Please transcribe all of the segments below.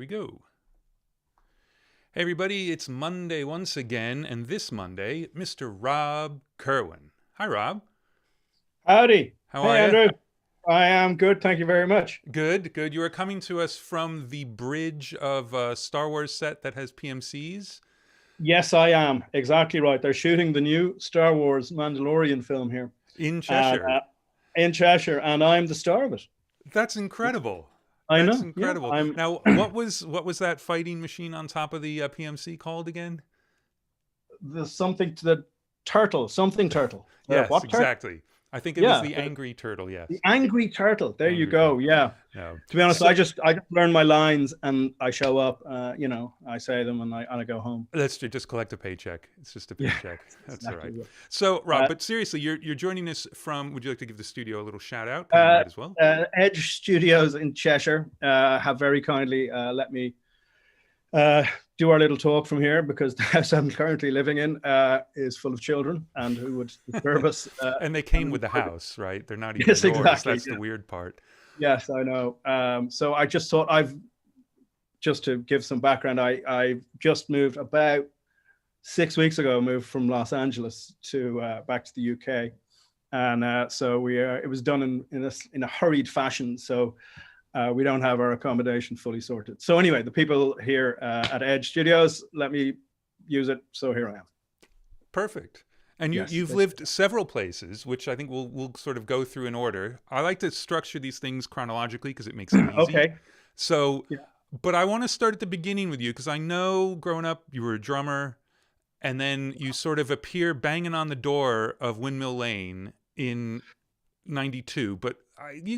we go. Hey everybody, it's Monday once again, and this Monday, Mr. Rob Kirwan. Hi Rob. Howdy. How Hey, are you? Andrew. I am good. Thank you very much. Good, good. You are coming to us from the bridge of a Star Wars set that has PMCs Yes, I am. Exactly right. They're shooting the new Star Wars Mandalorian film here in and, Cheshire. in Cheshire, and I'm the star of it. That's incredible. I That's know. Yeah, incredible. I'm. Now, what was that fighting machine on top of the PMC called again? There's something to the turtle, something turtle. Yes, What turtle? exactly. I think it was Yeah, the angry turtle. the Yes, angry turtle. There you angry turtle. go. Yeah. No. To be honest, I So just I just learn my lines and I show up. I say them and I go home. that's true. Just collect a paycheck. It's just a Yeah, paycheck. that's That's all right. exactly it. So, Rob, Uh, but seriously, you're joining us from. Would you like to give the studio a little shout out? Because you uh, might as well. Edge Studios in Cheshire have very kindly let me uh, do our little talk from here because the house I'm currently living in is full of children and who would disturb us. And they came with the house, right? They're not even Yes, yours. exactly. That's the Yeah. weird part. Yes, I know. So I just thought just to give some background, I just moved about 6 weeks ago, moved from Los Angeles to back to the UK. And so it was done in a hurried fashion. So we don't have our accommodation fully sorted. So anyway, the people here at Edge Studios let me use it. So here I am. Perfect. And Yes. you've lived several places, which I think we'll sort of go through in order. I like to structure these things chronologically because it makes it easy. Okay. So, Yeah. but I want to start at the beginning with you because I know growing up you were a drummer, and then you sort of appear banging on the door of Windmill Lane in '92, but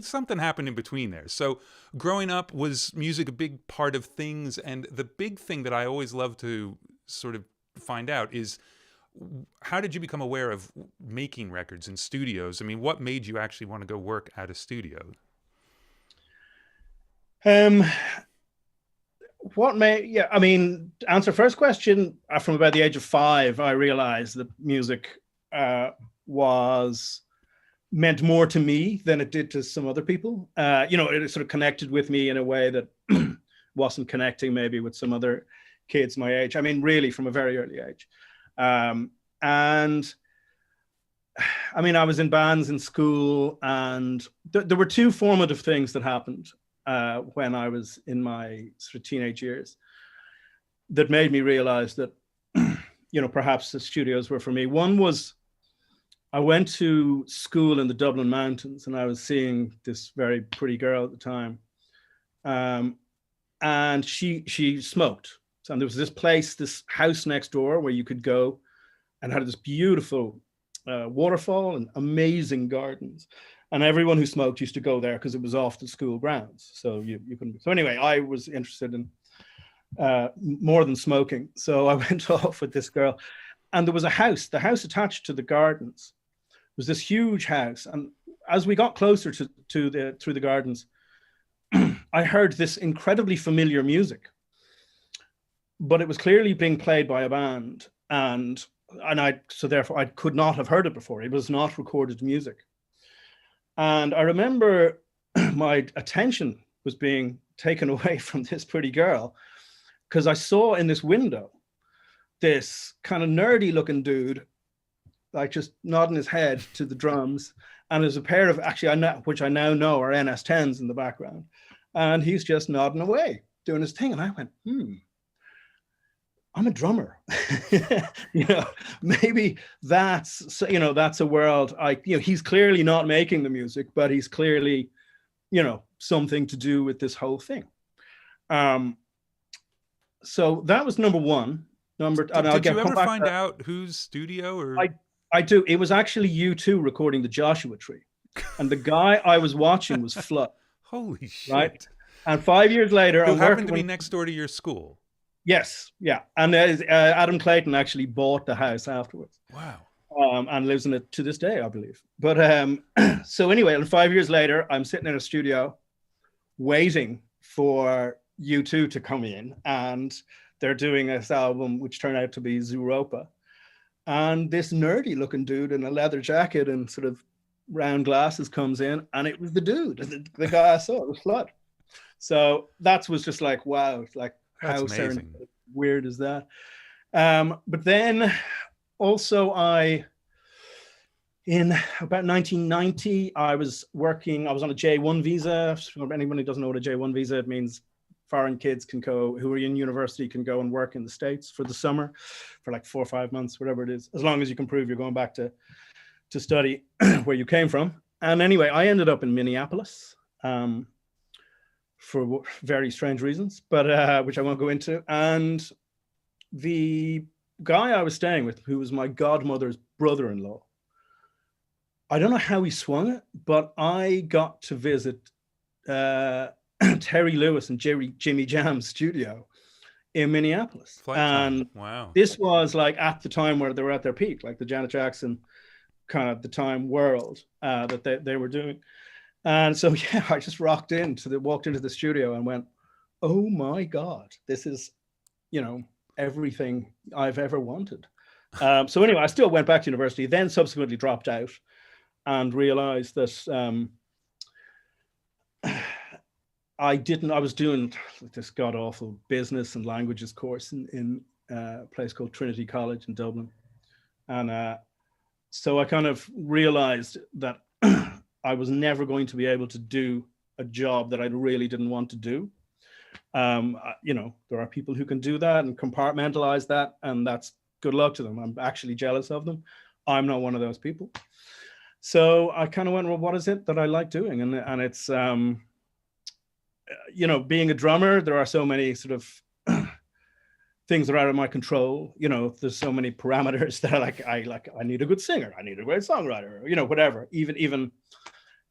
something happened in between there. So growing up, was music a big part of things? And the big thing that I always love to sort of find out is, how did you become aware of making records in studios? I mean, what made you actually want to go work at a studio? Um, yeah, I mean, to answer first question, from about the age of 5, I realized that music was meant more to me than it did to some other people. It sort of connected with me in a way that wasn't connecting maybe with some other kids my age. I mean, really from a very early age. And I mean, I was in bands in school, and there were two formative things that happened when I was in my sort of teenage years that made me realize that, perhaps the studios were for me. One was, I went to school in the Dublin Mountains, and I was seeing this very pretty girl at the time. And she smoked. And there was this house next door where you could go and had this beautiful waterfall and amazing gardens. And everyone who smoked used to go there because it was off the school grounds. So you couldn't. So anyway, I was interested in more than smoking. So I went off with this girl, and there was the house attached to the gardens was this huge house. And as we got closer through the gardens, I heard this incredibly familiar music, but it was clearly being played by a band. So therefore I could not have heard it before. It was not recorded music. And I remember my attention was being taken away from this pretty girl because I saw in this window this kind of nerdy looking dude, like just nodding his head to the drums. And there's a pair of, which I now know are NS10s in the background. And he's just nodding away, doing his thing. And I went, I'm a drummer. Maybe that's a world he's clearly not making the music, but he's clearly, something to do with this whole thing. So that was number one. Did you ever find out whose studio? Or I do. It was actually U2 recording the Joshua Tree, and the guy I was watching was Flood. Holy shit! Right? And 5 years later, who happened to be next door to your school. Yes, yeah. And Adam Clayton actually bought the house afterwards. Wow. And lives in it to this day, I believe. But so anyway, and 5 years later, I'm sitting in a studio waiting for U2 to come in, and they're doing this album, which turned out to be Zooropa. And this nerdy looking dude in a leather jacket and sort of round glasses comes in, and it was the dude, the guy I saw, it was Flood. So that was just like, wow, like That's how amazing. weird is that? But then also in about 1990, I was on a J1 visa. For anyone who doesn't know what a J1 visa, it means foreign kids can go, who are in university, can go and work in the States for the summer for like 4 or 5 months, whatever it is, as long as you can prove you're going back to study where you came from. And anyway, I ended up in Minneapolis for very strange reasons, but which I won't go into. And the guy I was staying with, who was my godmother's brother-in-law, I don't know how he swung it, but I got to visit Terry Lewis and Jimmy Jam's studio in Minneapolis. Flight time. And Wow. this was like at the time where they were at their peak, like the Janet Jackson kind of the time world that they were doing. And so, yeah, I just walked into the studio and went, oh my God, this is, everything I've ever wanted. So anyway, I still went back to university, then subsequently dropped out and realized that I was doing this god awful business and languages course in a place called Trinity College in Dublin. And so I kind of realized that I was never going to be able to do a job that I really didn't want to do. There are people who can do that and compartmentalize that, and that's good luck to them. I'm actually jealous of them. I'm not one of those people. So I kind of went, well, what is it that I like doing? And it's, being a drummer, there are so many sort of things that are out of my control. There's so many parameters that I need a good singer, I need a great songwriter, whatever, even.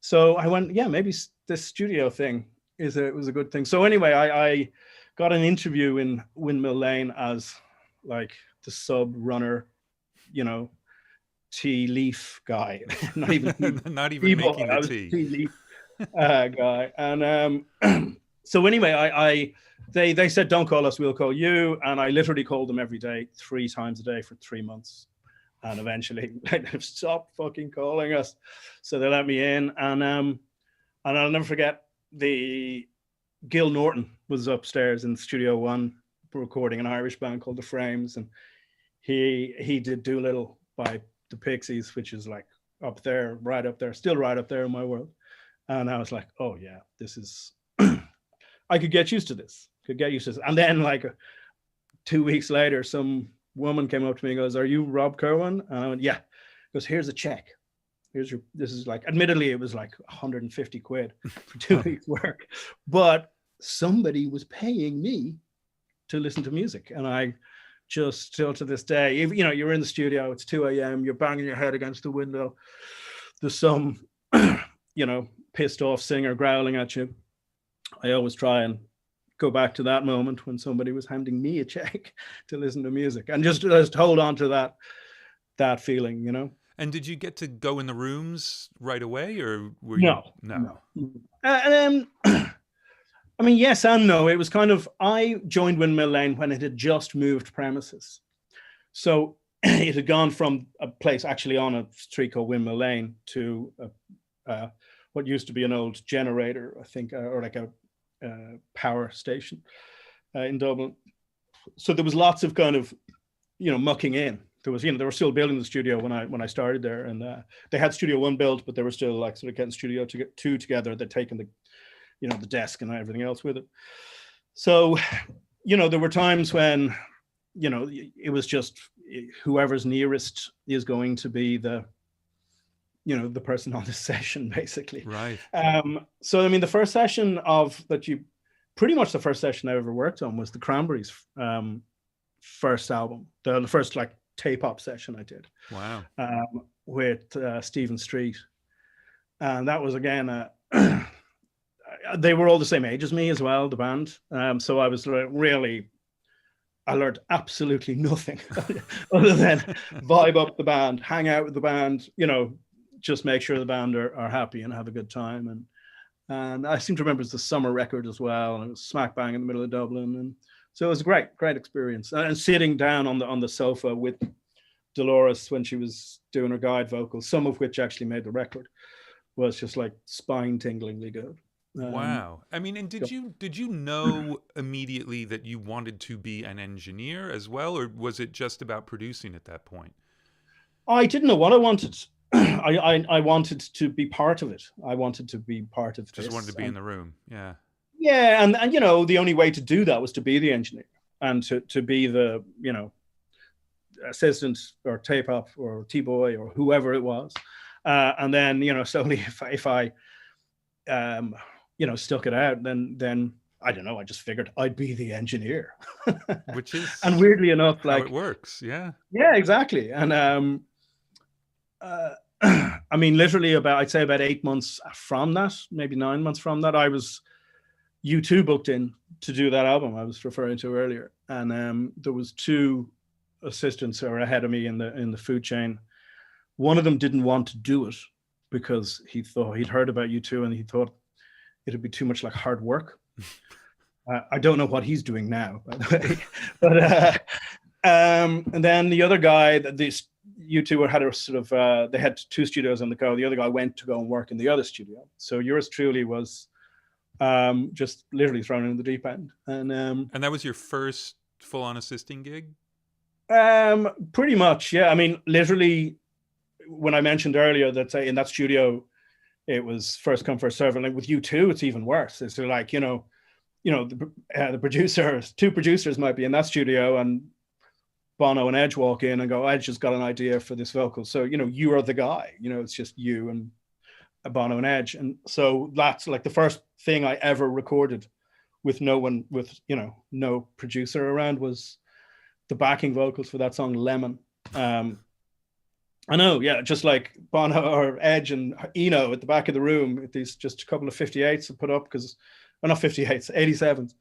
So I went, yeah, maybe this studio thing was a good thing. So anyway, I got an interview in Windmill Lane as like the sub runner, tea leaf guy, not even making the tea. Tea leaf guy. And so anyway, they said, don't call us, we'll call you. And I literally called them every day, 3 times a day for 3 months. And eventually they've stopped fucking calling us. So they let me in. And I'll never forget, Gil Norton was upstairs in Studio One recording an Irish band called The Frames. And he did Doolittle by the Pixies, which is like up there, still right up there in my world. And I was like, oh yeah, this is, I could get used to this. And then like 2 weeks later, some woman came up to me and goes, are you Rob Kirwan? And I went, yeah. He goes, here's a check. This is like, admittedly, it was like 150 quid for 2 weeks work, but somebody was paying me to listen to music. And I just still to this day, you're in the studio, it's 2 a.m., you're banging your head against the window. There's some, pissed off singer growling at you. I always try and go back to that moment when somebody was handing me a check to listen to music, and just hold on to that feeling, And did you get to go in the rooms right away, or were you? No. I mean, yes and no. It was kind of, I joined Windmill Lane when it had just moved premises. So it had gone from a place actually on a street called Windmill Lane to what used to be an old generator, I think, or like a power station in Dublin. So there was lots of kind of, mucking in. There was, they were still building the studio when I started there, and they had Studio One built, but they were still like sort of getting Studio Two together. They'd taken the desk and everything else with it. So, there were times when, it was just whoever's nearest is going to be the person on the session, basically. Right. So, I mean, the first session pretty much the first session I ever worked on was the Cranberries' first album, the first like tape op session I did. Wow. With Stephen Street. And that was again, they were all the same age as me as well, the band. So I was really, I learned absolutely nothing other than vibe up the band, hang out with the band, just make sure the band are happy and have a good time. And I seem to remember it's the summer record as well. And it was smack bang in the middle of Dublin. And so it was a great experience. And sitting down on the sofa with Dolores when she was doing her guide vocals, some of which actually made the record, was just like spine tinglingly good. Wow. I mean, and did you know immediately that you wanted to be an engineer as well, or was it just about producing at that point? I didn't know what I wanted. I wanted to be part of it. I wanted to be part of Just wanted to this. be in the room. Yeah. Yeah, and you know, the only way to do that was to be the engineer and to be the, you know, assistant or tape up or T-boy or whoever it was. And then, you know, slowly if I you know, stuck it out, then I don't know, I just figured I'd be the engineer. Which is And weirdly enough, how it like, works. Yeah. yeah, exactly. And I mean, literally about, I'd say about 8 months from that, maybe 9 months from that, I was U2 booked in to do that album I was referring to earlier. And there was two assistants who were ahead of me in the food chain. One of them didn't want to do it because he thought he'd heard about U2 and he thought it'd be too much like hard work. I don't know what he's doing now, by the way. But and then the other guy, these U2 had a sort of they had two studios on the go. The other guy went to go and work in the other studio. So yours truly was just literally thrown in the deep end. And that was your first full-on assisting gig? Pretty much, yeah. I mean, literally, when I mentioned earlier that in that studio, it was first come, first serve. And like with U2, it's even worse. It's like, you know, the producers, two producers might be in that studio and Bono and Edge walk in and go, Edge has got an idea for this vocal. So, you know, you are the guy, you know, it's just you and Bono and Edge. And so that's like the first thing I ever recorded with no one, with, you know, no producer around, was the backing vocals for that song Lemon. I know, yeah, just like Bono or Edge and Eno at the back of the room with these just a couple of 58s to put up, because, well, not 58s, 87s.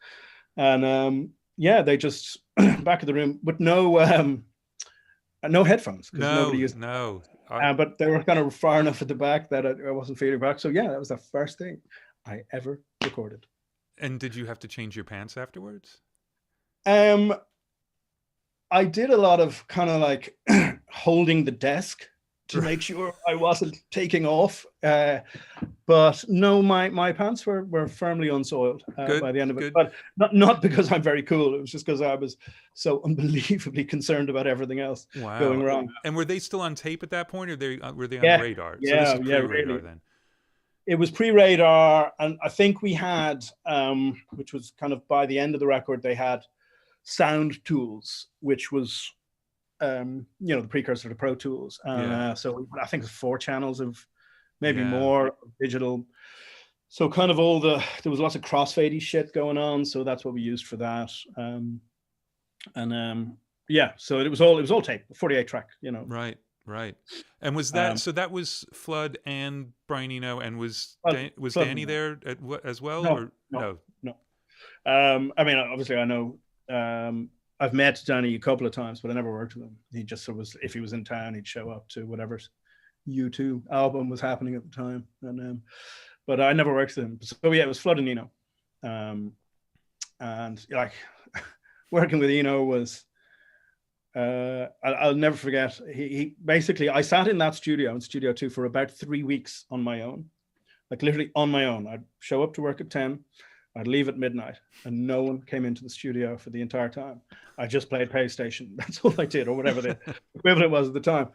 And yeah, they just back of the room with no headphones, because nobody used. No. But they were kind of far enough at the back that I wasn't feeling back. So yeah, that was the first thing I ever recorded. And did you have to change your pants afterwards? I did a lot of kind of like holding the desk to make sure I wasn't taking off. But no, my pants were firmly unsoiled by the end of it. But not because I'm very cool. It was just because I was so unbelievably concerned about everything else going wrong. And were they still on tape at that point, or were they on the radar? Yeah, so this is pre-radar really. then. It was pre-radar, and I think we had, which was kind of by the end of the record, they had sound tools, which was you know, the precursor to Pro Tools. So I think it was 4 channels of maybe more digital. So kind of there was lots of crossfadey shit going on. So that's what we used for that. Yeah, so it was all tape, 48 track, you know. Right. And was that, so that was Flood and Brian Eno, and was Danny there as well? No. I mean, obviously I know, I've met Danny a couple of times, but I never worked with him. He just sort of was, if he was in town, he'd show up to whatever U2 album was happening at the time. And but I never worked with him. So yeah, it was Flood and Eno. And like working with Eno was, I'll never forget. He basically, I sat in that studio, in Studio 2, for about 3 weeks on my own, like literally on my own. I'd show up to work at 10. I'd leave at midnight, and no one came into the studio for the entire time. I just played PlayStation. That's all I did, or whatever the equivalent was at the time.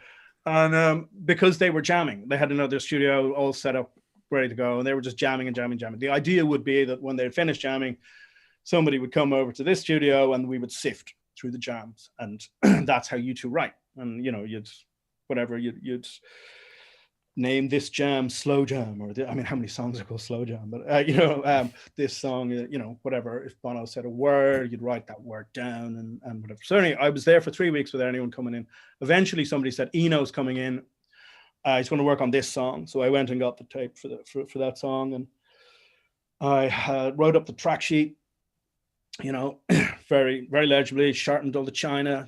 And because they were jamming, they had another studio all set up, ready to go, and they were just jamming and jamming. The idea would be that when they finished jamming, somebody would come over to this studio and we would sift through the jams, and that's how U2 write. And you know, you'd name this jam slow jam, or I mean, how many songs are called slow jam? But you know, this song, you know, whatever. If Bono said a word, you'd write that word down and whatever. So anyway, I was there for 3 weeks without anyone coming in. Eventually, somebody said Eno's coming in. He's going to work on this song. So I went and got the tape for that song, and I wrote up the track sheet. You know, very very legibly, sharpened all the china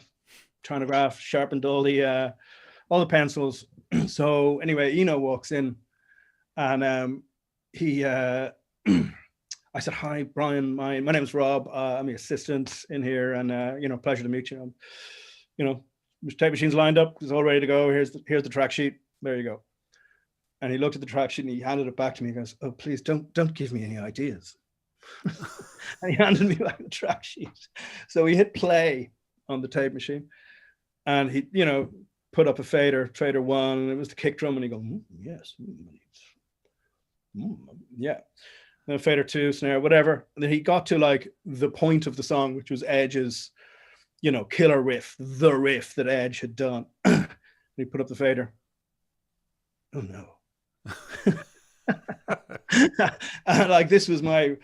graph, sharpened all the pencils. So anyway, Eno walks in, and he I said, "Hi, Brian. My name's Rob. I'm the assistant in here, and you know, pleasure to meet you. You know, tape machine's lined up. It's all ready to go. Here's the track sheet. There you go." And he looked at the track sheet and he handed it back to me. He goes, "Oh, please don't give me any ideas." And he handed me back the track sheet. So he hit play on the tape machine, and he, put up a fader 1, and it was the kick drum, and he goes, "Yes, yeah." And fader 2, snare, whatever. And then he got to like the point of the song, which was Edge's, killer riff, the riff that Edge had done. And he put up the fader. Oh no. And like, this was my,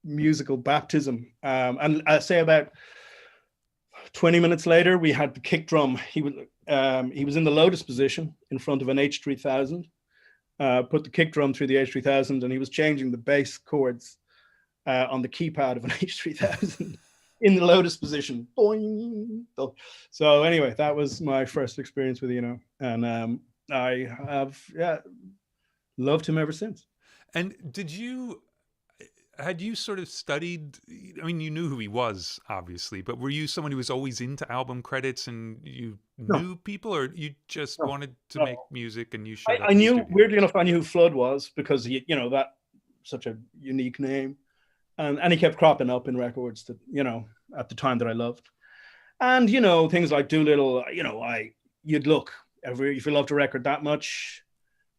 musical baptism. And I say about 20 minutes later, we had the kick drum. He was in the Lotus position in front of an H3000. Put the kick drum through the H3000, and he was changing the bass chords on the keypad of an H3000 in the Lotus position. Boing. So anyway, that was my first experience with Eno, and I have loved him ever since. And had you sort of studied, I mean, you knew who he was, obviously, but were you someone who was always into album credits and you knew people, or you just wanted to make music and you showed up? I knew, weirdly enough, I knew who Flood was because that such a unique name. And he kept cropping up in records that, at the time that I loved. And, things like Doolittle, you'd look, if you loved a record that much.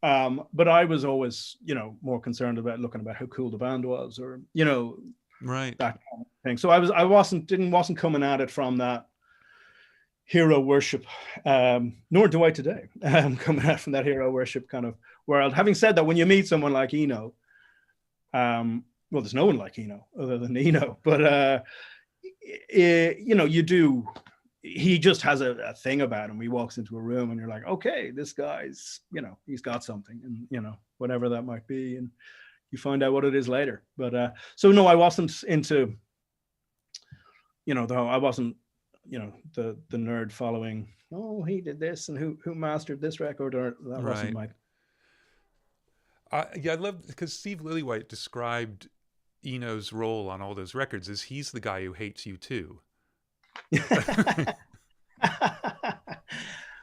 But I was always, more concerned about looking about how cool the band was, or, right, that kind of thing. So I wasn't coming at it from that hero worship, nor do I today. Coming out from that hero worship kind of world. Having said that, when you meet someone like Eno, well, there's no one like Eno other than Eno, but you do. He just has a thing about him. He walks into a room and you're like, okay, this guy's, he's got something, and, whatever that might be. And you find out what it is later. But so no, I wasn't into, I wasn't, the nerd following, oh, he did this and who mastered this record, or that wasn't my. I love, because Steve Lillywhite described Eno's role on all those records as he's the guy who hates you too.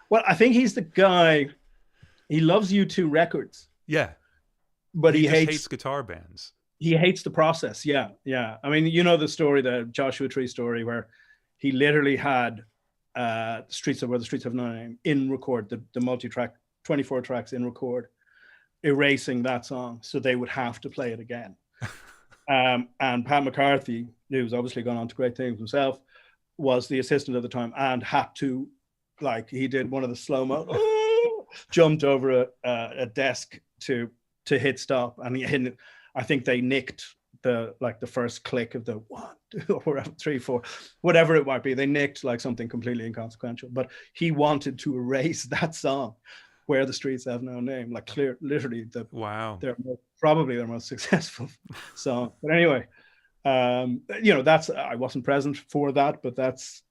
Well, I think he's the guy. He loves U2 records. Yeah, but he hates guitar bands. He hates the process. Yeah. I mean, the story, the Joshua Tree story, where he literally had the Streets Have No Name in record, the multi-track, 24 tracks in record, erasing that song so they would have to play it again. And Pat McCarthy, who's obviously gone on to great things himself, was the assistant at the time and had to, he did one of the slow-mo, jumped over a desk to hit stop, and I think they nicked the first click of the 1, 2, or 3, 4, whatever it might be. They nicked something completely inconsequential, but he wanted to erase that song, Where the Streets Have No Name, literally probably their most successful song. But anyway, that's, I wasn't present for that, but that's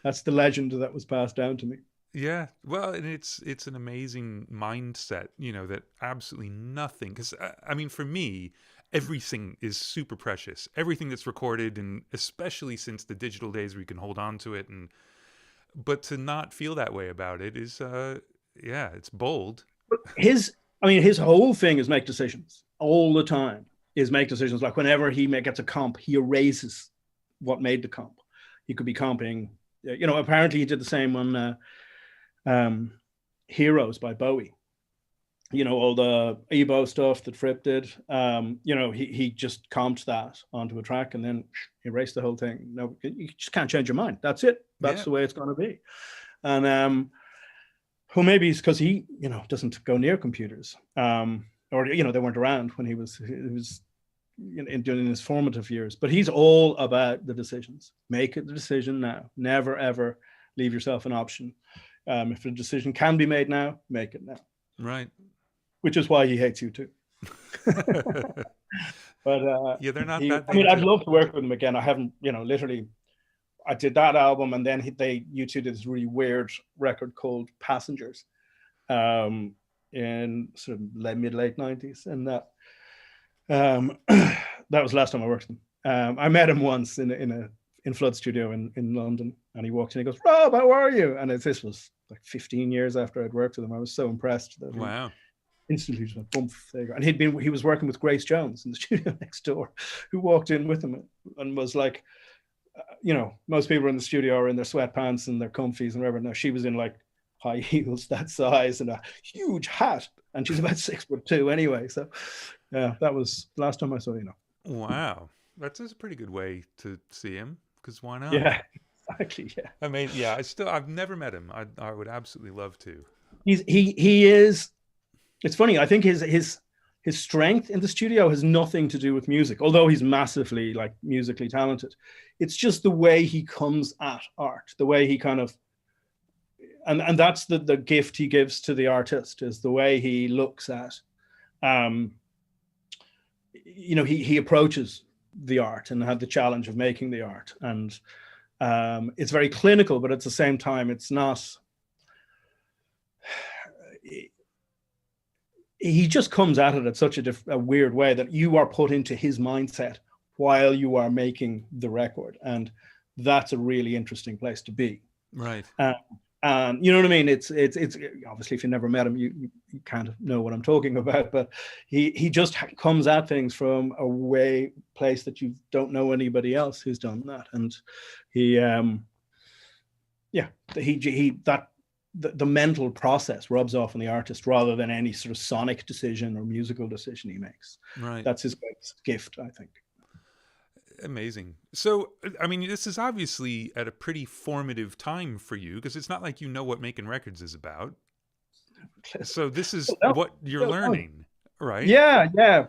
the legend that was passed down to me. Yeah, well, and it's an amazing mindset, that absolutely nothing, because I mean, for me, everything is super precious. Everything that's recorded, and especially since the digital days where you can hold on to it, but to not feel that way about it is, it's bold. His whole thing is make decisions all the time. Make decisions. Like whenever he gets a comp, he erases what made the comp. He could be comping. Apparently he did the same on Heroes by Bowie. All the Ebo stuff that Fripp did. He just comped that onto a track and then erased the whole thing. No, you just can't change your mind. That's it. That's the way it's going to be. And well, maybe it's because he, doesn't go near computers. Or they weren't around when he was in his formative years. But he's all about the decisions. Make it the decision now. Never ever leave yourself an option. If a decision can be made now, make it now. Right. Which is why he hates you too. But they're not that. I mean, I'd love to work with him again. I haven't, literally. I did that album, and then U2 did this really weird record called Passengers. In sort of mid-late 90s, and that that was the last time I worked with him. I met him once in Flood Studio in London, and he walked in and he goes, "Rob, how are you?" And this was like 15 years after I'd worked with him. I was so impressed that Wow. instantly just went, bump, there you go. And he was working with Grace Jones in the studio next door, who walked in with him and was like, most people in the studio are in their sweatpants and their comfies and whatever. No, she was in like high heels that size and a huge hat, and she's about 6'2" anyway. So yeah, that was the last time I saw Wow, that's a pretty good way to see him, because why not? Yeah, exactly. Yeah, I mean, yeah, I've never met him. I would absolutely love to. He is. It's funny. I think his strength in the studio has nothing to do with music, although he's massively like musically talented. It's just the way he comes at art, the way he kind of, and that's the gift he gives to the artist, is the way he looks at, he approaches the art and had the challenge of making the art. And it's very clinical, but at the same time, it's not, he just comes at it at such a weird way that you are put into his mindset while you are making the record. And that's a really interesting place to be. Right. And you know what I mean? It's obviously, if you never met him, you kind of know what I'm talking about, but he just comes at things from a place that you don't know anybody else who's done that. And the mental process rubs off on the artist rather than any sort of sonic decision or musical decision he makes. Right. That's his greatest gift, I think. Amazing. So, I mean, this is obviously at a pretty formative time for you, because it's not like you know what making records is about. So this is what you're learning, right? Yeah, yeah.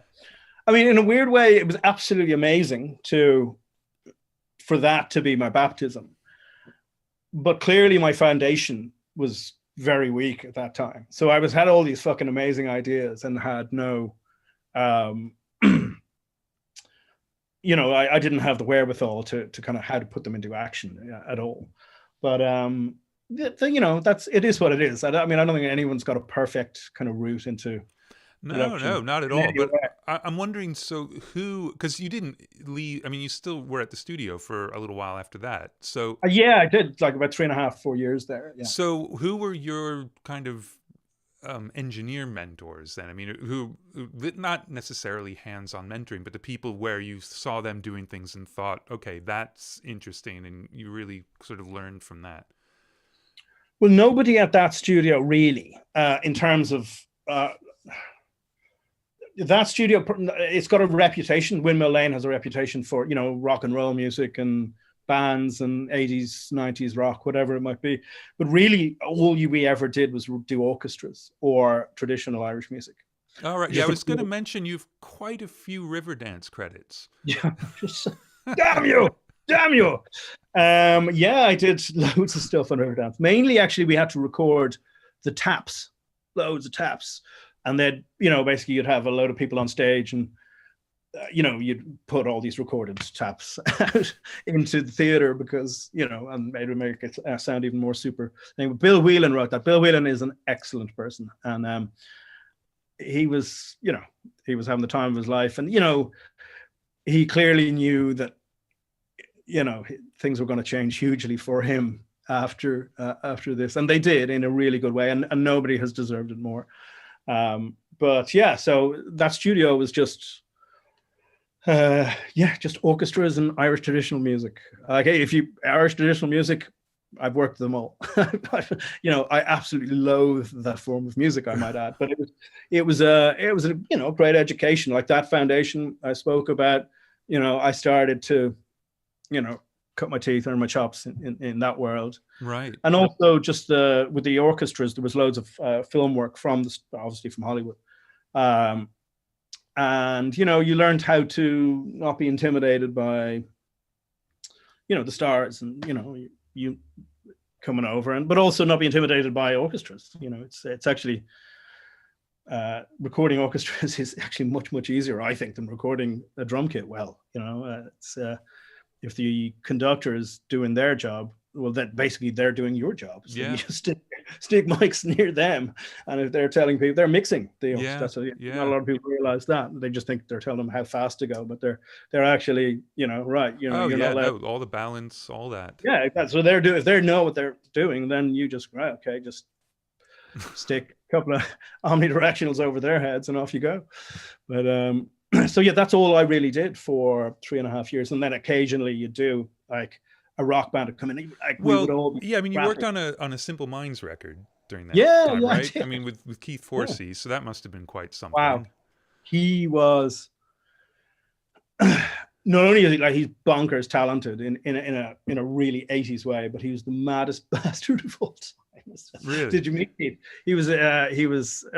I mean, in a weird way, it was absolutely amazing for that to be my baptism. But clearly my foundation was very weak at that time. So I had all these fucking amazing ideas and had no, I didn't have the wherewithal to kind of how to put them into action at all. But, it is what it is. I mean, I don't think anyone's got a perfect kind of route into production. No, not at all. But I'm wondering, so because you didn't leave, I mean, you still were at the studio for a little while after that. So yeah, I did like about 3.5, 4 years there. Yeah. So who were your kind of engineer mentors then? I mean, who not necessarily hands-on mentoring, but the people where you saw them doing things and thought, okay, that's interesting, and you really sort of learned from that? Well, nobody at that studio really, in terms of that studio. It's got a reputation. Windmill Lane has a reputation for, rock and roll music and bands and 80s, 90s rock, whatever it might be. But really, all we ever did was do orchestras or traditional Irish music. All right. Yeah, I was going to mention you've quite a few Riverdance credits. Yeah. Damn you. Yeah, I did loads of stuff on Riverdance. Mainly, actually, we had to record the taps, loads of taps. And then, basically you'd have a load of people on stage and, you'd put all these recorded taps out into the theater because, and maybe make it sound even more super thing. But Bill Whelan wrote that. Bill Whelan is an excellent person. And he was having the time of his life. And, he clearly knew that, things were going to change hugely for him after this. And they did in a really good way. And nobody has deserved it more. But yeah, so that studio was just orchestras and Irish traditional music. Like, Irish traditional music, I've worked them all. I absolutely loathe that form of music, I might add. But it was a great education. Like that foundation I spoke about. I started to, cut my teeth or my chops in that world. Right. And also just with the orchestras, there was loads of film work obviously from Hollywood. And, you learned how to not be intimidated by, the stars and, you coming over, but also not be intimidated by orchestras. It's actually, recording orchestras is actually much, much easier, I think, than recording a drum kit well. It's if the conductor is doing their job, well, then basically they're doing your job. So yeah. you just stick mics near them, and if they're telling people they're mixing deals, that's not a lot of people realize that. They just think they're telling them how fast to go, but they're actually, right, you're not allowed. all the balance, all that. Yeah, so they're doing, if they know what they're doing, then you just, right, okay, just stick a couple of omnidirectionals over their heads and off you go. But so yeah, that's all I really did for 3.5 years, and then occasionally you do like a rock band would come in. Like, we would all I mean, you worked on a Simple Minds record during that time, right? I mean, with Keith Forsey, so that must have been quite something. Wow, he was not only is he, like, he's bonkers talented in a really 80s way, but he was the maddest bastard of all time. Really? Did you meet Keith? He was. I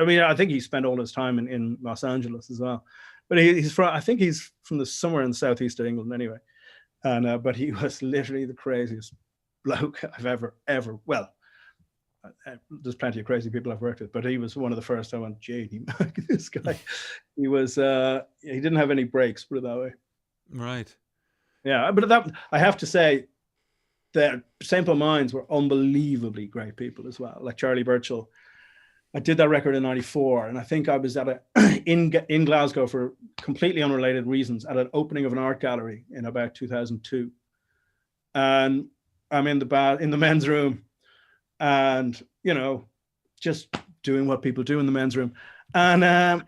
mean, I think he spent all his time in Los Angeles as well. But he's from. I think he's from somewhere in the southeast of England anyway. And but he was literally the craziest bloke I've ever. Well, there's plenty of crazy people I've worked with, but he was one of the first. I went, gee, this guy. He was. He didn't have any breaks, put it that way. Right. Yeah, but that, I have to say, the Simple Minds were unbelievably great people as well. Like Charlie Burchill. I did that record in '94, and I think I was at in Glasgow for completely unrelated reasons at an opening of an art gallery in about 2002. And I'm in the men's room, and just doing what people do in the men's room. And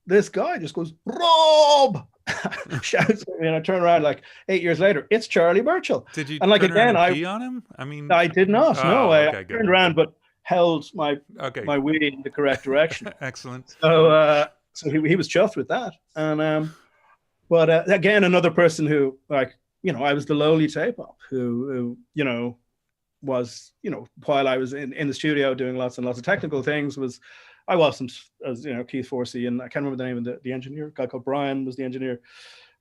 this guy just goes, "Rob!" shouts at me, and I turn around like 8 years later, it's Charlie Burchill. Did you? And like again, I pee on him. I mean, I did not. No, okay, I turned around, but held my wee in the correct direction. Excellent. So he was chuffed with that. And but again, another person who, like, I was the lowly tape op who was, while I was in the studio doing lots and lots of technical things, I wasn't, as Keith Forsey, and I can't remember the name of the engineer. A guy called Brian was the engineer.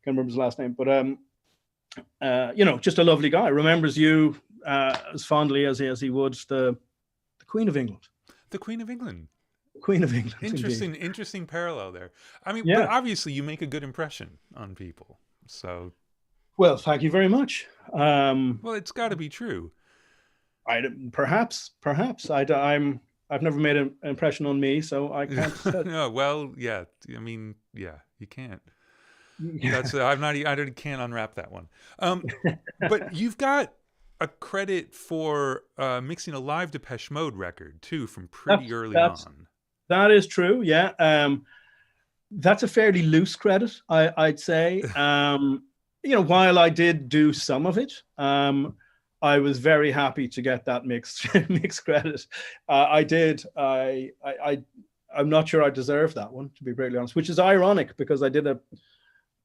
Can't remember his last name, but just a lovely guy. Remembers you as fondly as he would the Queen of England. The Queen of England. Queen of England. Interesting parallel there. I mean, but obviously you make a good impression on people. So, well, thank you very much. Well, it's got to be true. Perhaps. I've never made an impression on me, so I can't. No, well, yeah. I mean, yeah, you can't. That's I can't unwrap that one. But you've got a credit for mixing a live Depeche Mode record too, from pretty early on. That is true. Yeah. That's a fairly loose credit, I'd say. While I did do some of it, I was very happy to get that mixed credit. I did. I'm not sure I deserve that one, to be brutally honest, which is ironic because I did a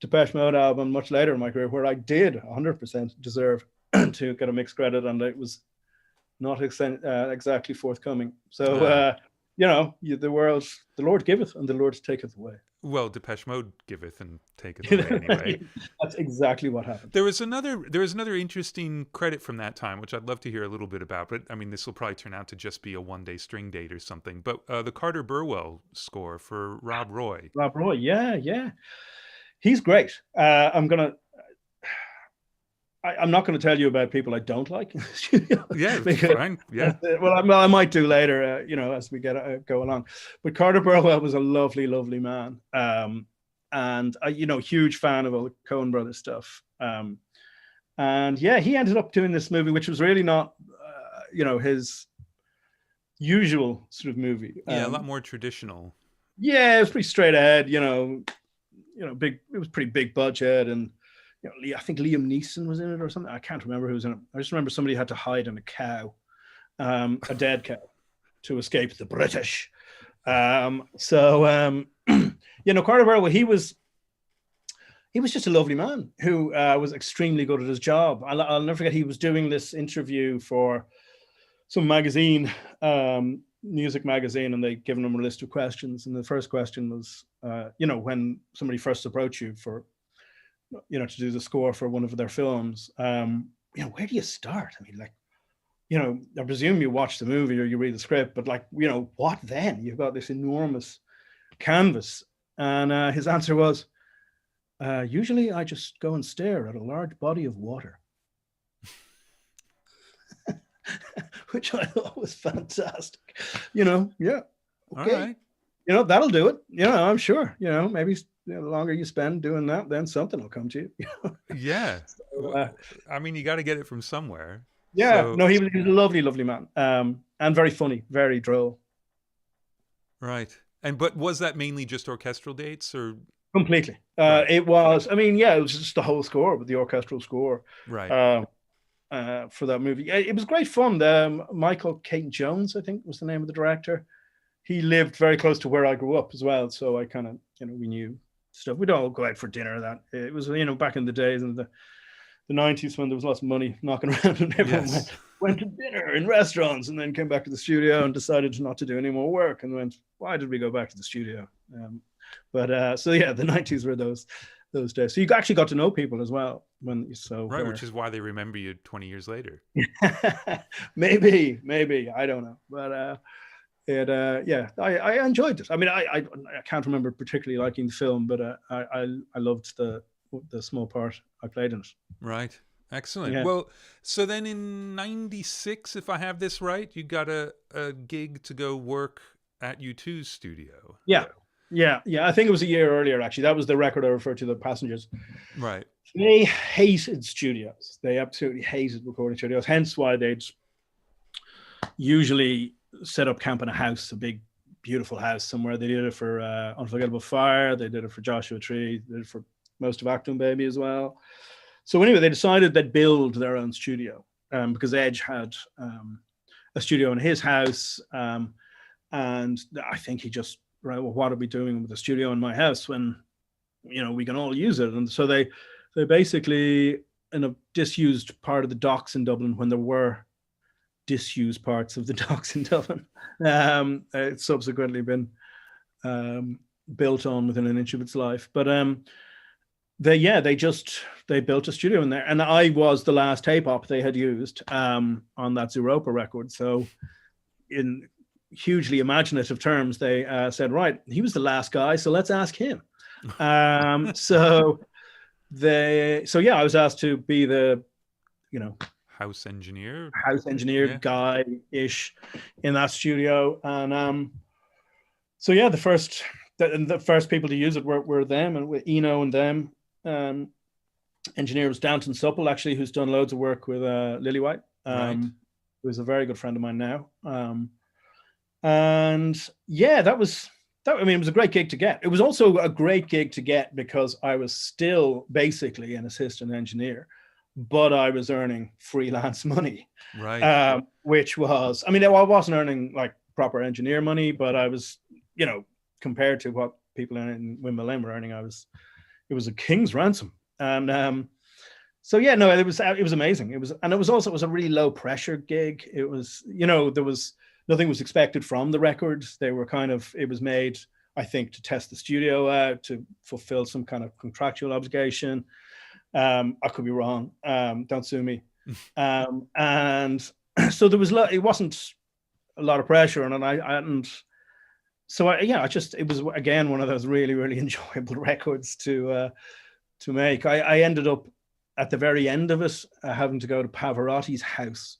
Depeche Mode album much later in my career where I did 100% deserve to get a mixed credit, and it was not exactly forthcoming. So, the Lord giveth and the Lord taketh away. Well, Depeche Mode giveth and taketh away anyway. That's exactly what happened. There was another interesting credit from that time, which I'd love to hear a little bit about. But I mean, this will probably turn out to just be a one-day string date or something. But the Carter Burwell score for Rob Roy. Rob Roy, yeah, he's great. I'm not going to tell you about people I don't like. Yeah, because, fine. Yeah. Well, I might do later, as we go along. But Carter Burwell was a lovely, lovely man, and huge fan of all the Coen Brothers stuff. And yeah, he ended up doing this movie, which was really not, his usual sort of movie. Yeah, a lot more traditional. Yeah, it was pretty straight ahead. Big. It was pretty big budget, and I think Liam Neeson was in it or something. I can't remember who was in it. I just remember somebody had to hide in a cow, a dead cow, to escape the British. Carter Burwell, he was just a lovely man who was extremely good at his job. I'll never forget, he was doing this interview for some magazine, music magazine, and they'd given him a list of questions. And the first question was, when somebody first approached you for, to do the score for one of their films, where do you start? I mean, I presume you watch the movie or you read the script, but what then? You've got this enormous canvas. And his answer was, usually I just go and stare at a large body of water. which I thought was fantastic. Yeah, okay. All right. That'll do it. I'm sure, maybe the longer you spend doing that, then something will come to you. Yeah. So, I mean, you got to get it from somewhere. yeah, So, no, he was a lovely, lovely man, and very funny, very droll. right. But was that mainly just orchestral dates or? Completely. Right. It was, I mean, yeah, it was just the whole score with the orchestral score. Right. For that movie. It was great fun. Michael Caton Jones, I think, was the name of the director. He lived very close to where I grew up as well, so I kind of, we knew stuff. We'd all go out for dinner. That it was, back in the days in the 90s when there was lots of money knocking around, and everyone went to dinner in restaurants, and then came back to the studio and decided not to do any more work, and went, why did we go back to the studio? So yeah, the 90s were those days. So you actually got to know people as well right, which is why they remember you 20 years later. maybe I don't know, but I enjoyed it. I mean, I can't remember particularly liking the film, but I loved the small part I played in it. Right. Excellent. Yeah. Well, so then in 96, if I have this right, you got a gig to go work at U2's studio. Yeah. I think it was a year earlier, actually. That was the record I referred to, The Passengers. Right. They hated studios. They absolutely hated recording studios. Hence why they'd usually set up camp in a house, a big, beautiful house somewhere. They did it for Unforgettable Fire. They did it for Joshua Tree. They did it for most of Achtung Baby as well. So anyway, they decided they'd build their own studio because Edge had a studio in his house. And I think he just, right, well, what are we doing with the studio in my house when, we can all use it? And so they basically, in a disused part of the docks in Dublin, when there were disused parts of the docks in Dublin, it's subsequently been built on within an inch of its life. But they built a studio in there, and I was the last tape op they had used on that Zooropa record. So in hugely imaginative terms, they said, right, he was the last guy, so let's ask him. I was asked to be the house engineer guy-ish in that studio. And the first people to use it were them, and with Eno and them. Engineer was Downton Supple, actually, who's done loads of work with Lillywhite, who's a very good friend of mine now. It was a great gig to get. It was also a great gig to get because I was still basically an assistant engineer, but I was earning freelance money. Right. Which was, I wasn't earning like proper engineer money, but I was, compared to what people in Windmill were earning, it was a king's ransom. And it was amazing. It was a really low pressure gig. It was, nothing was expected from the records. They were it was made, I think, to test the studio out, to fulfill some kind of contractual obligation. I could be wrong. Don't sue me. And so it wasn't a lot of pressure on it. It was again one of those really, really enjoyable records to make. I ended up at the very end of it having to go to Pavarotti's house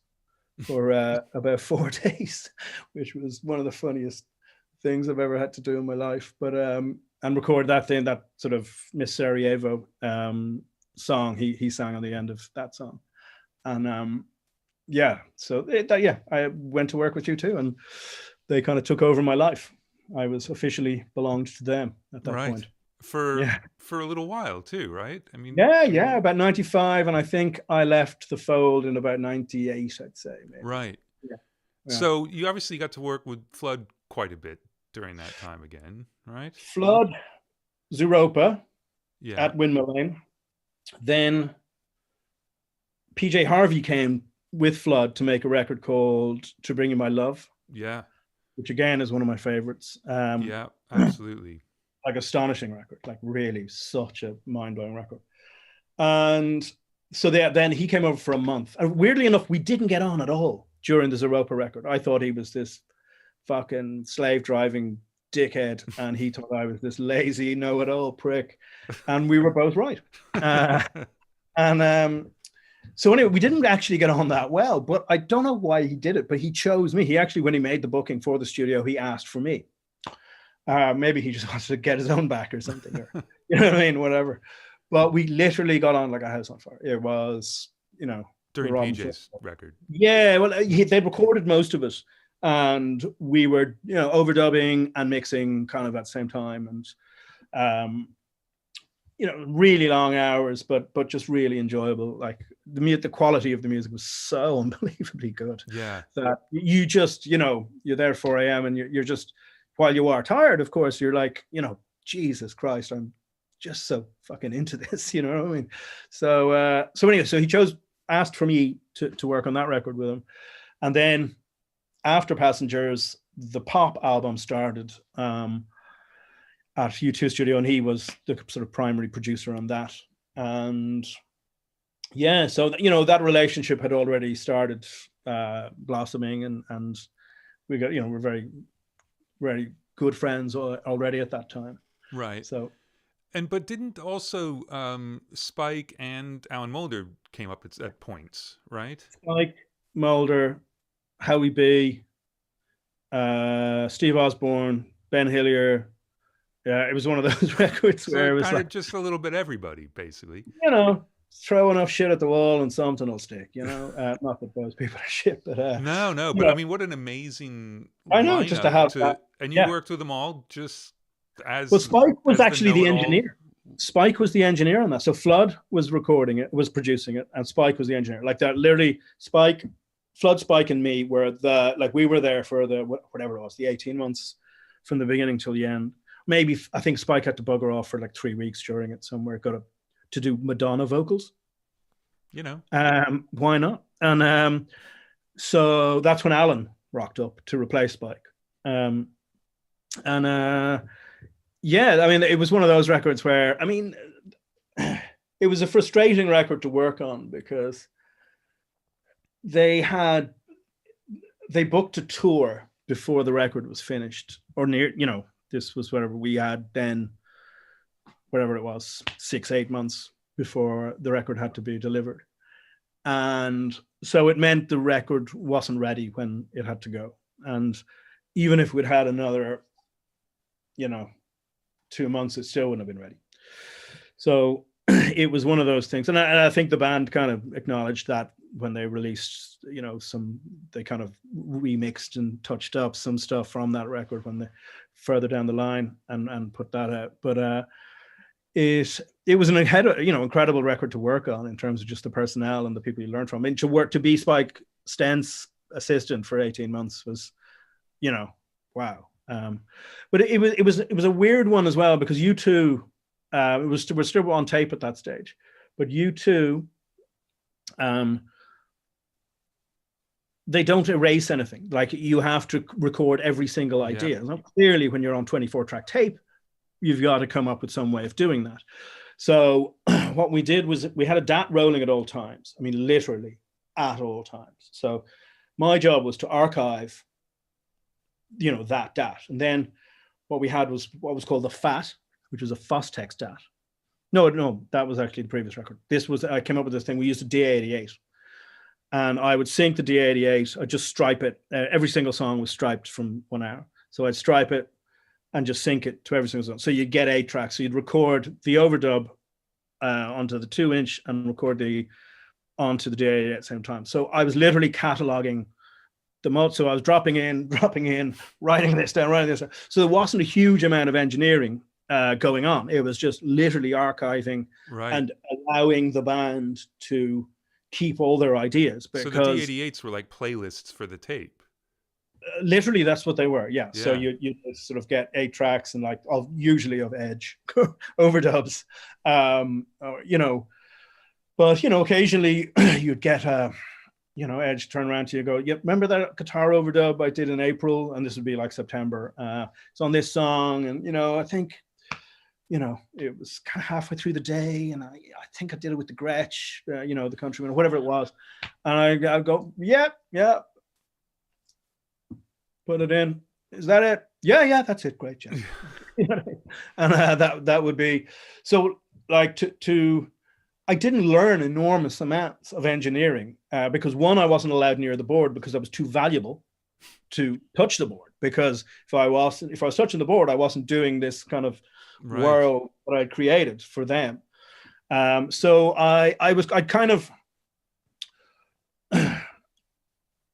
for about 4 days, which was one of the funniest things I've ever had to do in my life. But and record that sort of Miss Sarajevo song he sang on the end of that song. And I went to work with U2, and they kind of took over my life. I was officially belonged to them at that point. For a little while too, right? I mean, about 95, and I think I left the fold in about 98, I'd say. Maybe. Right. Yeah. So you obviously got to work with Flood quite a bit during that time again, right? Flood, Zooropa, at Windmill Lane. Then PJ Harvey came with Flood to make a record called To Bring You My Love. Yeah. Which again is one of my favorites. Absolutely. Like astonishing record, like really such a mind-blowing record. And so then he came over for a month. And weirdly enough, we didn't get on at all during the Zooropa record. I thought he was this fucking slave driving dickhead, and he thought I was this lazy know-it-all prick. And we were both right. So anyway, we didn't actually get on that well, but I don't know why he did it, but he chose me. He actually, when he made the booking for the studio, he asked for me. Maybe he just wanted to get his own back or something, or, you know what I mean? Whatever. But we literally got on like a house on fire. It was, you know, during PJ's record. Yeah, well, they'd recorded most of it, and we were, you know, overdubbing and mixing kind of at the same time, and you know, really long hours, but just really enjoyable. Like the quality of the music was so unbelievably good. Yeah, that you just, you know, you're there 4 a.m. and you're just, while you are tired, of course, you're like, you know, Jesus Christ, I'm just so fucking into this, you know what I mean? So anyway, so he asked for me to work on that record with him. And then after Passengers, the pop album started at U2 Studio, and he was the sort of primary producer on that. And yeah, so, you know, that relationship had already started blossoming, and we got, you know, we're very, very good friends already at that time. Right. So, but didn't also Spike and Alan Moulder came up at points, right? Spike, Moulder, Howie B, Steve Osborne, Ben Hillier. Yeah, it was one of those records so where it was kind like, of just a little bit everybody, basically. You know, throw enough shit at the wall and something will stick, you know. Not that those people are shit, but no, but I mean, what an amazing I know, just to have that. And you worked with them all just as well. Spike was actually the engineer. Spike was the engineer on that. So Flood was recording it, was producing it, and Spike was the engineer. Like that, literally, Flood, Spike, and me were we were there for the whatever it was, the 18 months from the beginning till the end. Maybe I think Spike had to bugger off for like 3 weeks during it somewhere. Got to do Madonna vocals. You know, why not? And so that's when Alan rocked up to replace Spike. Yeah, I mean, it was one of those records where, I mean, it was a frustrating record to work on because they booked a tour before the record was finished, or near, you know, this was whatever we had then, whatever it was, 6-8 months before the record had to be delivered. And so it meant the record wasn't ready when it had to go. And even if we'd had another, you know, 2 months, it still wouldn't have been ready. So it was one of those things. And I think the band kind of acknowledged that when they released, you know, they kind of remixed and touched up some stuff from that record when they further down the line and put that out. But it was an incredible record to work on in terms of just the personnel and the people you learn from. And to be Spike Stent's assistant for 18 months was, you know, wow. But it was a weird one as well, because U2, we're still on tape at that stage, but U2, they don't erase anything. Like, you have to record every single idea. Yeah. Clearly, when you're on 24-track tape, you've got to come up with some way of doing that. So what we did was we had a DAT rolling at all times. I mean, literally at all times. So my job was to archive, you know, that DAT. And then what we had was what was called the FAT, which was a Fostex DAT. No, that was actually the previous record. I came up with this thing. We used a DA88. And I would sync the DA88. I'd just stripe it. Every single song was striped from 1 hour. So I'd stripe it and just sync it to every single song. So you'd get 8 tracks. So you'd record the overdub onto the 2-inch and record onto the DA88 at the same time. So I was literally cataloging the mode. So I was dropping in, writing this down. So there wasn't a huge amount of engineering going on. It was just literally archiving and allowing the band to keep all their ideas. Because, so the D88s were like playlists for the tape. Literally, that's what they were. Yeah. So you sort of get 8 tracks and like usually of Edge overdubs, you know. But you know, occasionally you'd get Edge turn around to you and go, "Yeah, remember that guitar overdub I did in April?" And this would be like September. It's on this song, and you know, I think, you know, it was kind of halfway through the day, and I think I did it with the Gretsch, you know, the Countryman, or whatever it was. And I go, yeah. Put it in. Is that it? Yeah, that's it. Great job. You know what I mean? And that would be so. Like to I didn't learn enormous amounts of engineering because one, I wasn't allowed near the board because I was too valuable to touch the board. Because if I was touching the board, I wasn't doing this kind of world that I'd created for them. So I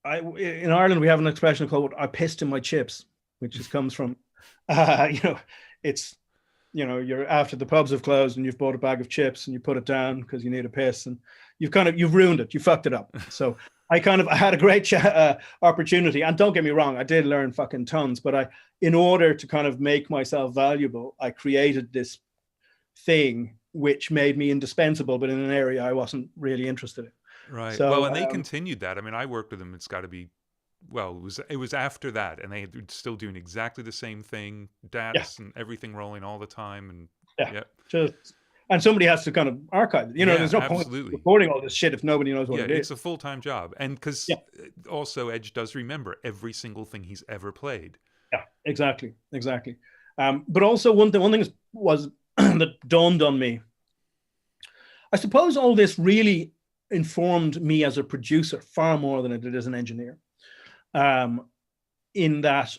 in Ireland we have an expression called "I pissed in my chips," which comes from, it's, you're after the pubs have closed and you've bought a bag of chips and you put it down because you need a piss, and you've ruined it, you fucked it up. So I had a great opportunity, and don't get me wrong, I did learn fucking tons, but in order to kind of make myself valuable, I created this thing which made me indispensable, but in an area I wasn't really interested in. Right. So, well, and they continued that. I mean, I worked with them. It's got to be, well, it was after that, and they were still doing exactly the same thing, DATs and everything rolling all the time, and and somebody has to kind of archive it. There's no point recording all this shit if nobody knows what it is. It's a full-time job, and because also Edge does remember every single thing he's ever played. Yeah, exactly. But also one thing was that dawned on me. I suppose all this really informed me as a producer far more than it did as an engineer. In that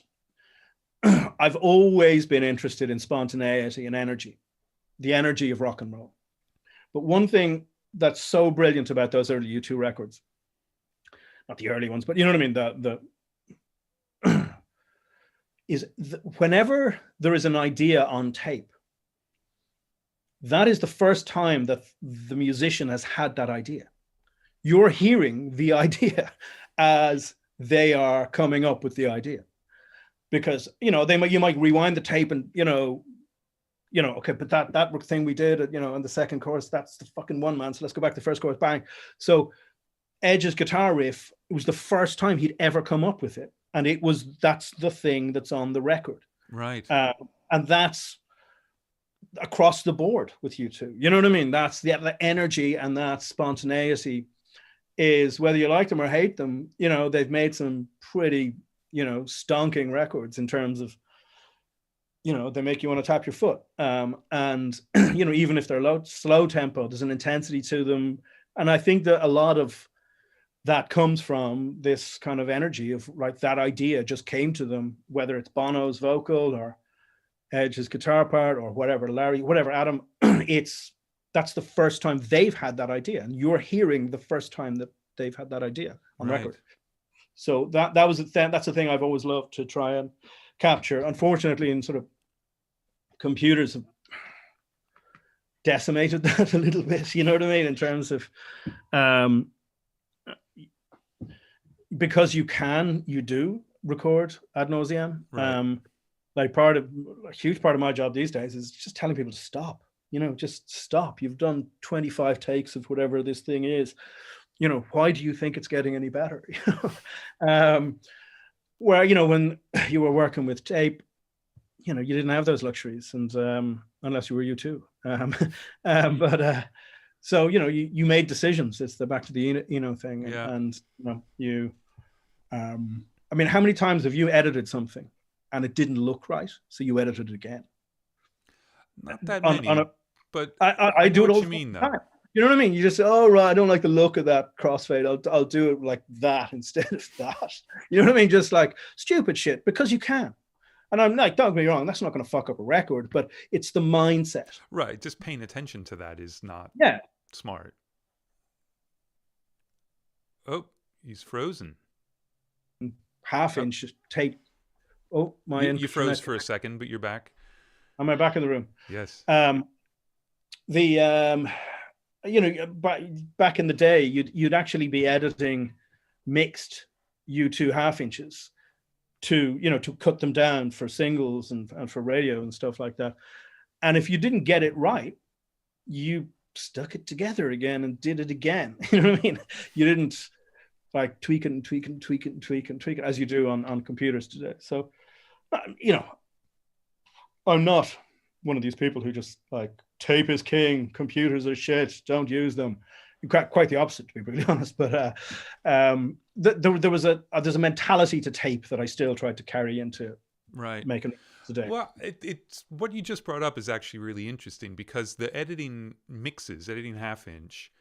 I've always been interested in spontaneity and energy, the energy of rock and roll. But one thing that's so brilliant about those early U2 records, not the early ones, but you know what I mean, whenever there is an idea on tape, that is the first time that the musician has had that idea. You're hearing the idea as they are coming up with the idea, because you might rewind the tape and okay, but that thing we did in the second chorus, that's the fucking one, man, so let's go back to the first chorus, bang. So Edge's guitar riff, it was the first time he'd ever come up with it, and that's the thing that's on the record, right? And that's across the board with U2. You know what I mean? That's the energy, and that spontaneity is, whether you like them or hate them, they've made some pretty, stonking records in terms of, they make you want to tap your foot. And, even if they're slow tempo, there's an intensity to them. And I think that a lot of that comes from this kind of energy of, like, that idea just came to them, whether it's Bono's vocal or Edge's guitar part or whatever, Larry, whatever, Adam, that's the first time they've had that idea, and you're hearing the first time that they've had that idea on record. So that's the thing I've always loved to try and capture. Unfortunately, in sort of computers have decimated that a little bit, you know what I mean, in terms of because you do record ad nauseam. Like a huge part of my job these days is just telling people to stop. Just stop. You've done 25 takes of whatever this thing is. Why do you think it's getting any better? Where, when you were working with tape, you didn't have those luxuries, and unless you were U2. So, you made decisions. It's the back to the Eno thing. Yeah. And I mean, how many times have you edited something and it didn't look right, so you edited it again? Not that many. But I do it all the time. Though. You know what I mean? You just say, oh, right, I don't like the look of that crossfade. I'll do it like that instead of that. You know what I mean? Just like stupid shit, because you can. And I'm like, don't get me wrong, that's not going to fuck up a record, but it's the mindset. Right. Just paying attention to that is not smart. Oh, he's frozen. Half-inch tape. Oh, you froze for a second, but you're back. Am I back in the room? Yes. Back in the day, you'd actually be editing mixed U2 half-inches to cut them down for singles and for radio and stuff like that. And if you didn't get it right, you stuck it together again and did it again. You know what I mean? You didn't like tweak it as you do on computers today. So, I'm not one of these people who just like, tape is king, computers are shit, don't use them. Quite the opposite, to be brutally honest. But there's a mentality to tape that I still tried to carry into Right. making today. Well, it's what you just brought up is actually really interesting because the editing mixes, editing half inch,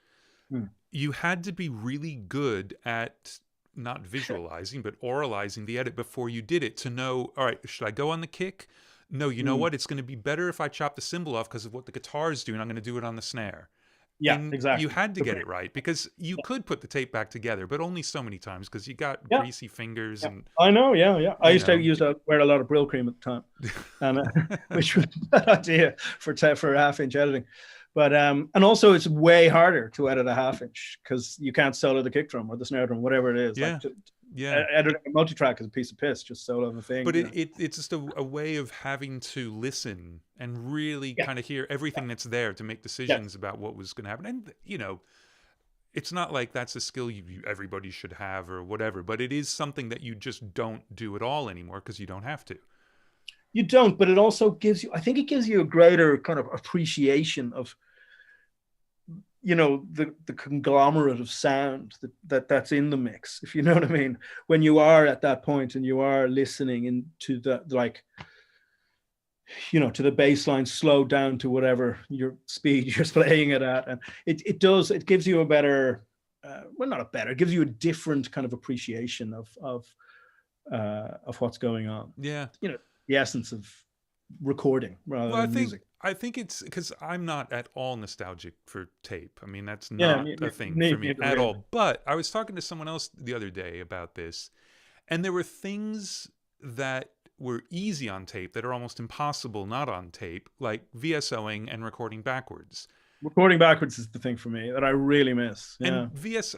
you had to be really good at not visualizing, but oralizing the edit before you did it to know, all right, should I go on the kick? No, you know what? It's going to be better if I chop the cymbal off because of what the guitar is doing. I'm going to do it on the snare. Yeah, And you exactly. had to get it right because you could put the tape back together, but only so many times because you got greasy fingers and I know. Yeah. I used know. to wear a lot of Brill cream at the time, and which was a bad idea for half-inch editing. But and also it's way harder to edit a half-inch because you can't solo the kick drum or the snare drum, whatever it is. Yeah. Editing a multi-track is a piece of piss, just solo the thing. But it's just a way of having to listen and really kind of hear everything that's there to make decisions about what was going to happen. And, you know, it's not like that's a skill everybody should have or whatever, but it is something that you just don't do at all anymore because you don't have to. You don't, but it also gives you, I think it gives you a greater kind of appreciation of, you know, the conglomerate of sound that's in the mix, if you know what I mean. When you are at that point and you are listening into the, like, you know, to the bass line slowed down to whatever your speed you're playing it at. And it gives you a better, well, not a better, it gives you a different kind of appreciation of what's going on. Yeah. You know, the essence of recording rather than music. I think it's because I'm not at all nostalgic for tape. I mean, that's not a thing for me at all. But I was talking to someone else the other day about this, and there were things that were easy on tape that are almost impossible not on tape, like VSOing and recording backwards. Recording backwards is the thing for me that I really miss. Yeah. And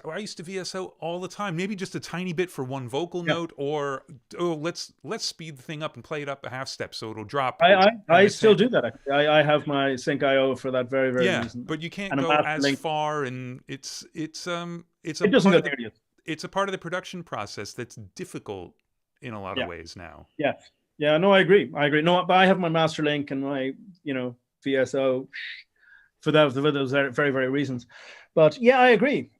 I used to VSO all the time. Maybe just a tiny bit for one vocal note, or let's speed the thing up and play it up a half step so it'll drop. I still do that. I have my sync IO for that very reason. But you can't go as far, and it's a part of the production process that's difficult in a lot of ways now. Yeah. No, I agree. No, but I have my master link and my VSO. For those very reasons. But yeah, I agree.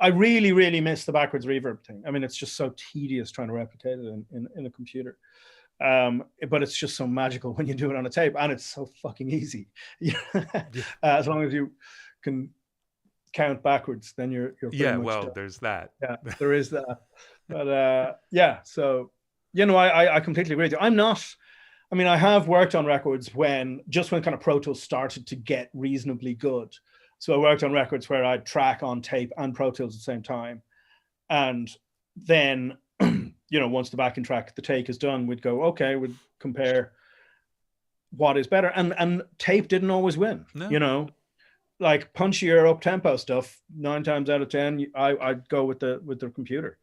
I really miss the backwards reverb thing. I mean, it's just so tedious trying to replicate it in a computer. But it's just so magical when you do it on a tape, and it's so fucking easy. As long as you can count backwards, then you're pretty much done. There's that. Yeah, there is that. But so I completely agree with you. I have worked on records when kind of Pro Tools started to get reasonably good. So I worked on records where I'd track on tape and Pro Tools at the same time. And then, once the backing track, the take is done, we'd go, okay, we'd compare what is better. And tape didn't always win, like punchier up-tempo stuff, 9 times out of 10, I'd go with the computer.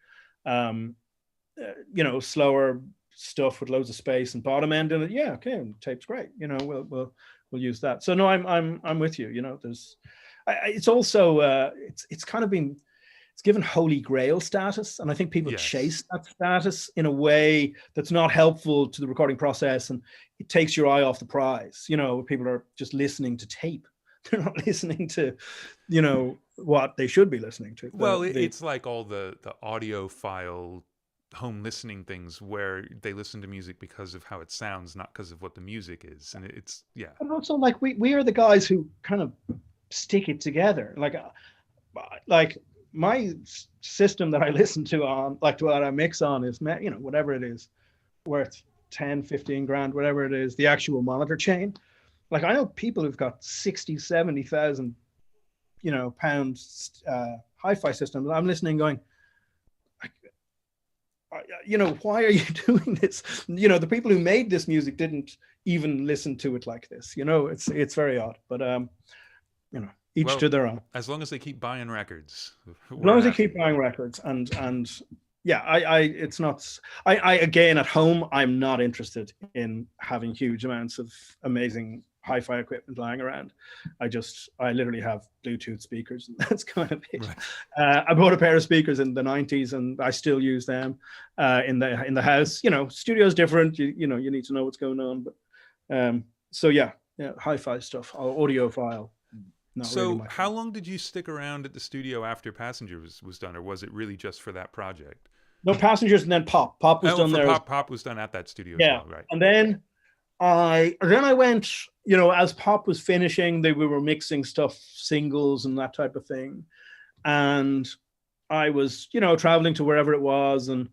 Slower stuff with loads of space and bottom end in it, and tape's great, we'll use that. So no, I'm with you. It's also it's kind of been, it's given holy grail status, and I think people chase that status in a way that's not helpful to the recording process, and it takes your eye off the prize. People are just listening to tape, they're not listening to what they should be listening to. It's like all the audiophile home listening things where they listen to music because of how it sounds, not because of what the music is. And it's but also, like, we are the guys who kind of stick it together. Like my system that I listen to on, like, to what I mix on is, whatever it is, worth 10-15 grand, whatever it is, the actual monitor chain. Like, I know people who've got 60,000-70,000 pounds hi-fi systems. I'm listening going, why are you doing this? The people who made this music didn't even listen to it like this. It's very odd, but each to their own. As long as they keep buying records. As long as they keep buying records, and it's not. I again, at home, I'm not interested in having huge amounts of amazing hi-fi equipment lying around. I literally have Bluetooth speakers, and that's kind of it. Right. I bought a pair of speakers in the 90s, and I still use them in the house. Studio's different. You need to know what's going on. But hi-fi stuff, audiophile. So really how long did you stick around at the studio after Passenger was done, or was it really just for that project? no Passengers, and then Pop was Oh, done for there. Pop was done at that studio as Yeah, well, right? and then I went, you know, as Pop was finishing, we were mixing stuff, singles and that type of thing, and I was, you know, traveling to wherever it was, and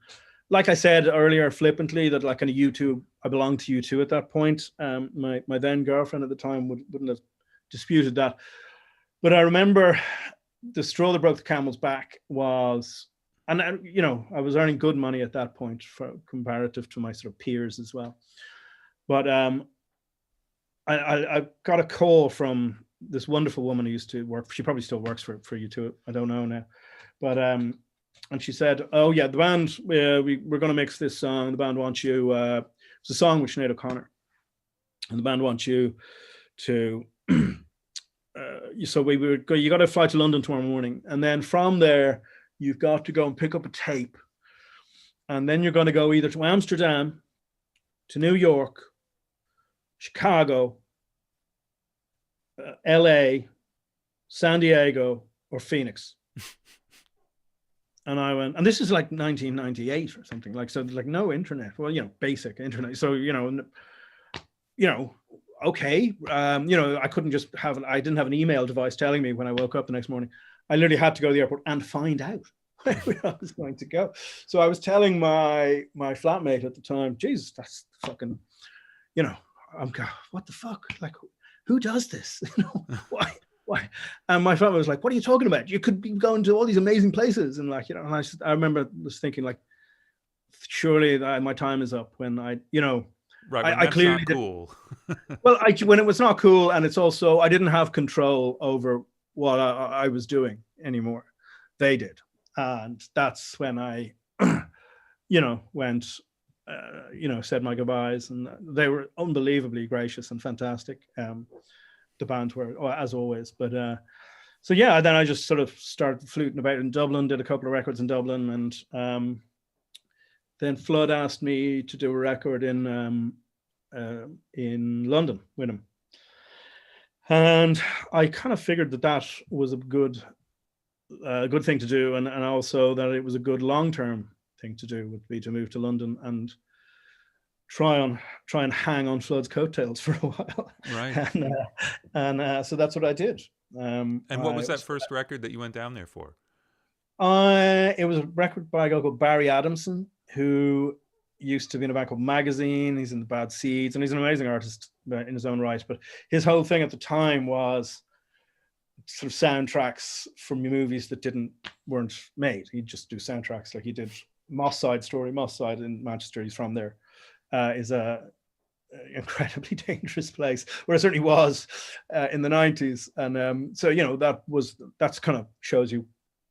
like I said earlier, flippantly, that like kind of U2, I belonged to U2 at that point. My then girlfriend at the time wouldn't have disputed that, but I remember the straw that broke the camel's back was, and you know, I was earning good money at that point for comparative to my sort of peers as well. But I got a call from this wonderful woman who used to work. She probably still works for U2. I don't know now, but and she said, "Oh yeah, the band we're going to mix this song. The band wants you. It's a song with Sinead O'Connor, and the band wants you to." So you got to fly to London tomorrow morning, and then from there you've got to go and pick up a tape, and then you're going to go either to Amsterdam, to New York, Chicago, LA, San Diego, or Phoenix. And I went, and this is like 1998 or something, like, so like no internet. Well, you know, basic internet. So, you know, okay. You know, I couldn't just I didn't have an email device telling me when I woke up the next morning. I literally had to go to the airport and find out where I was going to go. So I was telling my flatmate at the time, Jesus, that's fucking, you know, I'm going, what the fuck? Like, who does this? You know, why? And my father was like, what are you talking about? You could be going to all these amazing places. And like, you know, and I remember was thinking like, surely my time is up when I, you know, Right, I clearly not cool. well, when it was not cool, and it's also, I didn't have control over what I was doing anymore. They did. And that's when I, you know, went, you know, said my goodbyes, and they were unbelievably gracious and fantastic. The band were, as always, but so yeah, then I just sort of started fluting about in Dublin, did a couple of records in Dublin, and then Flood asked me to do a record in London with him, and I kind of figured that was a good thing to do, and also that it was a good long-term thing to do, would be to move to London and try and hang on Flood's coattails for a while. Right. And so that's what I did. And what was that first record that you went down there for? It was a record by a guy called Barry Adamson, who used to be in a band called Magazine. He's in the Bad Seeds, and he's an amazing artist in his own right. But his whole thing at the time was sort of soundtracks from movies that weren't made. He'd just do soundtracks, like he did Moss Side in Manchester. He's from there. Is a incredibly dangerous place, where it certainly was in the 90s. And so, you know, that's kind of shows you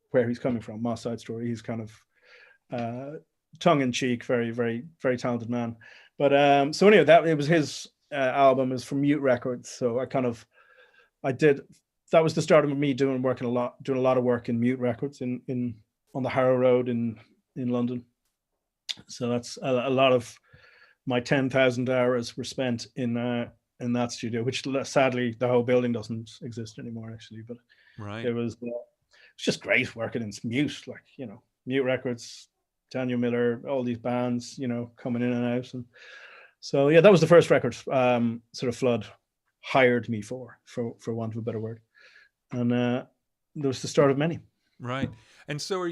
where he's coming from. Moss Side Story. He's kind of tongue-in-cheek, very, very, very talented man. But so anyway, it was his album. Is from Mute Records. So that was the start of me doing a lot of work in Mute Records on the Harrow Road in London. So that's a lot of my 10,000 hours were spent in that studio, which sadly the whole building doesn't exist anymore, actually. But right, it was just great working in Mute, like, you know, Mute Records, Daniel Miller, all these bands, you know, coming in and out. And so yeah, that was the first record sort of Flood hired me for want of a better word, and there was the start of many. Right. And so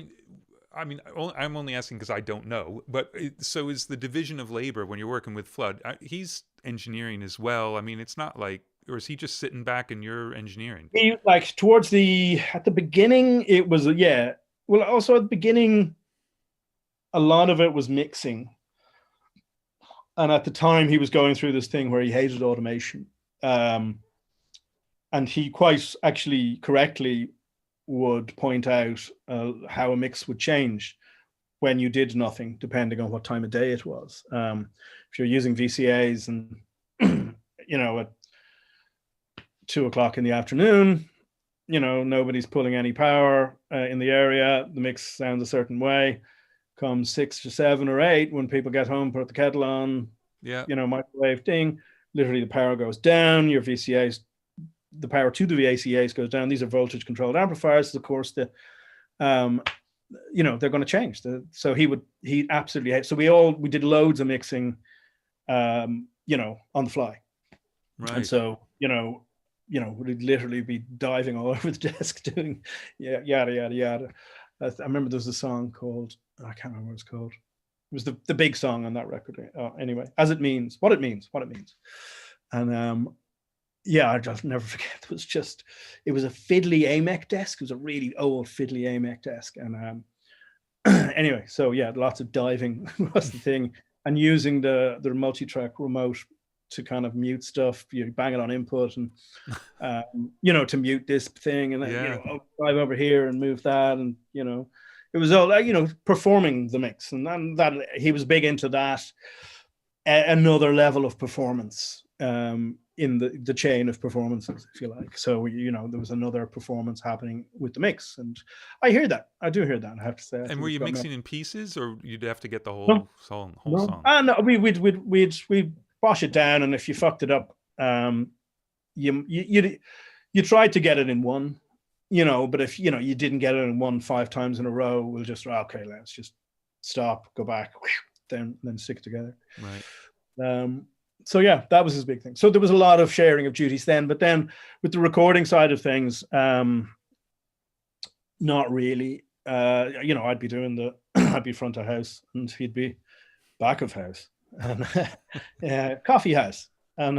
I'm only asking because I don't know, but so is the division of labor when you're working with Flood? He's engineering as well. I mean, it's not like, or is he just sitting back and you're engineering? Like at the beginning, it was, yeah. Well, also at the beginning, a lot of it was mixing. And at the time, he was going through this thing where he hated automation. And he quite actually correctly would point out how a mix would change when you did nothing, depending on what time of day it was. If you're using VCAs and, you know, at 2:00 in the afternoon, you know, nobody's pulling any power in the area, the mix sounds a certain way. Come 6 or 7 or 8, when people get home, put the kettle on, yeah, you know, microwave ding, literally the power goes down, your VCAs, the power to the VCAs goes down. These are voltage controlled amplifiers. Of course, they're going to change. So he absolutely, so we did loads of mixing, on the fly. Right. And so, we'd literally be diving all over the desk doing yada, yada, yada. I remember there was a song called, I can't remember what it's called. It was the big song on that record. Anyway, As It Means, What It Means. And I'll just never forget. It was a fiddly AMEC desk. It was a really old fiddly AMEC desk. And anyway, so yeah, lots of diving was the thing, and using the multi-track remote to kind of mute stuff. You bang it on input and to mute this thing, and then drive over here and move that, and it was all performing the mix, and then that he was big into that. Another level of performance in the chain of performances, if you like. So there was another performance happening with the mix, and I do hear that. I have to say. And were you mixing in pieces, or you'd have to get the whole song? No, we'd wash it down, and if you fucked it up, you tried to get it in one, but if you didn't get it in one 5 times in a row, we'll just let's just stop, go back, then stick it together. Right. So yeah, that was his big thing. So there was a lot of sharing of duties then, but then with the recording side of things, not really. I'd be doing I'd be front of house, and he'd be back of house, and coffee house. And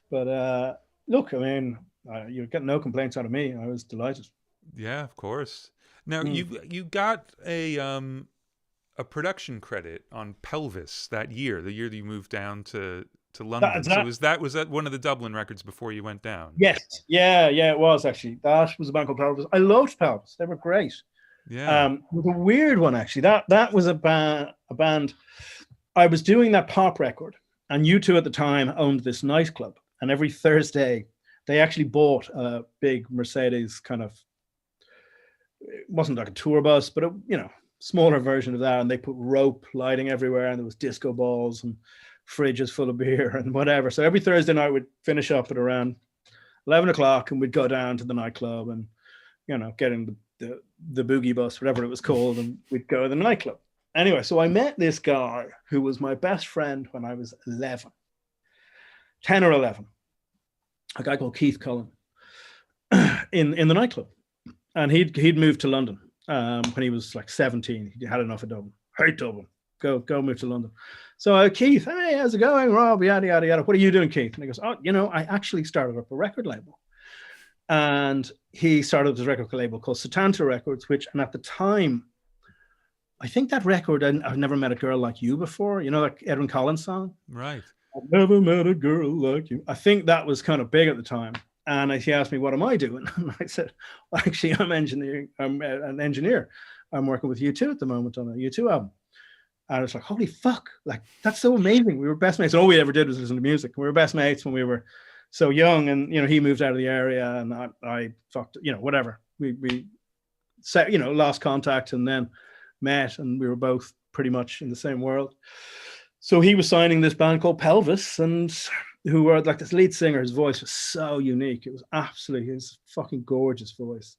but look, I mean, you get no complaints out of me. I was delighted. Yeah, of course. Now you got a production credit on Pelvis that year, the year that you moved down to London. So was that one of the Dublin records before you went down? Yes. Yeah, it was actually. That was a band called Pelvis. I loved Pelvis. They were great. Yeah. It was a weird one actually. That was a band. I was doing that pop record, and U2 at the time owned this nightclub, and every Thursday they actually bought a big Mercedes kind of, it wasn't like a tour bus, but smaller version of that, and they put rope lighting everywhere, and there was disco balls and fridges full of beer and whatever. So every Thursday night we'd finish up at around 11 o'clock, and we'd go down to the nightclub and get in the boogie bus, whatever it was called, and we'd go to the nightclub. Anyway, so I met this guy who was my best friend when I was 10 or 11, a guy called Keith Cullen, in the nightclub, and he'd moved to London when he was like 17. He had enough of Dublin. Hate Dublin. Go move to London. So Keith, hey, how's it going, Rob? Yada yada yada. What are you doing, Keith? And he goes, I actually started up a record label. And he started up this record label called Satanta Records, and at the time, I think that record, I've never met a girl like you before. Like Edwin Collins song. Right. I've never met a girl like you. I think that was kind of big at the time. And he asked me, what am I doing? And I said, well, actually, I'm an engineer. I'm working with U2 at the moment on a U2 album. And I was like, holy fuck, like, that's so amazing. We were best mates. All we ever did was listen to music. We were best mates when we were so young. And, he moved out of the area, and I fucked, whatever. We set, lost contact, and then met, and we were both pretty much in the same world. So he was signing this band called Pelvis, and who were like this lead singer. His voice was so unique. It was absolutely his fucking gorgeous voice.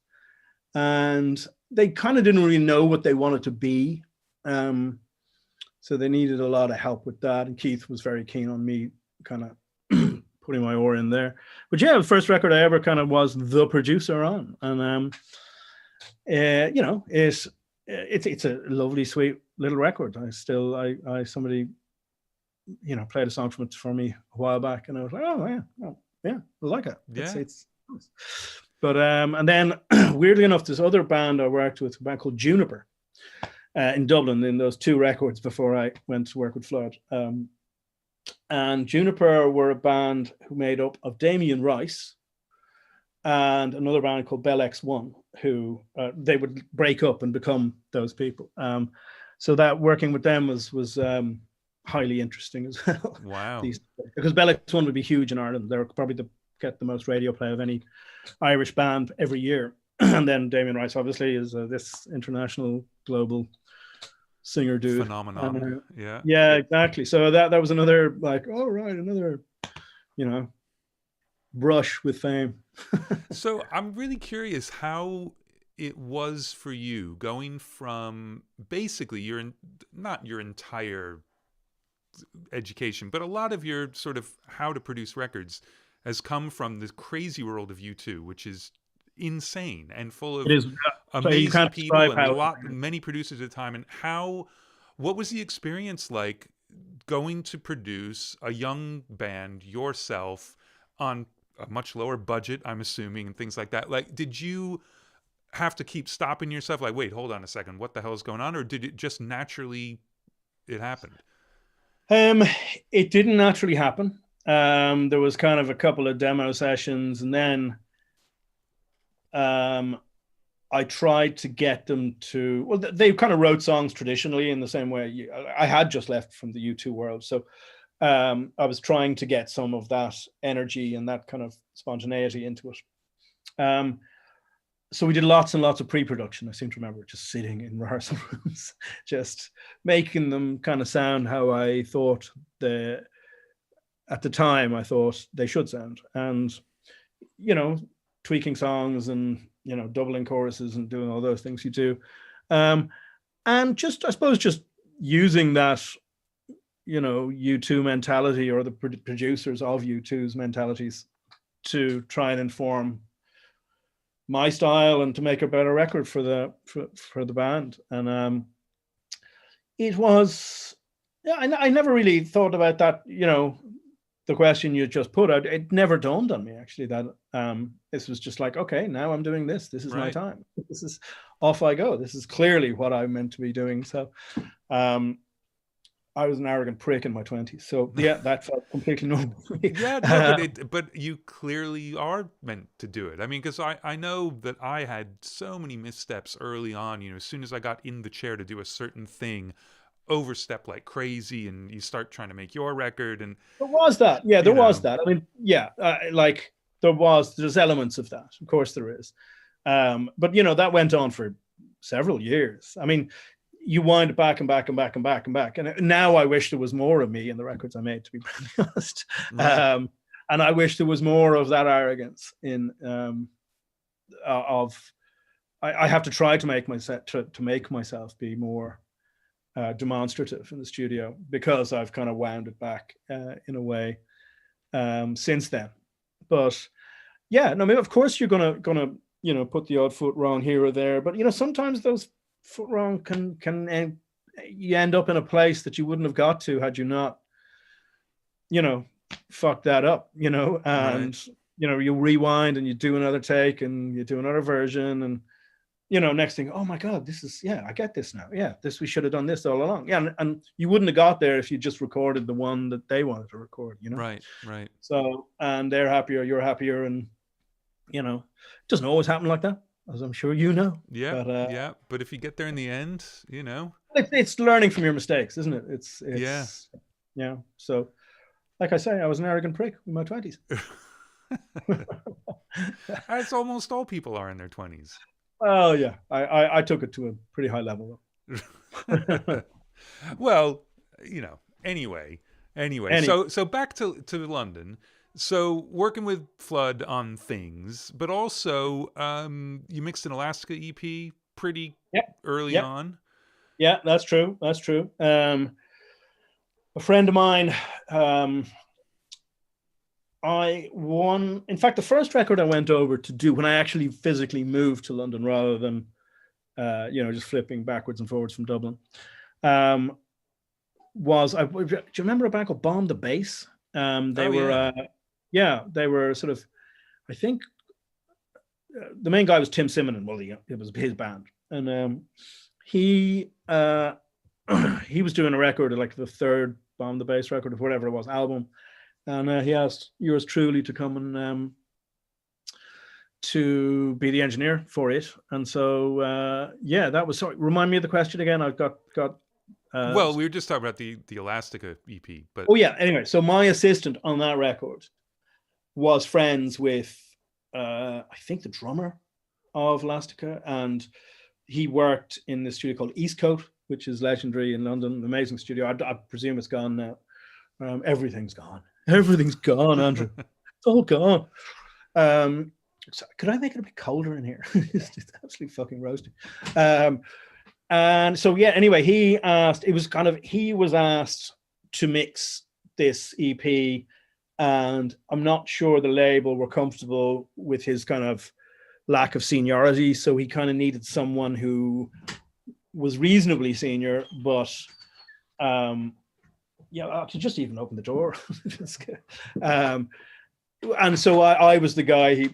And they kind of didn't really know what they wanted to be. So they needed a lot of help with that. And Keith was very keen on me kind of putting my oar in there. But yeah, the first record I ever kind of was the producer on. And, it's a lovely, sweet little record. Somebody, played a song from it for me a while back, and I was like, I like it. Yeah. It's but and then weirdly enough, this other band I worked with, a band called Juniper, in Dublin, in those 2 records before I went to work with Flood. And Juniper were a band who made up of Damien Rice and another band called Bell X1, who they would break up and become those people. So that working with them was highly interesting as well. Wow. Because Bell X1 would be huge in Ireland. They were probably get the most radio play of any Irish band every year. And then Damien Rice obviously is this international global singer dude. Phenomenon. Yeah, exactly. So that was another, like, oh right, another, brush with fame. So I'm really curious how it was for you going from basically not your entire education, but a lot of your sort of how to produce records has come from the crazy world of U2, which is insane and full of It is. You amazing can't people describe and many producers at a time. And what was the experience like going to produce a young band yourself on a much lower budget, I'm assuming, and things like that? Like, did you have to keep stopping yourself like, wait, hold on a second, what the hell is going on? Or did it just naturally, it happened? It didn't naturally happen. There was kind of a couple of demo sessions, and then I tried to get them to, well, they kind of wrote songs traditionally in the same way. I had just left from the U2 world. So I was trying to get some of that energy and that kind of spontaneity into it. So we did lots and lots of pre-production. I seem to remember just sitting in rehearsal rooms, just making them kind of sound how I thought at the time I thought they should sound. And, tweaking songs and, doubling choruses and doing all those things you do. And just, I suppose, just using that, U2 mentality, or the producers of U2's mentalities, to try and inform my style and to make a better record for the band. And it was, I never really thought about that, the question you just put out. It never dawned on me, actually, that this was just like, okay, now I'm doing this. This is my time. This is, off I go. This is clearly what I'm meant to be doing. So I was an arrogant prick in my 20s. So yeah, that felt completely normal for me. Yeah, no, but you clearly are meant to do it. I mean, because I know that I had so many missteps early on. As soon as I got in the chair to do a certain thing, overstep like crazy, and you start trying to make your record. And there was that. Yeah, there was that. I mean, yeah, like there's elements of that. Of course there is. But that went on for several years. I mean, you wind back and back and back and back and back. And now I wish there was more of me in the records I made, to be brutally honest. Right. And I wish there was more of that arrogance in I have to try to make myself be more demonstrative in the studio, because I've kind of wound it back in a way since then. But yeah, no, I mean, of course you're gonna put the odd foot wrong here or there, but sometimes those foot wrong can you end up in a place that you wouldn't have got to had you not fucked that up, and right. You rewind and you do another take and you do another version, and next thing, oh my God, this is, I get this now. Yeah, we should have done this all along. Yeah, and you wouldn't have got there if you just recorded the one that they wanted to record, Right. So, and they're happier, you're happier, and it doesn't always happen like that, as I'm sure you know. Yeah, but if you get there in the end, it's learning from your mistakes, isn't it? It's yeah. So, like I say, I was an arrogant prick in my 20s. As almost all people are in their 20s. Oh yeah, I took it to a pretty high level though. Well, anyway. So back to London. So working with Flood on things, but also you mixed an Alaska EP pretty early on. Yeah, that's true. A friend of mine, in fact, the first record I went over to do when I actually physically moved to London, rather than just flipping backwards and forwards from Dublin, was, do you remember a band called Bomb the Bass? They were sort of, I think the main guy was Tim Simonon. Well, it was his band, and he was doing a record, like the third Bomb the Bass record, or whatever it was, album. And he asked yours truly to come and to be the engineer for it. And so, that was, sorry, remind me of the question again. I've got. Well, we were just talking about the Elastica EP, but. Oh yeah. Anyway, so my assistant on that record was friends with, I think, the drummer of Elastica, and he worked in the studio called Eastcote, which is legendary in London, amazing studio. I presume it's gone now. Everything's gone. Everything's gone, Andrew. It's all gone. So could I make it a bit colder in here? It's just absolutely fucking roasting. And so yeah, anyway, he was asked to mix this EP, and I'm not sure the label were comfortable with his kind of lack of seniority, so he kind of needed someone who was reasonably senior, but I could just even open the door. And so I was the guy.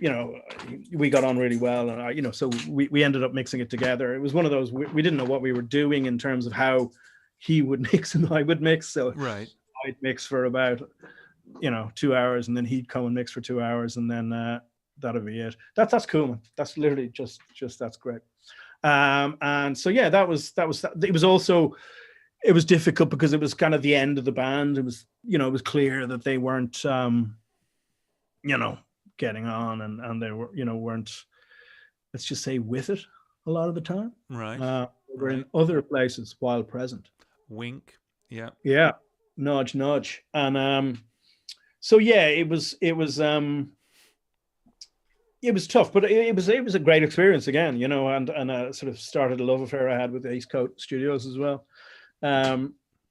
We got on really well, and so we ended up mixing it together. It was one of those, we didn't know what we were doing in terms of how he would mix and I would mix. So right. I'd mix for about 2 hours, and then he'd come and mix for 2 hours, and then that'll be it. That's cool, man. That's literally just that's great. And so yeah, that was it was also, it was difficult because it was kind of the end of the band. It was it was clear that they weren't getting on, and they were weren't, let's just say, with it a lot of the time. Right. We're in other places while present. Wink. Yeah. Yeah. Nudge, nudge. And so yeah, it was tough, but it was a great experience again, and sort of started a love affair I had with the East Coast studios as well.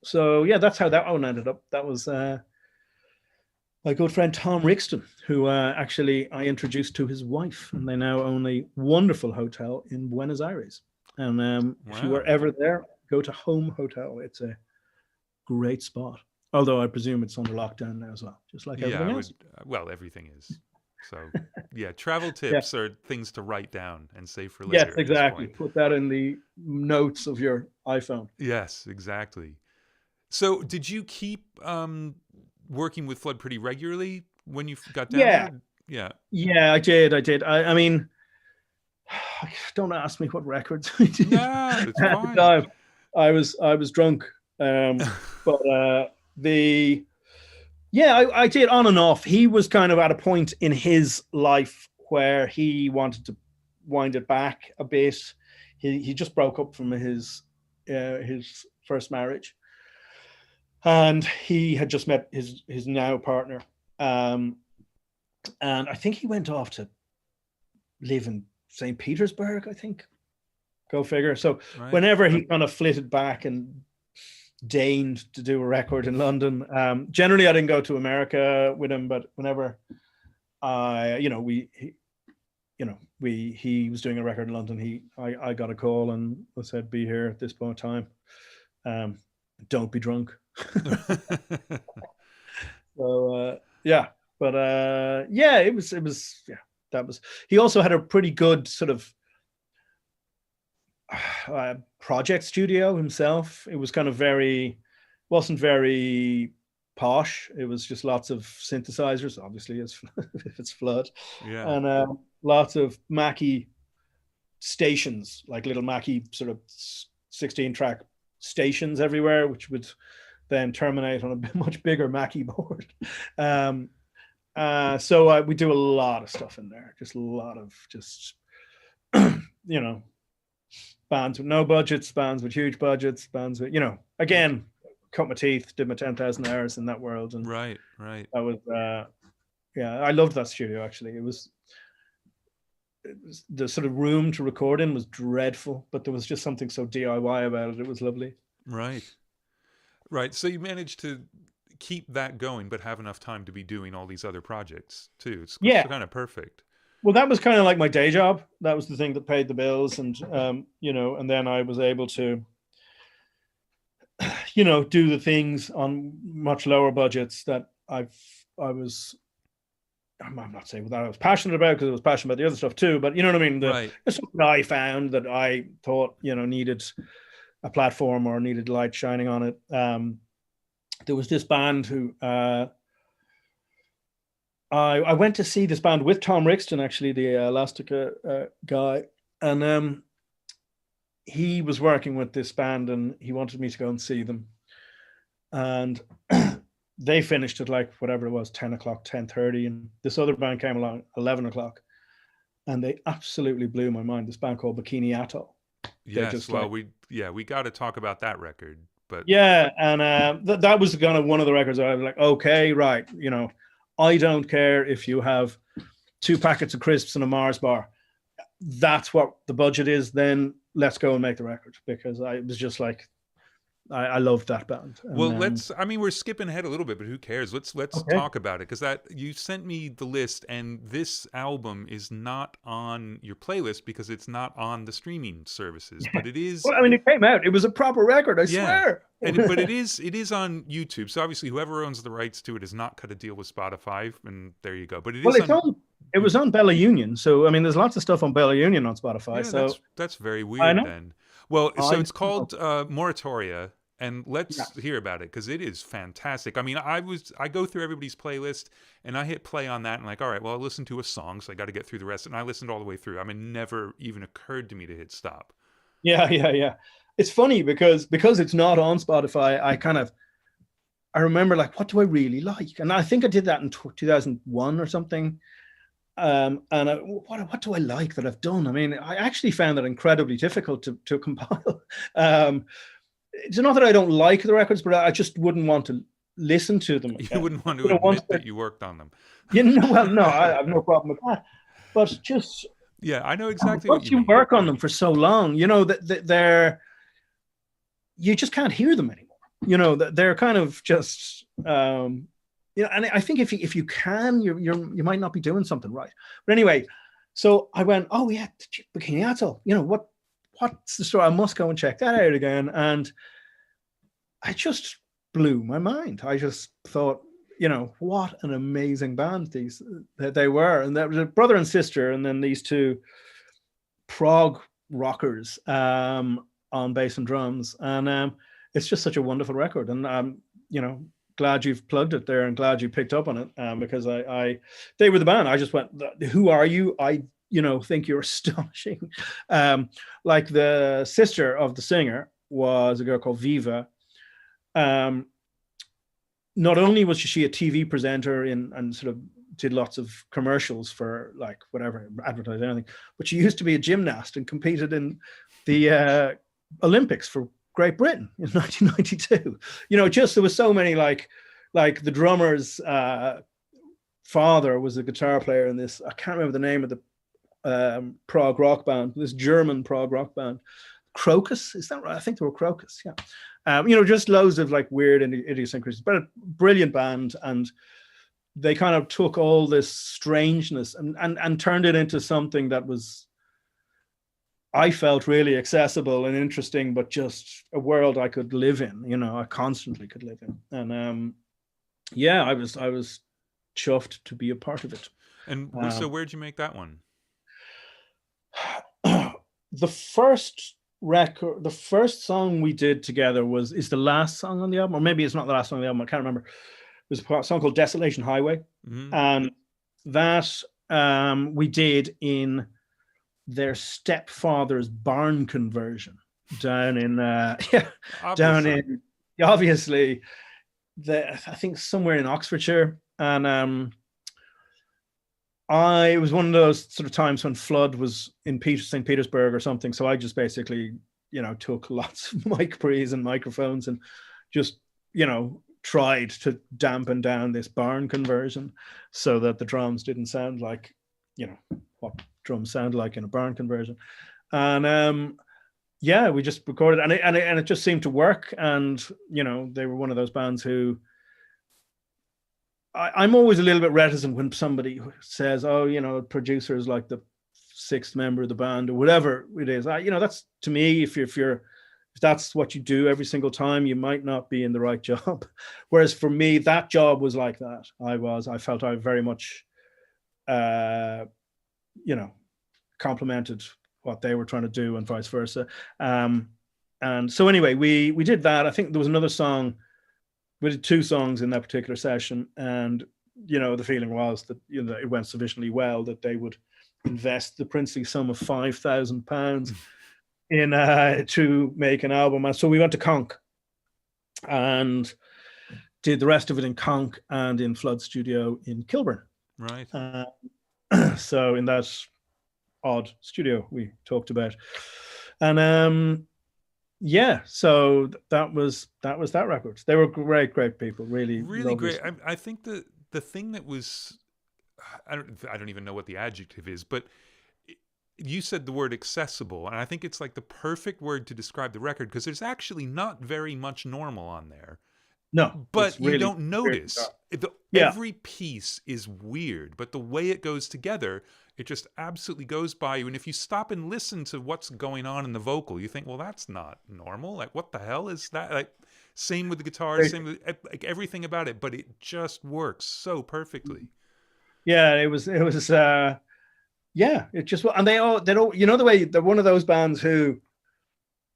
So yeah, that's how that one ended up. That was my good friend Tom Rixton, who actually I introduced to his wife, and they now own a wonderful hotel in Buenos Aires. And if you were ever there, go to Home Hotel. It's a great spot. Although I presume it's under lockdown now as well, just like everything else. Well, everything is. So yeah, travel tips are things to write down and save for later. Yes, exactly. Put that in the notes of your iPhone. Yes, exactly. So did you keep working with Flood pretty regularly when you got down there? Yeah, I did. I mean, don't ask me what records I did. No, it's fine. At the time, I was drunk, but I did on and off. He was kind of at a point in his life where he wanted to wind it back a bit. He just broke up from his first marriage, and he had just met his now partner, and I think he went off to live in St. Petersburg, I think. Go figure. So whenever he kind of flitted back and deigned to do a record in London, generally I didn't go to America with him, but whenever he was doing a record in London, I got a call and I said, be here at this point in time. Don't be drunk. So it was that was. He also had a pretty good sort of project studio himself. It was kind of wasn't very posh. It was just lots of synthesizers, obviously, if it's Flood, and lots of Mackie stations, like little Mackie sort of 16-track stations everywhere, which would then terminate on a much bigger Mackie board. So we do a lot of stuff in there, just a lot of bands with no budgets, bands with huge budgets, bands with, again, cut my teeth, did my 10,000 hours in that world. And right. That was, I loved that studio, actually. It was the sort of room to record in was dreadful, but there was just something so DIY about it. It was lovely. Right. So you managed to keep that going, but have enough time to be doing all these other projects too. It's kind of perfect. Well, that was kind of like my day job. That was the thing that paid the bills, and and then I was able to, do the things on much lower budgets that I'm not saying that I was passionate about, because I was passionate about the other stuff too. But you know what I mean? There's something I found that I thought needed a platform or needed light shining on it. There was this band who. I went to see this band with Tom Rixton, actually, the Elastica guy, and he was working with this band, and he wanted me to go and see them. And they finished at like whatever it was, 10 o'clock, 10:30, and this other band came along 11 o'clock, and they absolutely blew my mind. This band called Bikini Atoll. Yes, well, we got to talk about that record, but and that was kind of one of the records I was like, okay, right, I don't care if you have 2 packets of crisps and a Mars bar. That's what the budget is. Then let's go and make the record, because I was just like, I loved that band. And, well, we're skipping ahead a little bit, but who cares? Let's okay. talk about it, because that you sent me the list, and this album is not on your playlist because it's not on the streaming services, but it is. Well, I mean, it came out. It was a proper record, I swear. But it is on YouTube. So obviously, whoever owns the rights to it has not cut a deal with Spotify, and there you go. But it was on Bella Union. So I mean, there's lots of stuff on Bella Union on Spotify. Yeah, so that's very weird then. Well, so it's called Moratoria, and let's hear about it, because it is fantastic. I mean, I go through everybody's playlist, and I hit play on that, and like, all right, well, I'll listen to a song, so I got to get through the rest, and I listened all the way through. I mean, it never even occurred to me to hit stop. Yeah. It's funny because it's not on Spotify. I remember, like, what do I really like? And I think I did that in 2001 or something. And what do I like that I've done? I mean, I actually found that incredibly difficult to compile. It's not that I don't like the records, but I just wouldn't want to listen to them. You wouldn't want to admit that you worked on them. Well, no, I have no problem with that. But just I know exactly what you mean. work on them for so long, they're you just can't hear them anymore. They're kind of just. And I think if you can, you might not be doing something right. But anyway, so I went, oh yeah, Bikini Atoll. What's the story? I must go and check that out again. And I just blew my mind. I just thought, what an amazing band they were. And that was a brother and sister, and then these 2 prog rockers on bass and drums. And it's just such a wonderful record. And glad you've plugged it there, and glad you picked up on it, because they were the band. I just went, who are you? I think you're astonishing. Like, the sister of the singer was a girl called Viva. Not only was she a TV presenter and sort of did lots of commercials for, like, whatever, advertising, anything, but she used to be a gymnast and competed in the Olympics for Great Britain in 1992. There was so many, like the drummer's father was a guitar player in this. I can't remember the name of the prog rock band. This German prog rock band, Crocus. Is that right? I think they were Crocus. Yeah. Just loads of, like, weird idiosyncrasies, but a brilliant band, and they kind of took all this strangeness and turned it into something that was, I felt, really accessible and interesting, but just a world I could live in, I constantly could live in. And I was chuffed to be a part of it. And so where'd you make that one? The first song we did together is the last song on the album, or maybe it's not the last song on the album, I can't remember. It was a song called Desolation Highway. Mm-hmm. And that we did in their stepfather's barn conversion down in obviously I think somewhere in Oxfordshire. And it was one of those sort of times when Flood was in St. Petersburg or something, so I just basically took lots of mic pre's and microphones and just tried to dampen down this barn conversion so that the drums didn't sound like what drums sound like in a barn conversion. And we just recorded, and it just seemed to work. And they were one of those bands who I'm always a little bit reticent when somebody says, oh, producer is like the 6th member of the band or whatever it is. That's, to me, if that's what you do every single time, you might not be in the right job. Whereas for me, that job was like that. I felt I very much complimented what they were trying to do and vice versa. And so anyway, we did that. I think there was another song. We did 2 songs in that particular session, and the feeling was that it went sufficiently well that they would invest the princely sum of £5,000 in to make an album. And so we went to Conch and did the rest of it in Conch and in Flood Studio in Kilburn. Right. So in that odd studio we talked about, and so that was that record. They were great people, really great. I think the thing that was I don't even know what the adjective is, but you said the word accessible, and I think it's like the perfect word to describe the record, because there's actually not very much normal on there. No, it's But you really don't weird. notice. Yeah. Every piece is weird, but the way it goes together, it just absolutely goes by you. And if you stop and listen to what's going on in the vocal, you think, well, that's not normal. Like, what the hell is that? Like, same with the guitar, same with like everything about it, but it just works so perfectly. Yeah, it was yeah, it just, and they don't, you know, the way they're one of those bands who,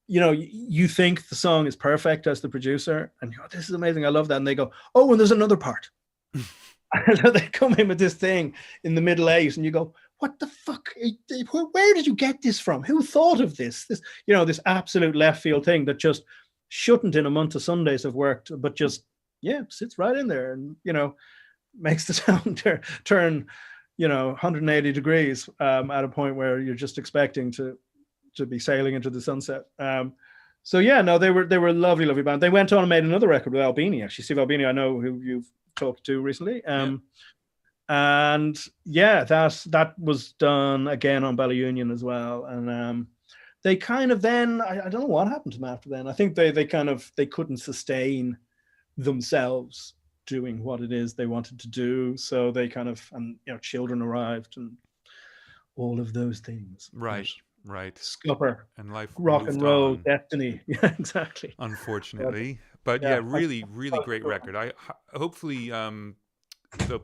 you know, you think the song is perfect as the producer, and you go, this is amazing, I love that. And they go, oh, and there's another part. And so they come in with this thing in the middle eight, and you go, what the fuck? Where did you get this from? Who thought of this? This, you know, this absolute left field thing that just shouldn't in a month of Sundays have worked, but just, yeah, sits right in there, and, you know, makes the sound turn, you know, 180 degrees at a point where you're just expecting to be sailing into the sunset. So yeah, no, they were a lovely, lovely band. They went on and made another record with Albini, actually. Steve Albini, I know, who you've talked to recently. And yeah, that was done again on Ballyunion as well. And they kind of then, I don't know what happened to them after then. I think they couldn't sustain themselves doing what it is they wanted to do. So they kind of, and, you know, children arrived and all of those things. Right. Right. Scupper and life, rock and roll, on. Destiny. Yeah, exactly. Unfortunately, but yeah, really, really great record. I hopefully they'll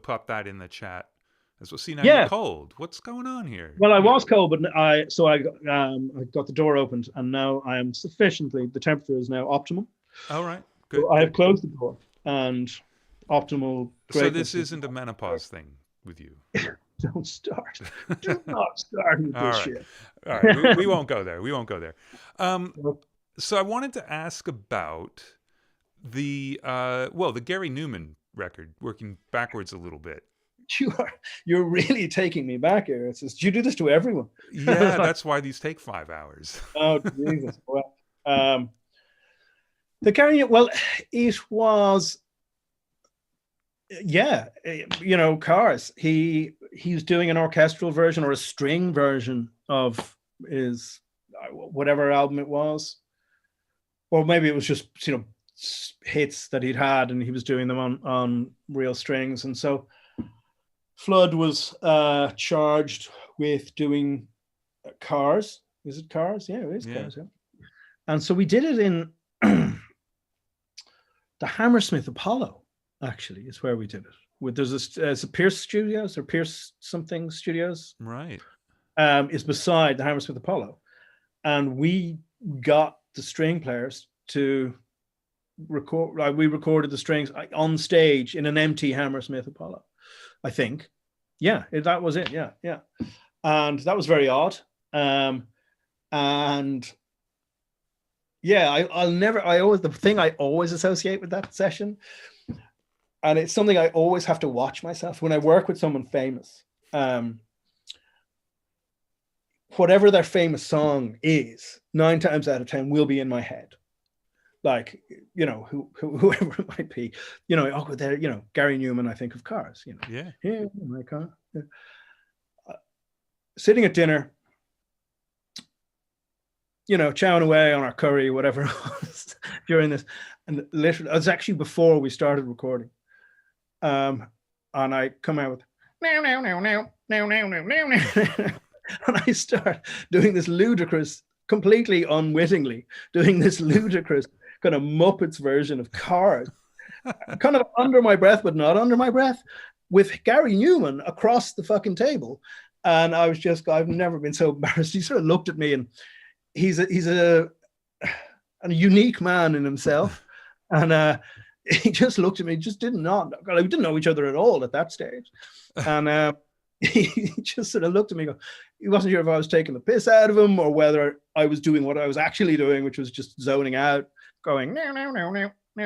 pop that in the chat as well. See, now you're cold. What's going on here? Well, I was cold, but I got the door opened, and now I am sufficiently. The temperature is now optimal. All right, good. So I have closed the door, and optimal. So this isn't a menopause thing with you. Don't start. Do not start with this shit. All right, we won't go there. We won't go there. So I wanted to ask about the Gary Numan record, working backwards a little bit. You're really taking me back here. It's just, do you do this to everyone? Yeah, that's why these take 5 hours. Oh, Jesus. Well, the Gary, well, it was, yeah, you know, Cars. He's doing an orchestral version or a string version of his whatever album it was, or maybe it was just, you know, hits that he'd had, and he was doing them on real strings. And so Flood was charged with doing Cars. Is it Cars? Yeah, it is Cars. Yeah. And so we did it in the Hammersmith Apollo. Actually, is where we did it. There's a Pierce Studios or Pierce something Studios. Right. Is beside the Hammersmith Apollo, and we got the string players to record. We recorded the strings on stage in an empty Hammersmith Apollo, I think. Yeah, that was it. Yeah, and that was very odd. And yeah, the thing I always associate with that session. And it's something I always have to watch myself when I work with someone famous. Whatever their famous song is, 9 times out of 10 will be in my head. Like, you know, whoever it might be. You know, there, you know, Gary Numan, I think of Cars. You know, yeah, my car. Yeah. Sitting at dinner, you know, chowing away on our curry, whatever it was during this, and literally, it was actually before we started recording. And I come out with no, and I start doing this ludicrous, completely unwittingly, doing this ludicrous kind of Muppets version of Cars, kind of under my breath, but not under my breath, with Gary Numan across the fucking table. And I was just, I've never been so embarrassed. He sort of looked at me, and he's a unique man in himself. And he just looked at me, just we didn't know each other at all at that stage. And he just sort of looked at me, he wasn't sure if I was taking the piss out of him or whether I was doing what I was actually doing, which was just zoning out, going, no.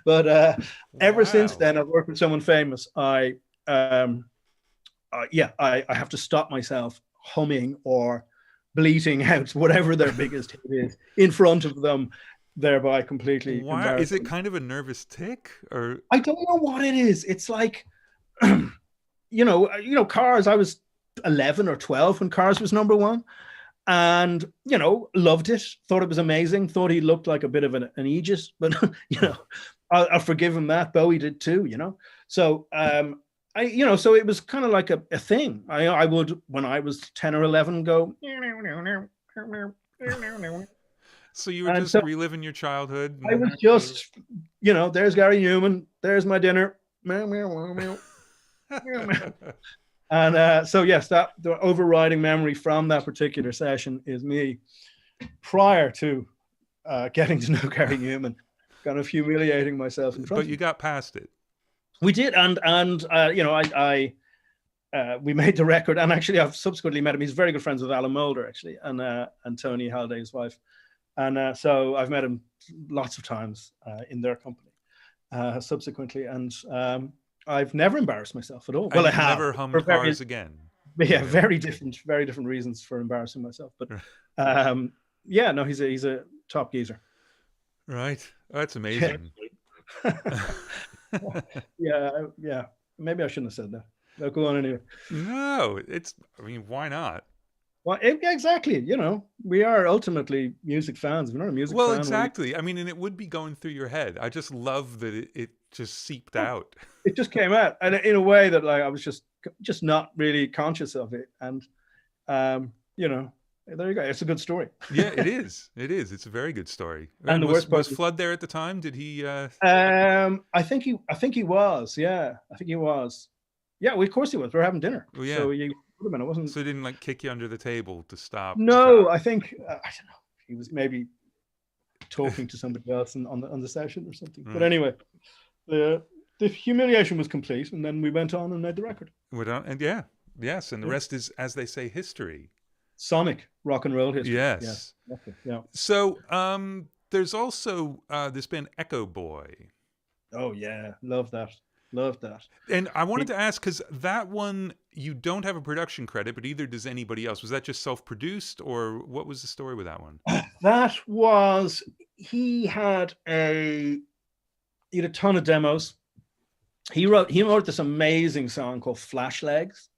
But ever since then, I've worked with someone famous. I have to stop myself humming or bleating out whatever their biggest hit is in front of them, thereby completely. Why is it kind of a nervous tick, or I don't know what it is. It's like Cars. I was 11 or 12 when Cars was number one, and loved it. Thought it was amazing. Thought he looked like a bit of an Aegis, but I'll forgive him that. Bowie did too. So so it was kind of like a thing. I would, when I was 10 or 11, go. So you were just reliving your childhood. I was just, there's Gary Numan, there's my dinner. And so yes, the overriding memory from that particular session is me prior to getting to know Gary Numan, kind of humiliating myself in front of him. But you got past it. We did, and we made the record, and actually I've subsequently met him. He's very good friends with Alan Moulder, actually, and Tony Halliday, his wife, and so I've met him lots of times in their company subsequently, and I've never embarrassed myself at all. Well, I have never hummed Cars again. Yeah, very different reasons for embarrassing myself, but no, he's a top geezer. Right, that's amazing. Yeah. Maybe I shouldn't have said that. No, go on anyway. No, why not? Well, exactly. We are ultimately music fans. We're not a music fan. Well, exactly. And it would be going through your head. I just love that it just seeped out. It just came out, and in a way that I was just not really conscious of it. And there you go. It's a good story. Yeah, it is. It is. It's a very good story. And the worst part was Flood there at the time? Did he? I think he was. Yeah, I think he was. Yeah, well, of course he was. We were having dinner. Well, yeah. So it wasn't. So he didn't kick you under the table to stop. No, I think I don't know. He was maybe talking to somebody else on the session or something. But anyway, the humiliation was complete, and then we went on and made the record. And the rest is, as they say, history. Sonic rock and roll history. Yes. Yeah. So there's also this band Echo Boy. Oh yeah, love that. And I wanted to ask, because that one, you don't have a production credit, but either does anybody else. Was that just self-produced, or what was the story with that one? That was, he had a ton of demos. He wrote this amazing song called Flash Legs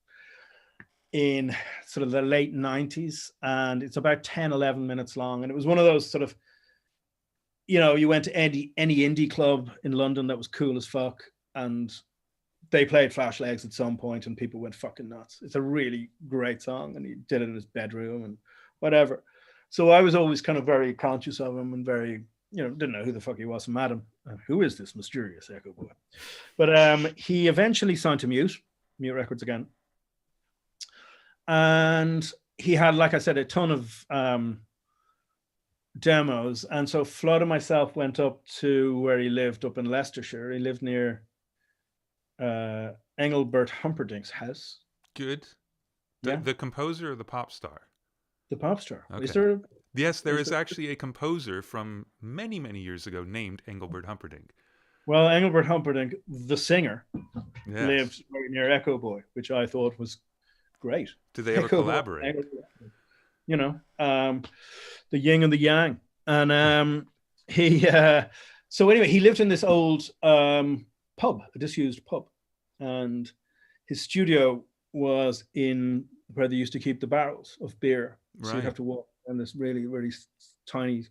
in sort of the late 90s, and it's about 10, 11 minutes long. And it was one of those sort of, you went to any indie club in London that was cool as fuck, and they played Flash Legs at some point, and people went fucking nuts. It's a really great song, and he did it in his bedroom and whatever. So I was always kind of very conscious of him and very, didn't know who the fuck he was. Madam, who is this mysterious Echo Boy? But he eventually signed to Mute Records again. And he had, like I said, a ton of demos. And so Flood and myself went up to where he lived up in Leicestershire. He lived near Engelbert Humperdinck's house. Good. The composer or the pop star? The pop star. Okay. Is there? Yes, there is actually a composer from many, many years ago named Engelbert Humperdinck. Well, Engelbert Humperdinck, the singer, lived very near Echo Boy, which I thought was great. Did they ever collaborate? The yin and the yang. And so anyway, he lived in this old pub, a disused pub, and his studio was in where they used to keep the barrels of beer. So you'd have to walk on this really, really tiny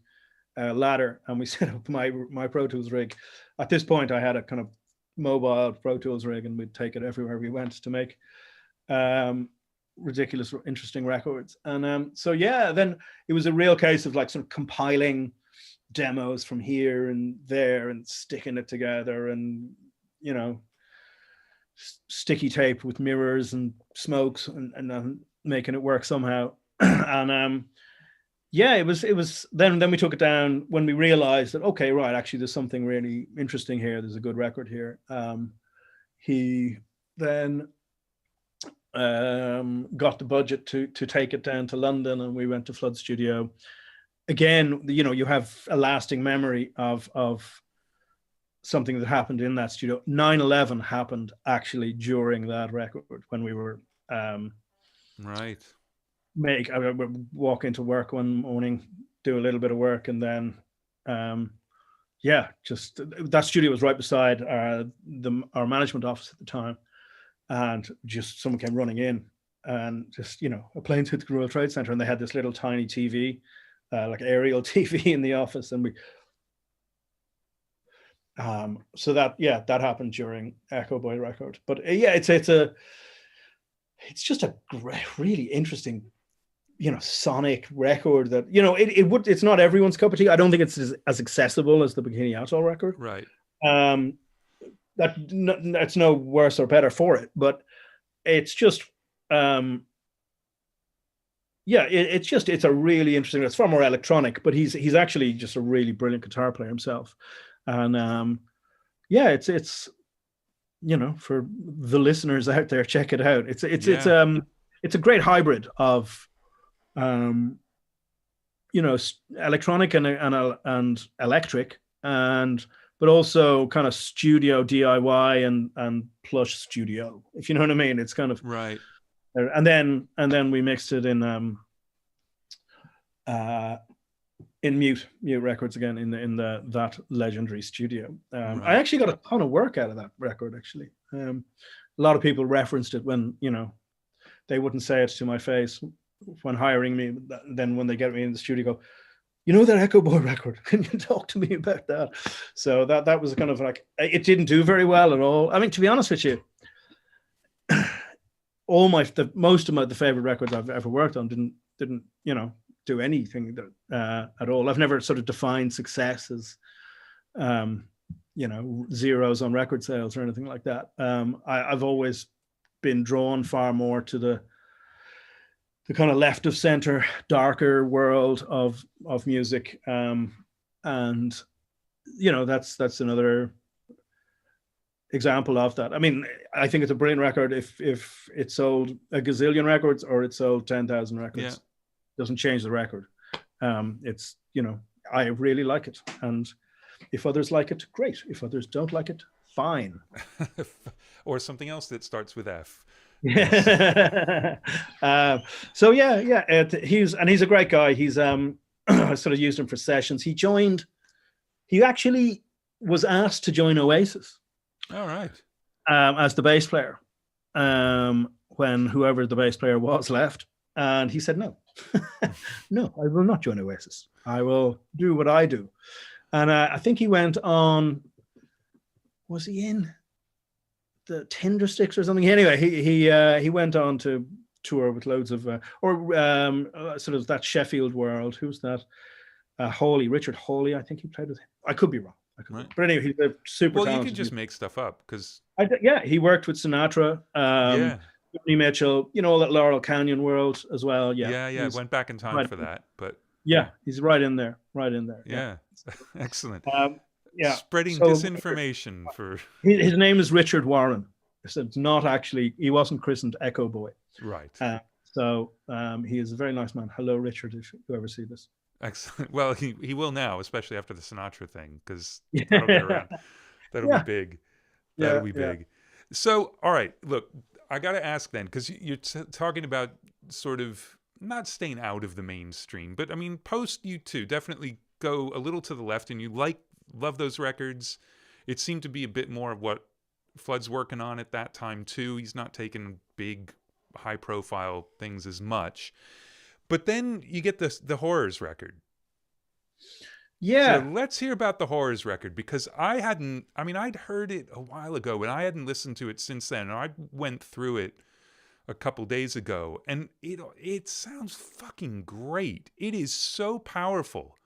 ladder, and we set up my Pro Tools rig. At this point, I had a kind of mobile Pro Tools rig, and we'd take it everywhere we went to make ridiculous, interesting records. And so then it was a real case of like sort of compiling demos from here and there and sticking it together, and sticky tape with mirrors and smokes and making it work somehow. And it was then we took it down when we realized that, okay, right, actually there's something really interesting here, there's a good record here. He then got the budget to take it down to London, and we went to Flood Studio. Again, you have a lasting memory of something that happened in that studio. 9/11 happened actually during that record, when we were right. I would walk into work one morning, do a little bit of work, and then just that studio was right beside our management office at the time. and just someone came running in, and just, a plane hit the World Trade Center, and they had this little tiny TV, like aerial TV in the office, and we. So that happened during Echo Boy record, but it's just a great, really interesting, sonic record that, it's not everyone's cup of tea. I don't think it's as accessible as the Bikini Atoll record. Right. That's no worse or better for it, but it's just, it's a really interesting, it's far more electronic, but he's actually just a really brilliant guitar player himself. And it's for the listeners out there, check it out. It's a great hybrid of electronic and electric, but also kind of studio DIY and plush studio, if you know what I mean. It's kind of right. And then we mixed it in Mute Records again, in that legendary studio. Right. I actually got a ton of work out of that record, actually. A lot of people referenced it when, they wouldn't say it to my face when hiring me. Then when they get me in the studio, go, that Echo Boy record, can you talk to me about that? So that was kind of like, it didn't do very well at all. I mean, to be honest with you, most of the favorite records I've ever worked on didn't do anything at all. I've never sort of defined success as zeros on record sales or anything like that. I've always been drawn far more to the kind of left of center, darker world of music, and that's another example of that. I mean, I think it's a brilliant record if it sold a gazillion records or it sold 10,000 records. Yeah. Doesn't change the record. It's, I really like it, and if others like it, great. If others don't like it, fine. Or something else that starts with F. So he's a great guy. He's I sort of used him for sessions. He actually was asked to join Oasis. All right. As the bass player, when whoever the bass player was left, and he said no. No, I will not join Oasis. I will do what I do. And I think he went on, was he in the Tindersticks or something? Anyway, he went on to tour with loads of sort of that Sheffield world. Who's that? Richard Hawley, I think he played with him. I could be wrong. Right. But anyway, he's a super talented. Well, you could just make stuff up because he worked with Sinatra. Joni Mitchell, all that Laurel Canyon world as well. Yeah. Went back in time for that, but he's right in there. Yeah. Excellent. Spreading disinformation for. His name is Richard Warren. So it's not actually. He wasn't christened Echo Boy. Right. So he is a very nice man. Hello, Richard, if you ever see this. Excellent. Well, he will now, especially after the Sinatra thing, because that'll get around. That'll be big. That'll be big. So, all right, look. I got to ask then, because you're talking about sort of not staying out of the mainstream, but I mean, post U2 definitely go a little to the left, and you love those records. It seemed to be a bit more of what Flood's working on at that time too. He's not taking big, high-profile things as much. But then you get the Horrors record. Yeah. So let's hear about the Horrors record, because I'd heard it a while ago, and I hadn't listened to it since then. And I went through it a couple days ago, and it sounds fucking great. It is so powerful.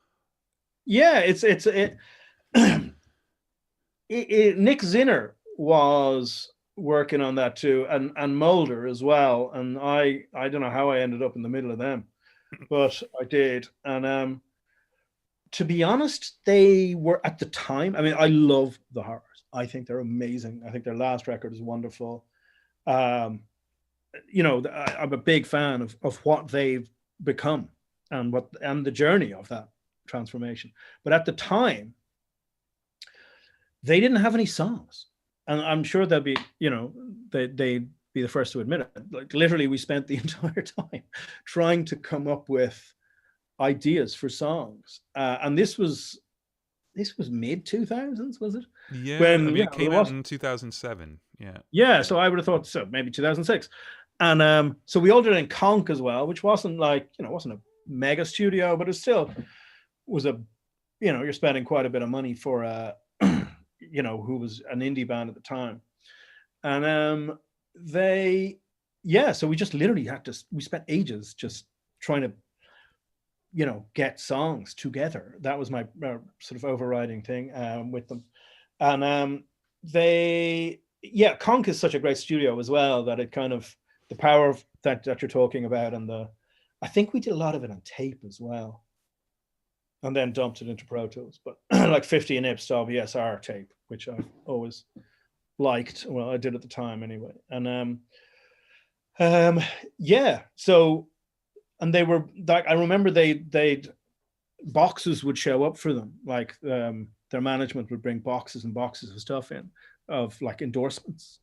Yeah, Nick Zinner was working on that too, and Mulder as well. And I don't know how I ended up in the middle of them, but I did. And to be honest, they were at the time. I mean, I love the Horrors. I think they're amazing. I think their last record is wonderful. I'm a big fan of what they've become and the journey of that transformation. But at the time, they didn't have any songs, and I'm sure they'd be the first to admit it. Like literally, we spent the entire time trying to come up with ideas for songs, and this was mid 2000s, was it? Yeah, it came out in 2007. Yeah, so I would have thought so, maybe 2006. And so we all did it in Conk as well, which wasn't like, wasn't a mega studio, but it still was you're spending quite a bit of money for who was an indie band at the time. And so we just literally we spent ages just trying to, get songs together. That was my sort of overriding thing with them. And Conk is such a great studio as well, that it kind of, the power of that you're talking about, and I think we did a lot of it on tape as well, and then dumped it into Pro Tools, but like 50 Nips VSR tape, which I've always liked. Well, I did at the time anyway. And so, and they were like, I remember they'd boxes would show up for them, like their management would bring boxes and boxes of stuff in, of like endorsements.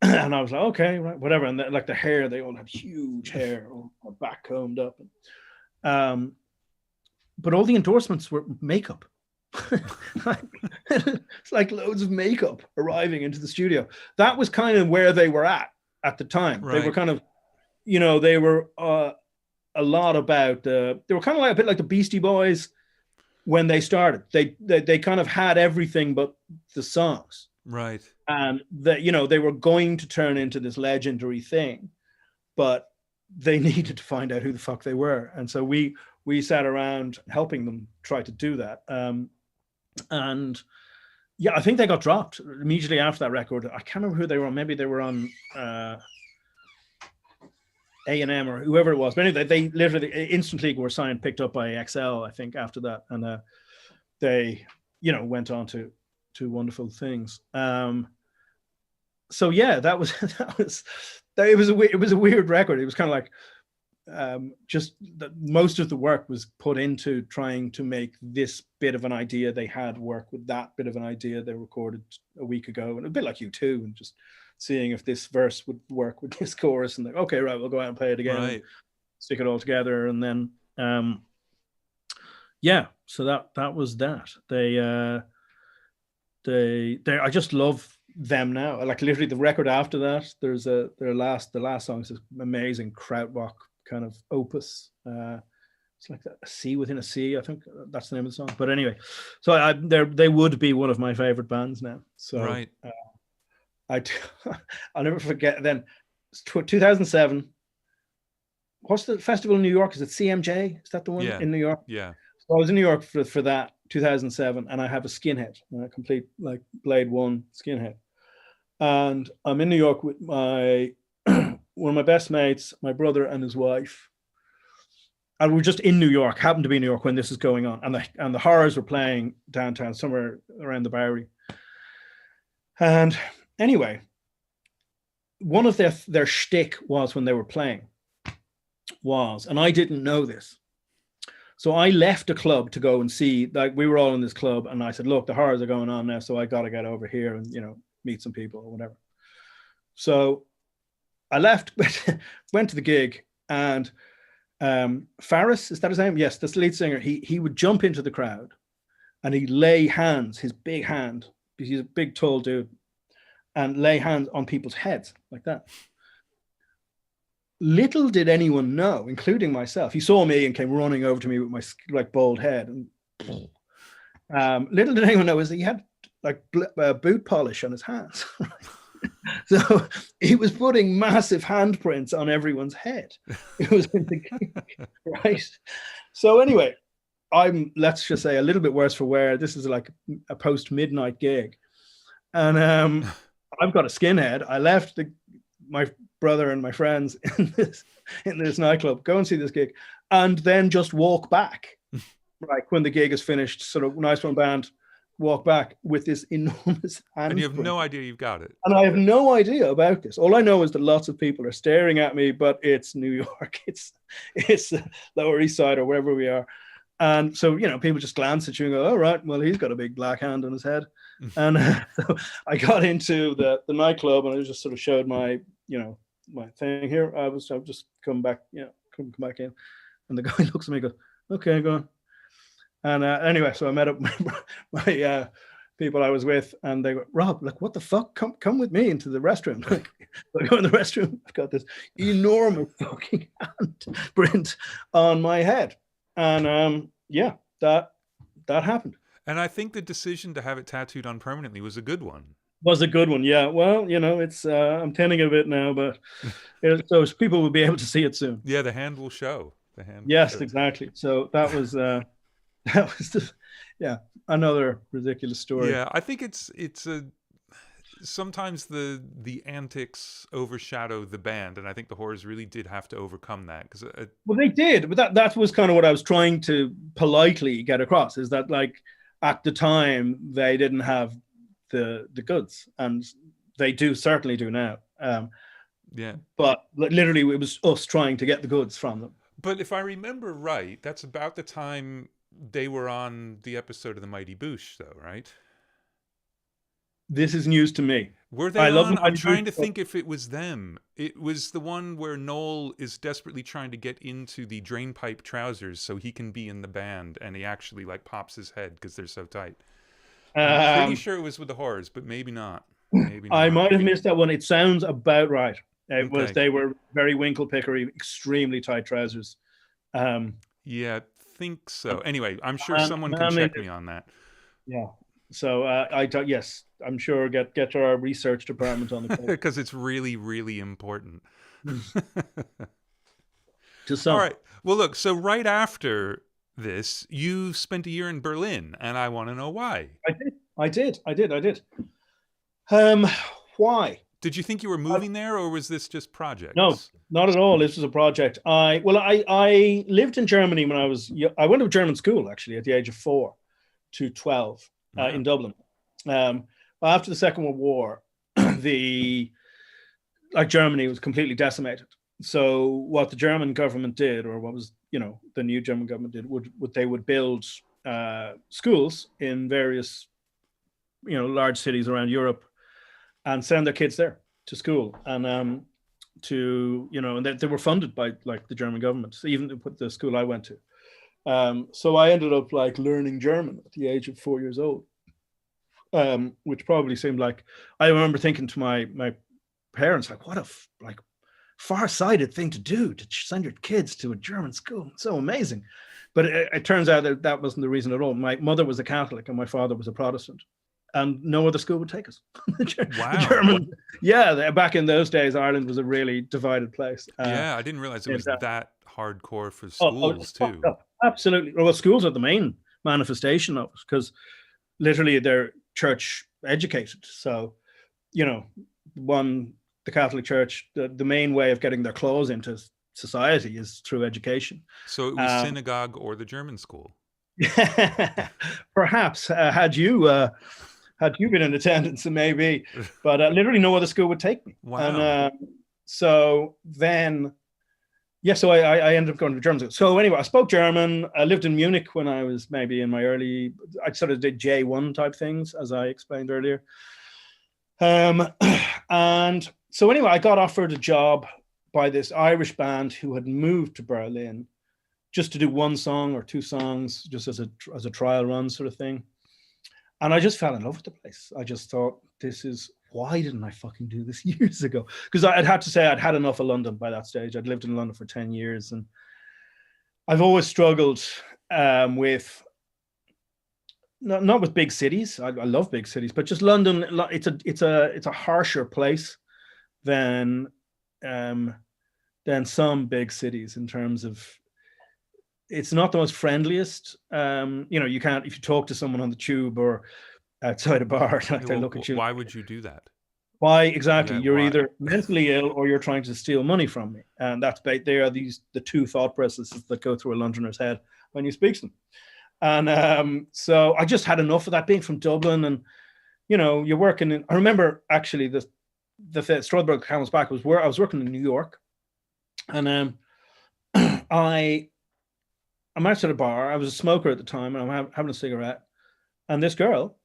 And I was like, okay, right, whatever. And like the hair, they all had huge hair, all back combed up. But all the endorsements were makeup. It's like loads of makeup arriving into the studio. That was kind of where they were at the time. Right. They were kind of, they were a lot about, they were kind of like a bit like the Beastie Boys when they started. They kind of had everything but the songs. Right. And they were going to turn into this legendary thing, but they needed to find out who the fuck they were. And so we sat around helping them try to do that. And yeah, I think they got dropped immediately after that record. I can't remember who they were on. Maybe they were on A&M or whoever it was. But anyway, they literally instantly were signed, picked up by XL, I think, after that. And they, went on to wonderful things. So yeah, it was a weird record. It was kind of like just that most of the work was put into trying to make this bit of an idea they had work with that bit of an idea they recorded a week ago, and a bit like U2, and just seeing if this verse would work with this chorus, and like, okay, right, we'll go out and play it again, right, stick it all together. And then so that was that. I just love them now. Like literally the record after that, there's the last song is this amazing krautrock kind of opus. It's like a sea within a sea, I think that's the name of the song. But anyway, so they would be one of my favorite bands now. So right. I'll never forget. Then 2007. What's the festival in New York? Is it CMJ? Is that the one in New York? Yeah. So I was in New York for that 2007, and I have a skinhead, a complete like Blade One skinhead, and I'm in New York with my one of my best mates, my brother and his wife, and we're just in New York. Happened to be in New York when this is going on, and the Horrors were playing downtown somewhere around the Bowery. And anyway, one of their shtick was when they were playing and I didn't know this. So I left the club to go and see, like we were all in this club, and I said, look, the Horrors are going on now, so I got to get over here and, meet some people or whatever. So I left, went to the gig, and Faris, is that his name? Yes, that's the lead singer. He would jump into the crowd and he'd lay hands, his big hand, because he's a big, tall dude, and lay hands on people's heads like that. Little did anyone know, including myself. He saw me and came running over to me with my like bald head. And little did anyone know is that he had like boot polish on his hands. So he was putting massive handprints on everyone's head. It was in the gig, right? So anyway, I'm, let's just say, a little bit worse for wear. This is like a post-midnight gig. And I've got a skinhead. I left my brother and my friends in this nightclub, go and see this gig, and then just walk back. Right, when the gig is finished, sort of nice one band, walk back with this enormous hand. And you have no idea you've got it. And I have no idea about this. All I know is that lots of people are staring at me, but it's New York. It's Lower East Side or wherever we are. And so, people just glance at you and go, oh, right, well, he's got a big black hand on his head. And so I got into the nightclub, and I just sort of showed my, my thing here. I've just come back, come back in. And the guy looks at me and goes, okay, go on. And anyway, so I met up my people I was with, and they go, Rob, like, what the fuck? Come with me into the restroom. Like, I go in the restroom. I've got this enormous fucking handprint on my head, and yeah, that happened. And I think the decision to have it tattooed on permanently was a good one. Was a good one, yeah. Well, it's I'm tending a bit now, but so people will be able to see it soon. Yeah, the hand will show. The hand. Yes, exactly. So that was another ridiculous story. Yeah, I think it's sometimes the antics overshadow the band, and I think the Horrors really did have to overcome that because well, they did, but that was kind of what I was trying to politely get across, is that, like, at the time they didn't have the goods, and they certainly do now. Yeah, but literally it was us trying to get the goods from them. But if I remember right, that's about the time they were on the episode of The Mighty Boosh, though, right? This is news to me. Were they on? I'm trying to think if it was them. It was the one where Noel is desperately trying to get into the drainpipe trousers so he can be in the band, and he actually, like, pops his head because they're so tight. I'm pretty sure it was with the Horrors, but maybe not. Maybe not. I might have missed that one. It sounds about right. It was, they were very winkle pickery, extremely tight trousers. Yeah, I think so. Anyway, I'm sure someone can check me on that. Yeah. So I thought, yes, I'm sure get our research department on the case. Because it's really, really important. To some. All right. Well, look, so right after this, you spent a year in Berlin, and I want to know why. I did. Why? Did you think you were moving there, or was this just projects? No, not at all. This was a project. I lived in Germany when I went to German school, actually, at the age of 4 to 12 in Dublin. After the Second World War, Germany was completely decimated. So what the German government did, or what was the new German government did, they would build schools in various large cities around Europe, and send their kids there to school, and and they were funded by, like, the German government. So even the school I went to. So I ended up, like, learning German at the age of 4 years old, which probably seemed like, I remember thinking to my parents, like, what a far-sighted thing to do, to send your kids to a German school. It's so amazing. But it turns out that wasn't the reason at all. My mother was a Catholic and my father was a Protestant, and no other school would take us. Wow. German, yeah, back in those days, Ireland was a really divided place. Yeah, I didn't realize it was that hardcore for schools too. Absolutely. Well, schools are the main manifestation of it, because literally they're church educated. So, the Catholic Church, the main way of getting their claws into society is through education. So it was synagogue or the German school. Perhaps had you been in attendance, maybe, but literally no other school would take me. Wow. And so then, so I ended up going to German school. So anyway, I spoke German. I lived in Munich when I was maybe in my I sort of did J1 type things, as I explained earlier. And so anyway, I got offered a job by this Irish band who had moved to Berlin just to do one song or two songs, just as a trial run sort of thing. And I just fell in love with the place. I just thought, why didn't I fucking do this years ago? Because I'd had to say I'd had enough of London by that stage. I'd lived in London for 10 years, and I've always struggled with, not with big cities. I love big cities, but just London. It's a harsher place than some big cities in terms of, it's not the most friendliest. You can't, if you talk to someone on the tube or outside a bar, they look at you. Why would you do that? Why exactly? Yeah, you're either mentally ill or you're trying to steal money from me, and they are the two thought processes that go through a Londoner's head when you speak to them. And so I just had enough of that, being from Dublin, and you're working in. I remember actually the Strawberry Camel's Back was where I was working in New York, and I'm outside a bar. I was a smoker at the time, and I'm having a cigarette. And this girl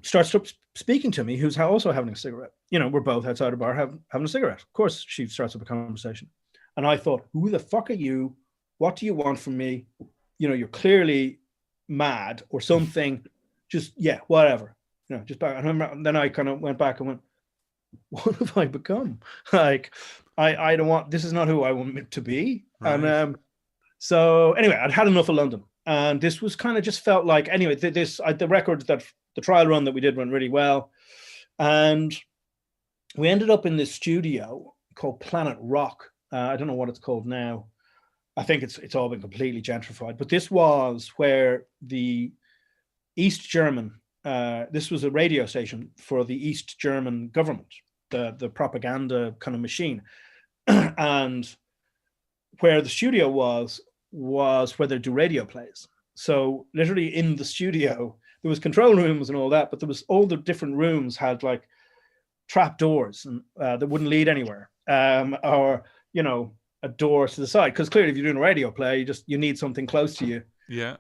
starts speaking to me, who's also having a cigarette. We're both outside a bar having a cigarette. Of course, she starts up a conversation. And I thought, who the fuck are you? What do you want from me? You're clearly mad or something. just, yeah, whatever, just back. And then I kind of went back and went, what have I become? Like, I don't want, this is not who I want to be. Right. And so anyway, I'd had enough of London, and this was kind of just felt like, anyway, the record, that the trial run that we did went really well. And we ended up in this studio called Planet Rock. I don't know what it's called now. I think it's all been completely gentrified, but this was where the East German, this was a radio station for the East German government, the propaganda kind of machine. And where the studio was where they do radio plays. So literally in the studio, there was control rooms and all that, but there was all the different rooms had like trap doors and that wouldn't lead anywhere, or a door to the side, because clearly if you're doing a radio play, you need something close to you. Yeah.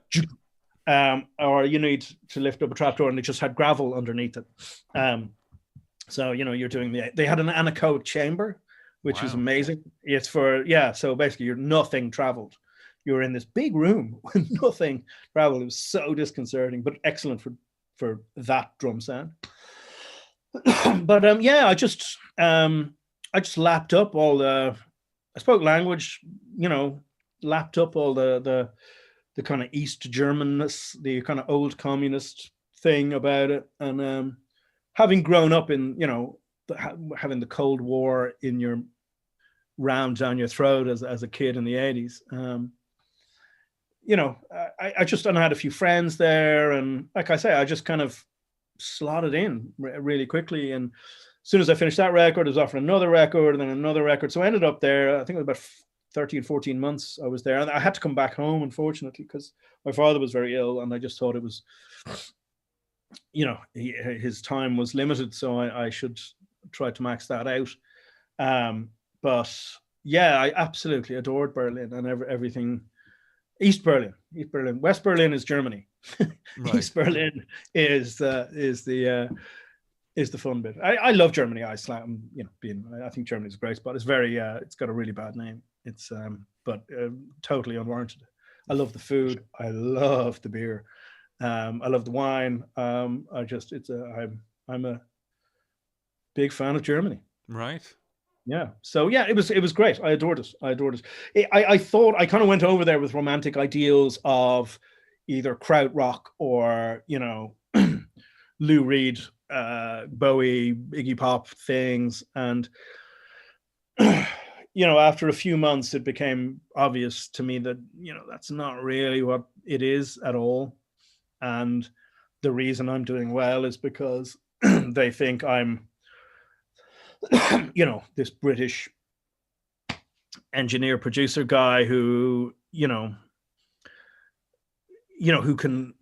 Or you need to lift up a trap door, and it just had gravel underneath it. So you're doing they had an anechoic chamber, which is amazing. It's so basically you're nothing traveled. You're in this big room with nothing traveled. It was so disconcerting, but excellent for that drum sound. But I just lapped up all I spoke language, lapped up all the kind of East Germanness, the kind of old communist thing about it. And having grown up in, having the Cold War in your rammed down your throat as a kid in the 80s, I just had a few friends there. And like I say, I just kind of slotted in really quickly. And as soon as I finished that record, I was offered another record and then another record. So I ended up there, I think it was about 13, 14 months I was there. And I had to come back home, unfortunately, because my father was very ill. And I just thought it was, his time was limited. So I should try to max that out. But yeah, I absolutely adored Berlin and everything. East Berlin. West Berlin is Germany. Right. East Berlin is the fun bit. I love Germany. I think Germany is a great spot. It's very it's got a really bad name. It's but totally unwarranted. I love the food. I love the beer. I love the wine. I'm a big fan of Germany. Right. Yeah. So yeah, it was great. I adored it. I thought I kind of went over there with romantic ideals of either krautrock or Lou Reed, Bowie, Iggy Pop things, and after a few months, it became obvious to me that that's not really what it is at all. And the reason I'm doing well is because they think I'm this British engineer producer guy who who can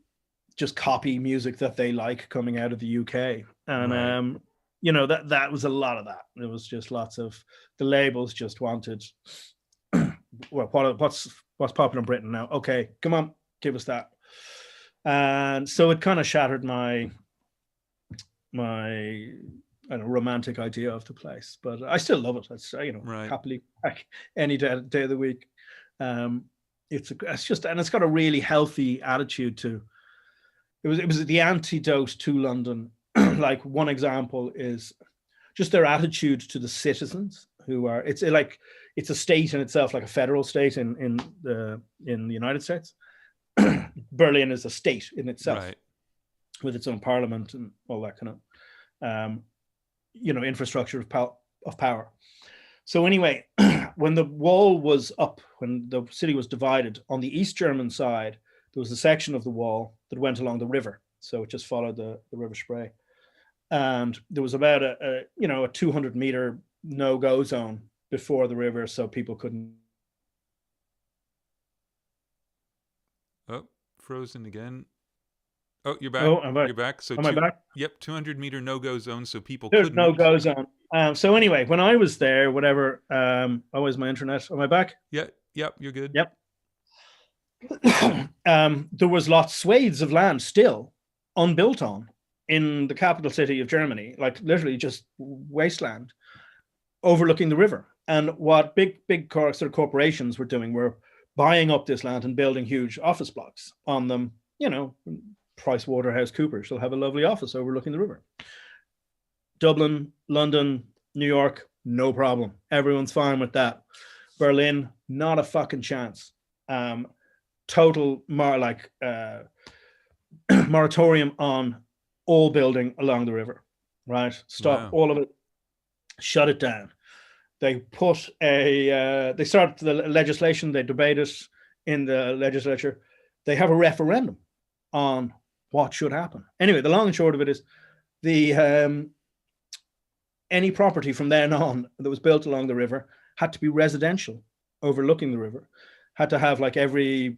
just copy music that they like coming out of the UK. And right. That was a lot of that. It was just lots of the labels just wanted what's popular in Britain now. Okay, come on, give us that. And so it kind of shattered my romantic idea of the place, but I still love it. It's right. Happily back any day of the week. It's got a really healthy attitude to. It was the antidote to London. Like one example is just their attitude to the citizens who are. It's a state in itself, like a federal state in the United States. Berlin is a state in itself, right, with its own parliament and all that kind of. Infrastructure of power. So anyway, when the wall was up, when the city was divided, on the East German side, there was a section of the wall that went along the river. So it just followed the River Spree. And there was about a 200 meter no-go zone before the river, so people couldn't. Oh, frozen again. Oh, you're back. Oh, I'm back. You're back. So am I back? Yep, 200 meter no-go zone, so people There's couldn't. No-go zone. So anyway, when I was there, whatever. Oh, is my internet? Am I back? Yeah. Yep. You're good. Yep. There was swathes of land still unbuilt on in the capital city of Germany, like literally just wasteland overlooking the river. And what big sort of corporations were doing were buying up this land and building huge office blocks on them, PricewaterhouseCoopers. She'll have a lovely office overlooking the river. Dublin, London, New York, no problem. Everyone's fine with that. Berlin, not a fucking chance. Total moratorium on all building along the river, right? Stop all of it, shut it down. They put they start the legislation, they debate it in the legislature. They have a referendum on what should happen. Anyway, the long and short of it is any property from then on that was built along the river had to be residential, overlooking the river, had to have like every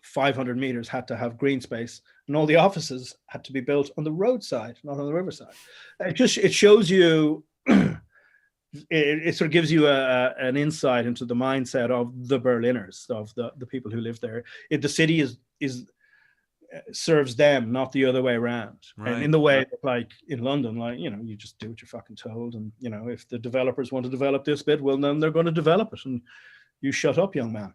500 meters had to have green space, and all the offices had to be built on the roadside, not on the riverside. It shows you, it sort of gives you an insight into the mindset of the Berliners, of the people who live there. The city is serves them, not the other way around. Right. And in the way that, like in London, like, you know, you just do what you're fucking told, and you know, if the developers want to develop this bit, well, then they're going to develop it, and you shut up, young man.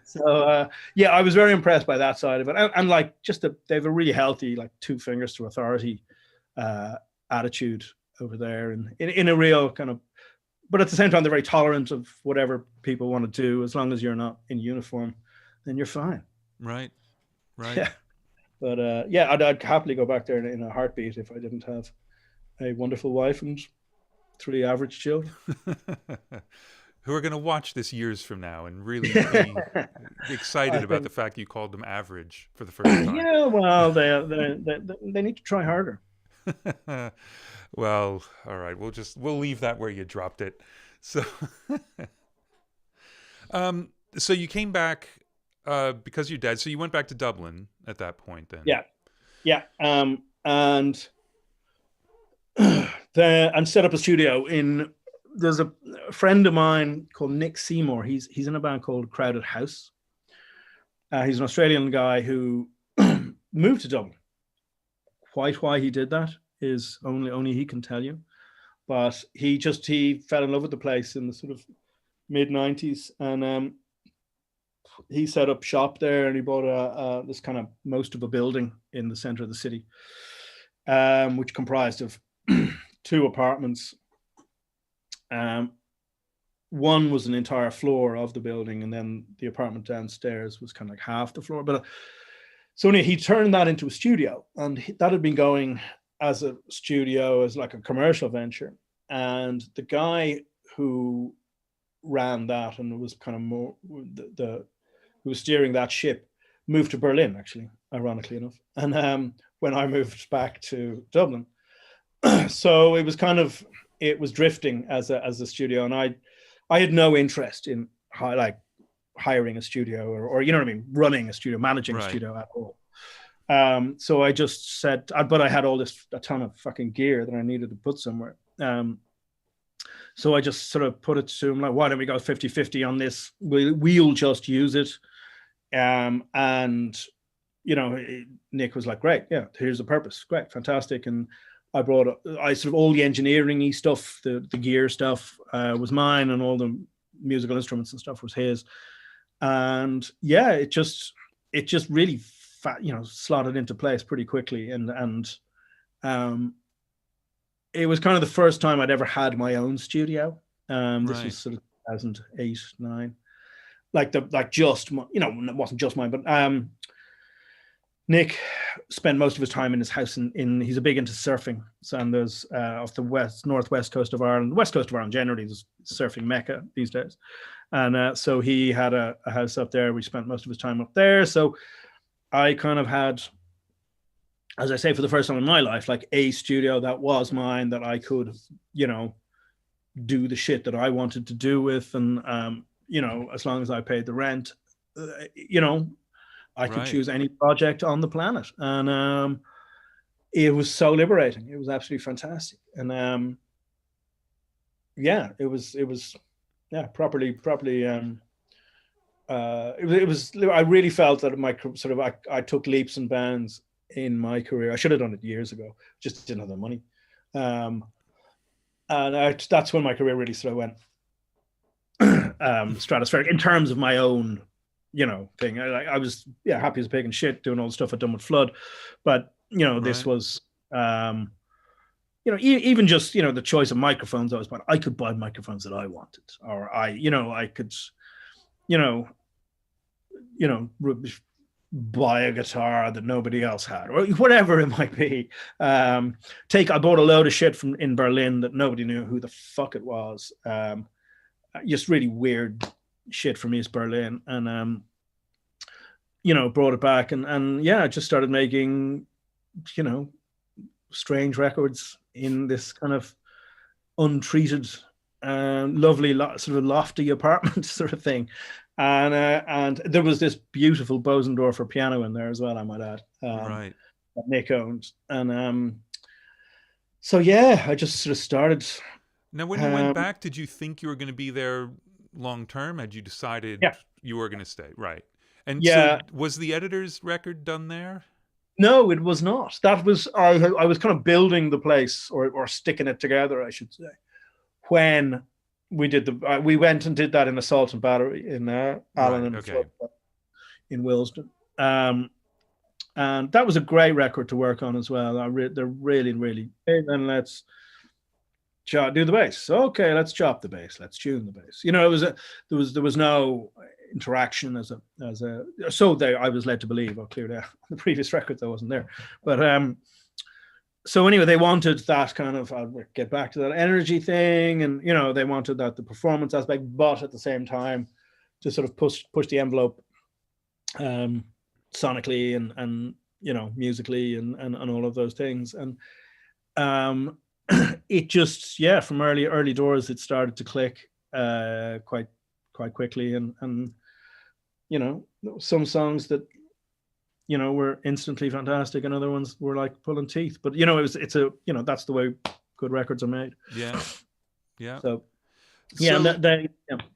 So yeah, I was very impressed by that side of it, and like they have a really healthy, like, two fingers to authority attitude over there, and in a real kind of, but at the same time they're very tolerant of whatever people want to do, as long as you're not in uniform, then you're fine. Right. Yeah. But yeah, I'd happily go back there in a heartbeat if I didn't have a wonderful wife and 3 average children. Who are going to watch this years from now and really be excited about the fact you called them average for the first time. Yeah, well, they need to try harder. Well, all right, we'll leave that where you dropped it. So, so you came back because you're dead. So you went back to Dublin at that point, then. Yeah, and set up a studio in. There's a friend of mine called Nick Seymour. He's in a band called Crowded House. He's an Australian guy who moved to Dublin. Quite why he did that is only he can tell you. But he fell in love with the place in the sort of mid-90s, and he set up shop there, and he bought this kind of most of a building in the center of the city, which comprised of 2 apartments. One was an entire floor of the building, and then the apartment downstairs was kind of like half the floor. But so anyway, he turned that into a studio, and that had been going as a studio, as like a commercial venture. And the guy who ran that and was kind of more who was steering that ship moved to Berlin, actually, ironically enough. And when I moved back to Dublin, so it was drifting as a studio, and I had no interest in hiring a studio or you know what I mean, running a studio, managing a studio at all. So I just said, but I had a ton of fucking gear that I needed to put somewhere. So I just sort of put it to him, like, why don't we go 50-50 on this? We'll just use it. And you know, Nick was like, great, yeah, here's the purpose, great, fantastic. And I sort of all the engineering-y stuff, the gear stuff was mine, and all the musical instruments and stuff was his. And yeah, it just really slotted into place pretty quickly. And it was kind of the first time I'd ever had my own studio. This was sort of 2008, 2009. It wasn't just mine, but Nick spent most of his time in his house he's a big into surfing. So, and there's off the northwest coast of Ireland, west coast of Ireland generally, there's surfing mecca these days. And so he had a house up there. We spent most of his time up there. So I kind of had, as I say, for the first time in my life, like a studio that was mine, that I could, you know, do the shit that I wanted to do with. And, you know, as long as I paid the rent, you know, I could choose any project on the planet. And it was so liberating. It was absolutely fantastic. And yeah, it was properly it was I really felt that my sort of I took leaps and bounds in my career. I should have done it years ago, just didn't have the money. And that's when my career really sort of went stratospheric in terms of my own thing. I was happy as a pig and shit doing all the stuff I'd done with Flood, but this was even just the choice of microphones I was buying. I could buy microphones that I wanted, or I could buy a guitar that nobody else had, or whatever it might be. I bought a load of shit in Berlin that nobody knew who the fuck it was. Just really weird shit from East Berlin, and brought it back, and I just started making strange records in this kind of untreated, lovely sort of lofty apartment sort of thing. And there was this beautiful Bosendorfer piano in there as well, I might add, right, that Nick owned. And so I just sort of started. Now, when you went back, did you think you were going to be there long term? Had you decided you were going to stay? Right. And so was the editor's record done there? No, it was not. That was I was kind of building the place, or sticking it together, I should say, when we did we went and did that in Assault and Battery in Allen and in Willesden, and that was a great record to work on as well. They're really, really. And let's do the bass. Okay, let's chop the bass. Let's tune the bass. There was no interaction as a I was led to believe. Or clearly on the previous records I wasn't there, but so anyway, they wanted that kind of, I'll get back to that energy thing, and they wanted the performance aspect, but at the same time to sort of push the envelope sonically and musically and all of those things. And it just from early doors it started to click quite quickly, and some songs that were instantly fantastic, and other ones were like pulling teeth. But that's the way good records are made. Yeah. So go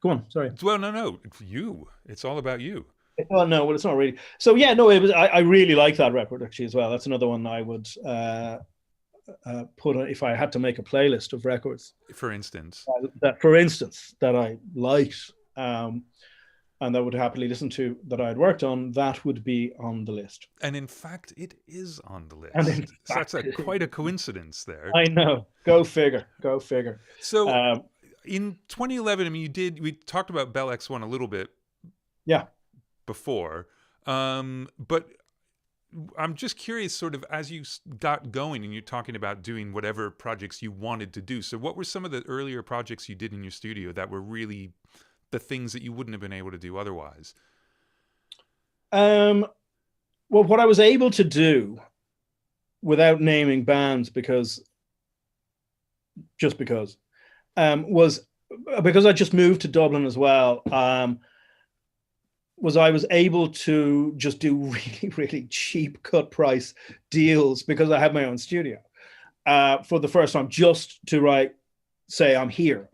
on. Sorry. Well, no, it's all about you. Well, no, it's not really. So it was. I really like that record actually as well. That's another one I would put if I had to make a playlist of records. For instance, that I liked. And I would happily listen to, that I had worked on, that would be on the list. And in fact, it is on the list. So that's quite a coincidence there. I know. Go figure. So in 2011, we talked about Bell X1 a little bit before, but I'm just curious, sort of, as you got going and you're talking about doing whatever projects you wanted to do. So what were some of the earlier projects you did in your studio that were really the things that you wouldn't have been able to do otherwise? Well, what I was able to do, without naming bands, was because I just moved to Dublin as well, was I was able to just do really, really cheap cut price deals because I had my own studio for the first time, just to say I'm here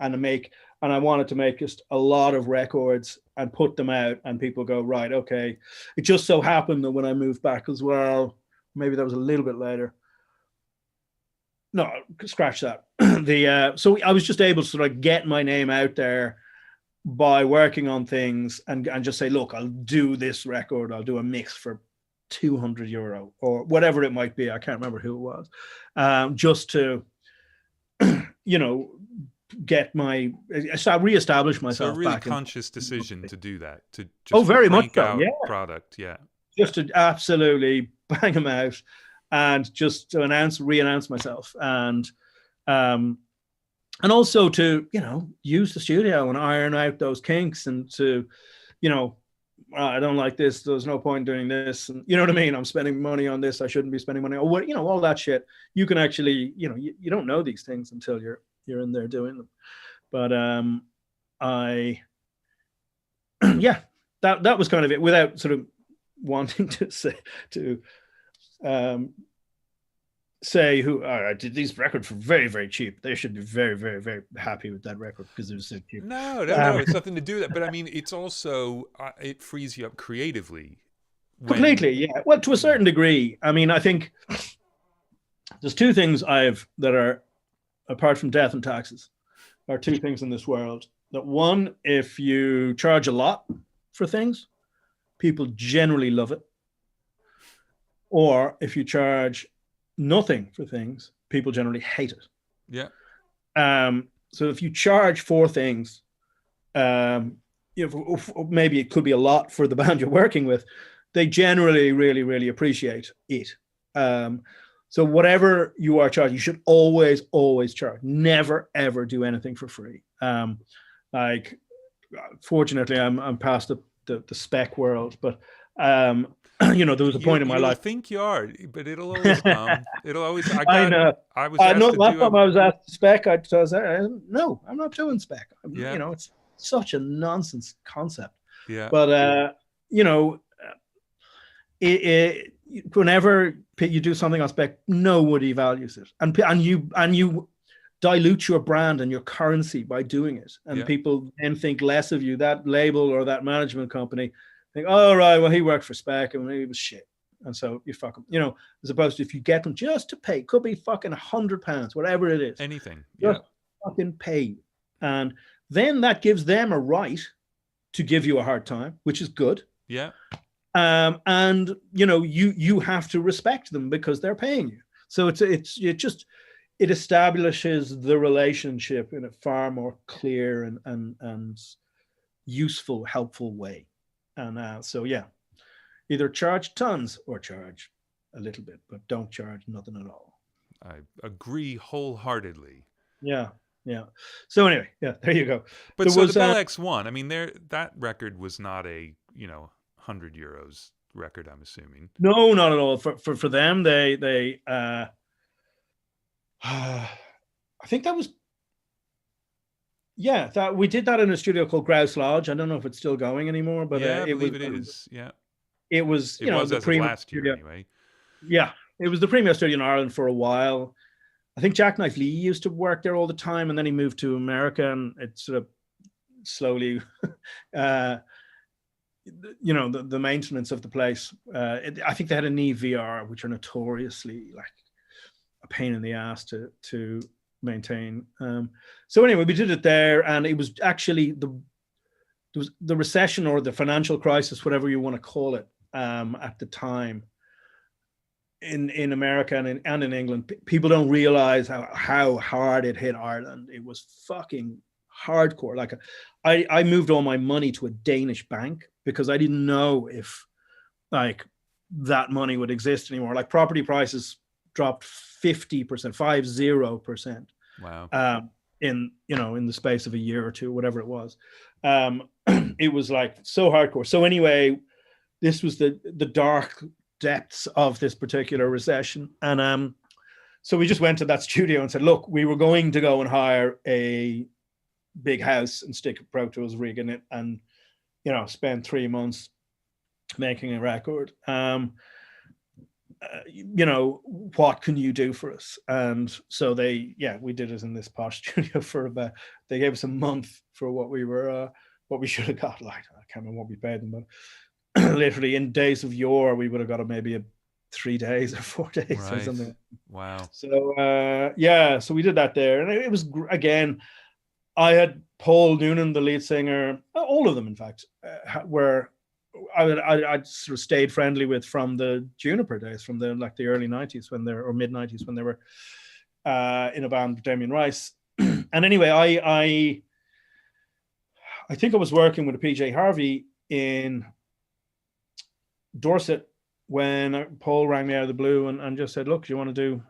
and I wanted to make just a lot of records and put them out, and people go, right, okay. It just so happened that when I moved back as well, maybe that was a little bit later. No, scratch that. So I was just able to sort of get my name out there by working on things and just say, look, I'll do this record. I'll do a mix for €200 or whatever it might be. I can't remember who it was. Just to, reestablish myself. So a really back conscious decision to do that, to just very much so, product, just to absolutely bang them out, and just to re-announce myself, and also to use the studio and iron out those kinks, and to I don't like this, there's no point doing this, and you know what I mean, I'm spending money on this, I shouldn't be spending money on what, all that shit. You can actually you don't know these things until you're in there doing them. But that was kind of it, without sort of wanting to say who I did these records for very, very cheap. They should be very, very, very happy with that record because it was so cheap. No, it's nothing to do with that. But I mean, it's also it frees you up creatively. Completely, yeah. Well, to a certain degree. I mean, I think there's two things that are, apart from death and taxes, are two things in this world. That one, if you charge a lot for things, people generally love it. Or if you charge nothing for things, people generally hate it. Yeah. So if you charge for things, maybe it could be a lot for the band you're working with, they generally really, really appreciate it. So whatever you are charging, you should always, always charge. Never, ever do anything for free. Like, fortunately, I'm past the spec world, but you know, there was a point in my life. You think you are, but it'll always come. It'll always. I know. I was asked no, to last do. time I was asked to spec, I was no, I'm not doing spec. Yeah. You know, it's such a nonsense concept. Yeah. But you know, whenever you do something on spec, nobody values it, and you dilute your brand and your currency by doing it, and people then think less of you. That label or that management company think, oh right, well he worked for spec and he was shit, and so you fuck him. You know, as opposed to if you get them just to pay, could be fucking £100, whatever it is, anything, just fucking pay, and then that gives them a right to give you a hard time, which is good. Yeah. And you know, you have to respect them because they're paying you. So it establishes the relationship in a far more clear and useful, helpful way. And so yeah, either charge tons or charge a little bit, but don't charge nothing at all. I agree wholeheartedly. Yeah. Yeah. So anyway, yeah, there you go. But there so was, the Bell X1, I mean, that record was not a, you know, €100 record, I'm assuming. No, not at all. For them, they I think that was, that we did that in a studio called Grouse Lodge. I don't know if it's still going anymore, but I believe it is. Yeah, it was. It was as of last year, anyway. Yeah, it was the premier studio in Ireland for a while. I think Jackknife Lee used to work there all the time, and then he moved to America, and it sort of slowly, you know, the maintenance of the place. I think they had a Neve VR, which are notoriously like a pain in the ass to maintain. So anyway, we did it there, and it was actually the recession or the financial crisis, whatever you want to call it, at the time in America and in England. People don't realize how hard it hit Ireland. It was fucking hardcore. Like I moved all my money to a Danish bank because I didn't know if like that money would exist anymore. Like property prices dropped 50%, 50%. Wow. In the space of a year or two, whatever it was. It was like so hardcore. So anyway, this was the dark depths of this particular recession. And so we just went to that studio and said, look, we were going to go and hire a big house and stick a Pro Tools rig in it and, you know, spend 3 months making a record. You know, what can you do for us? And so we did it in this posh studio for about, they gave us a month for what we should have got. Like, I can't remember what we paid them, but literally in days of yore, we would have got maybe 3 days or 4 days or something. Wow. So, so we did that there. And it was, again, I had Paul Noonan, the lead singer, all of them, in fact, were I sort of stayed friendly with from the Juniper days, from the early 90s or mid 90s when they were in a band with Damien Rice. And anyway, I think I was working with a PJ Harvey in Dorset when Paul rang me out of the blue and just said, look, do you want to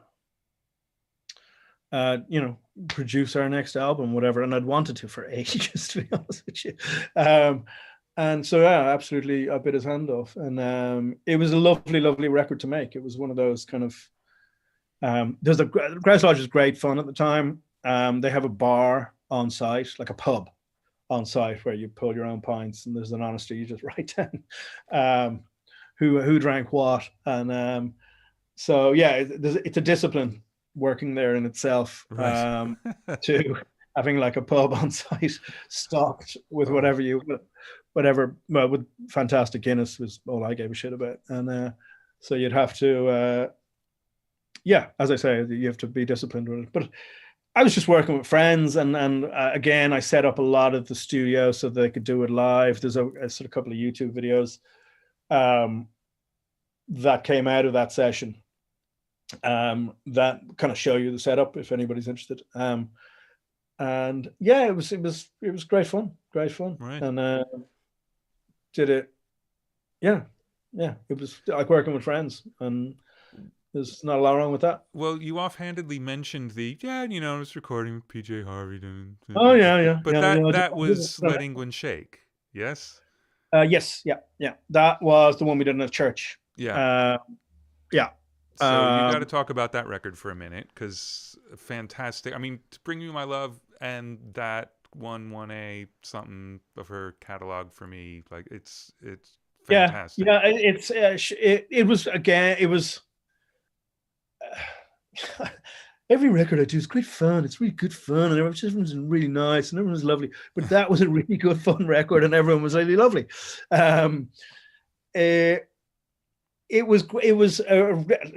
do produce our next album, whatever? And I'd wanted to for ages, to be honest with you. And so, absolutely, I bit his hand off. And it was a lovely, lovely record to make. It was one of those kind of, there's Grouse Lodge is great fun at the time. They have a bar on site, like a pub on site, where you pull your own pints and there's an honesty, you just write down who drank what. And so, it's a discipline working there in itself, right. To having like a pub on site stocked with whatever, with fantastic Guinness was all I gave a shit about. And so you'd have to, as I say, you have to be disciplined with it. But I was just working with friends, and again, I set up a lot of the studio so they could do it live. There's a sort of couple of YouTube videos that came out of that session. That kind of show you the setup if anybody's interested. And yeah, it was great fun, Right. and did it. Yeah, it was like working with friends, and there's not a lot wrong with that. Well, you offhandedly mentioned I was recording with PJ Harvey. Oh yeah. But that was Let England Shake. Yes? Yes, yeah. That was the one we did in a church. Yeah. Yeah. So you got to talk about that record for a minute, because fantastic. I mean, To Bring You My Love and that 1A something of her catalog for me, like it's fantastic. Yeah. It was, again, it was. Every record I do is great fun. It's really good fun, and everyone's really nice, and everyone's lovely. But that was a really good fun record, and everyone was really lovely. It was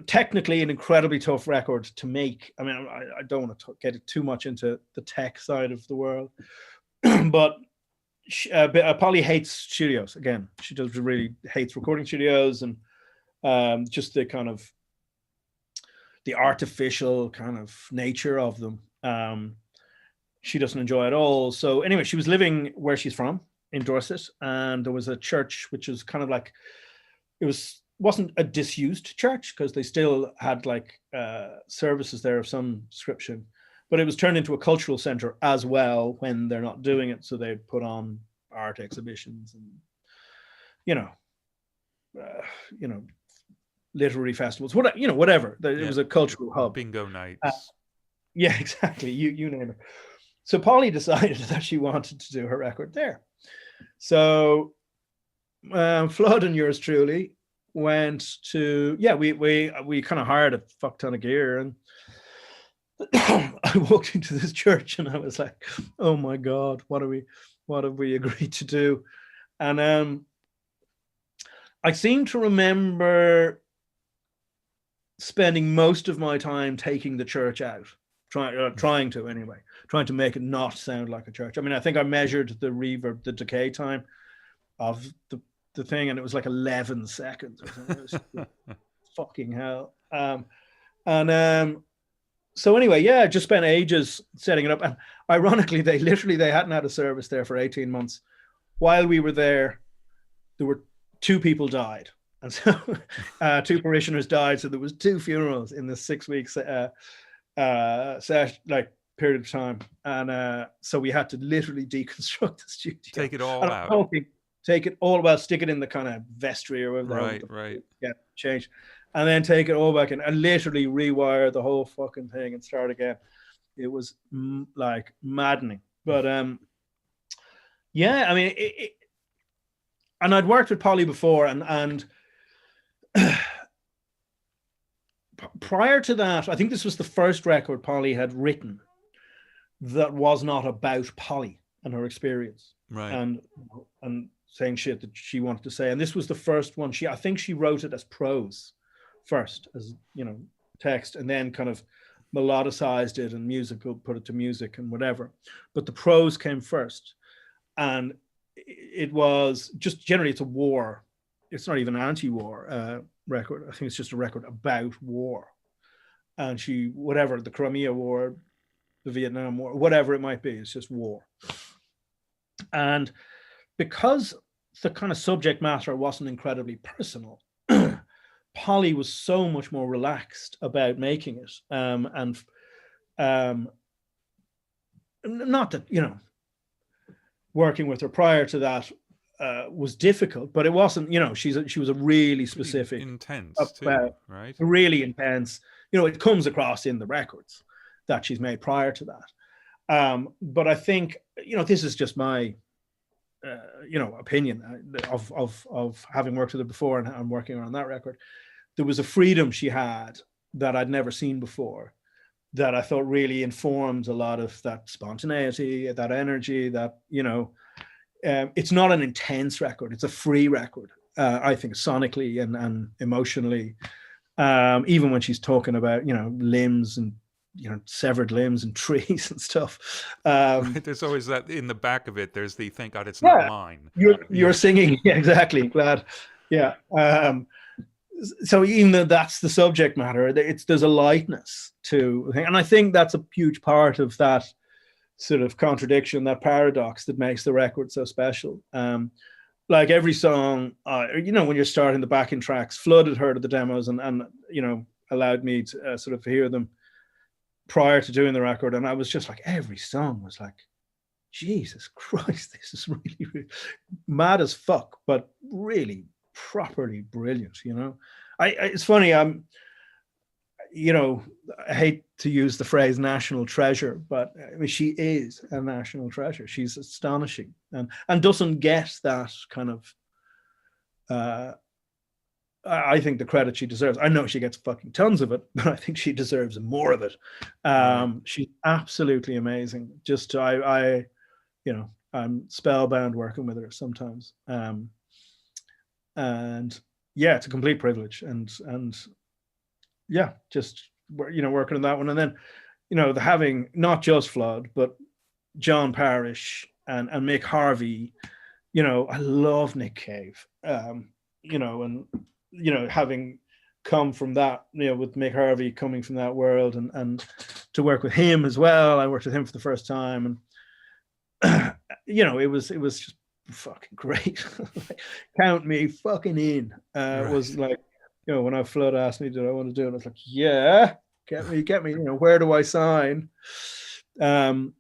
technically an incredibly tough record to make. I mean, I don't want to get too much into the tech side of the world, but Polly hates studios. Again, she really hates recording studios, and just the kind of the artificial kind of nature of them. She doesn't enjoy at all. So anyway, she was living where she's from in Dorset, and there was a church which was kind of like, wasn't a disused church, because they still had like services there of some description, but it was turned into a cultural center as well when they're not doing it. So they'd put on art exhibitions and literary festivals, whatever. It was a cultural hub. Bingo nights. Yeah, exactly. You name it. So Polly decided that she wanted to do her record there. So Flood and yours truly went to, we kind of hired a fuck ton of gear, and I walked into this church and I was like, oh my God, what have we agreed to do? And I seem to remember spending most of my time taking the church out, trying to make it not sound like a church. I mean, I think I measured the reverb, the decay time of the thing, and it was like 11 seconds or something. It was fucking hell. So anyway, I just spent ages setting it up, and ironically, they hadn't had a service there for 18 months. While we were there were 2 people died. And so 2 parishioners died. So there was 2 funerals in the 6 weeks period of time. And so we had to literally deconstruct the studio. Take it all out. Take it all out, stick it in the kind of vestry or whatever. Right. Yeah, change. And then take it all back and literally rewire the whole fucking thing and start again. It was like maddening. But I mean, and I'd worked with Polly before, and prior to that, I think this was the first record Polly had written that was not about Polly and her experience, right? And saying shit that she wanted to say. And this was the first one. I think she wrote it as prose first, as text, and then kind of melodicized it and put it to music and whatever. But the prose came first, and it was just generally, it's a war. It's not even an anti-war record. I think it's just a record about war. And the Crimea War, the Vietnam War, whatever it might be, it's just war. And because the kind of subject matter wasn't incredibly personal, Polly was so much more relaxed about making it. And not that, working with her prior to that was difficult, but it wasn't, she was a really specific, intense too, right? Really intense. It comes across in the records that she's made prior to that. But I think, this is just my, opinion of having worked with her before and working on that record. There was a freedom she had that I'd never seen before, that I thought really informed a lot of that spontaneity, that energy, that, it's not an intense record. It's a free record, I think, sonically and emotionally. Even when she's talking about, limbs and, severed limbs and trees and stuff. Right, there's always that in the back of it. There's the thank God it's not mine. You're singing. Yeah, exactly. Glad. Yeah. So even though that's the subject matter, there's a lightness to, and I think that's a huge part of that sort of contradiction, that paradox that makes the record so special. Like every song, when you're starting the backing tracks, Flood had heard of the demos and allowed me to sort of hear them prior to doing the record, and I was just like, every song was like, Jesus Christ, this is really, really mad as fuck, but really properly brilliant. It's funny. I hate to use the phrase national treasure, but I mean, she is a national treasure. She's astonishing and doesn't get that kind of, I think the credit she deserves. I know she gets fucking tons of it, but I think she deserves more of it. She's absolutely amazing. Just, I'm spellbound working with her sometimes. And yeah, it's a complete privilege. And yeah, just, working on that one. And then, having not just Flood, but John Parrish and Mick Harvey, I love Nick Cave, and, having come from that, with Mick Harvey coming from that world and to work with him as well. I worked with him for the first time, and, it was just fucking great. Count me fucking in. Right. It was like, when I Flood asked me, did I want to do it? I was like, yeah, get me, where do I sign? And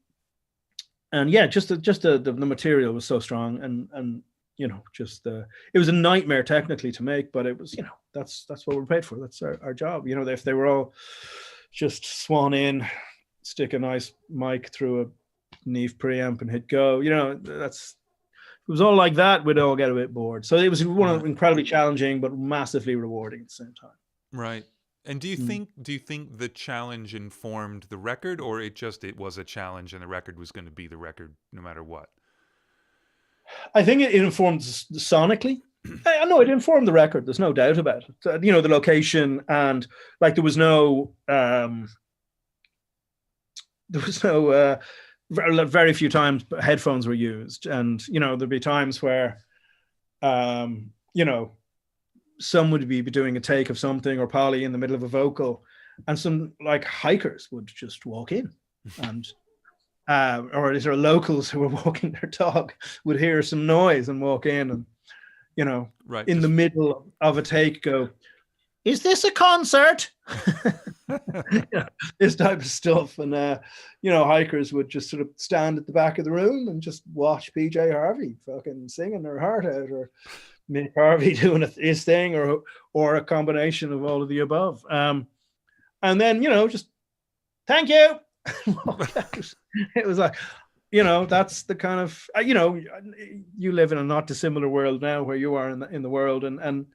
yeah, just the material was so strong, and it was a nightmare technically to make, but it was, that's what we're paid for. That's our job. If they were all just swan in, stick a nice mic through a Neve preamp and hit go, it was all like that, we'd all get a bit bored. So it was incredibly challenging, but massively rewarding at the same time. Right. And do you think the challenge informed the record, or it was a challenge and the record was going to be the record no matter what? I think it informed sonically. I know it informed the record. There's no doubt about it. The location, and like there was no very few times headphones were used, and there'd be times where some would be doing a take of something, or Polly in the middle of a vocal, and some like hikers would just walk in, and or is there locals who were walking their dog would hear some noise and walk in, and right, in the middle of a take go, is this a concert? This type of stuff. And hikers would just sort of stand at the back of the room and just watch PJ Harvey fucking singing their heart out, or Mick Harvey doing his thing, or a combination of all of the above. And then just thank you. It was like, that's the kind of, you live in a not dissimilar world now where you are in the world, and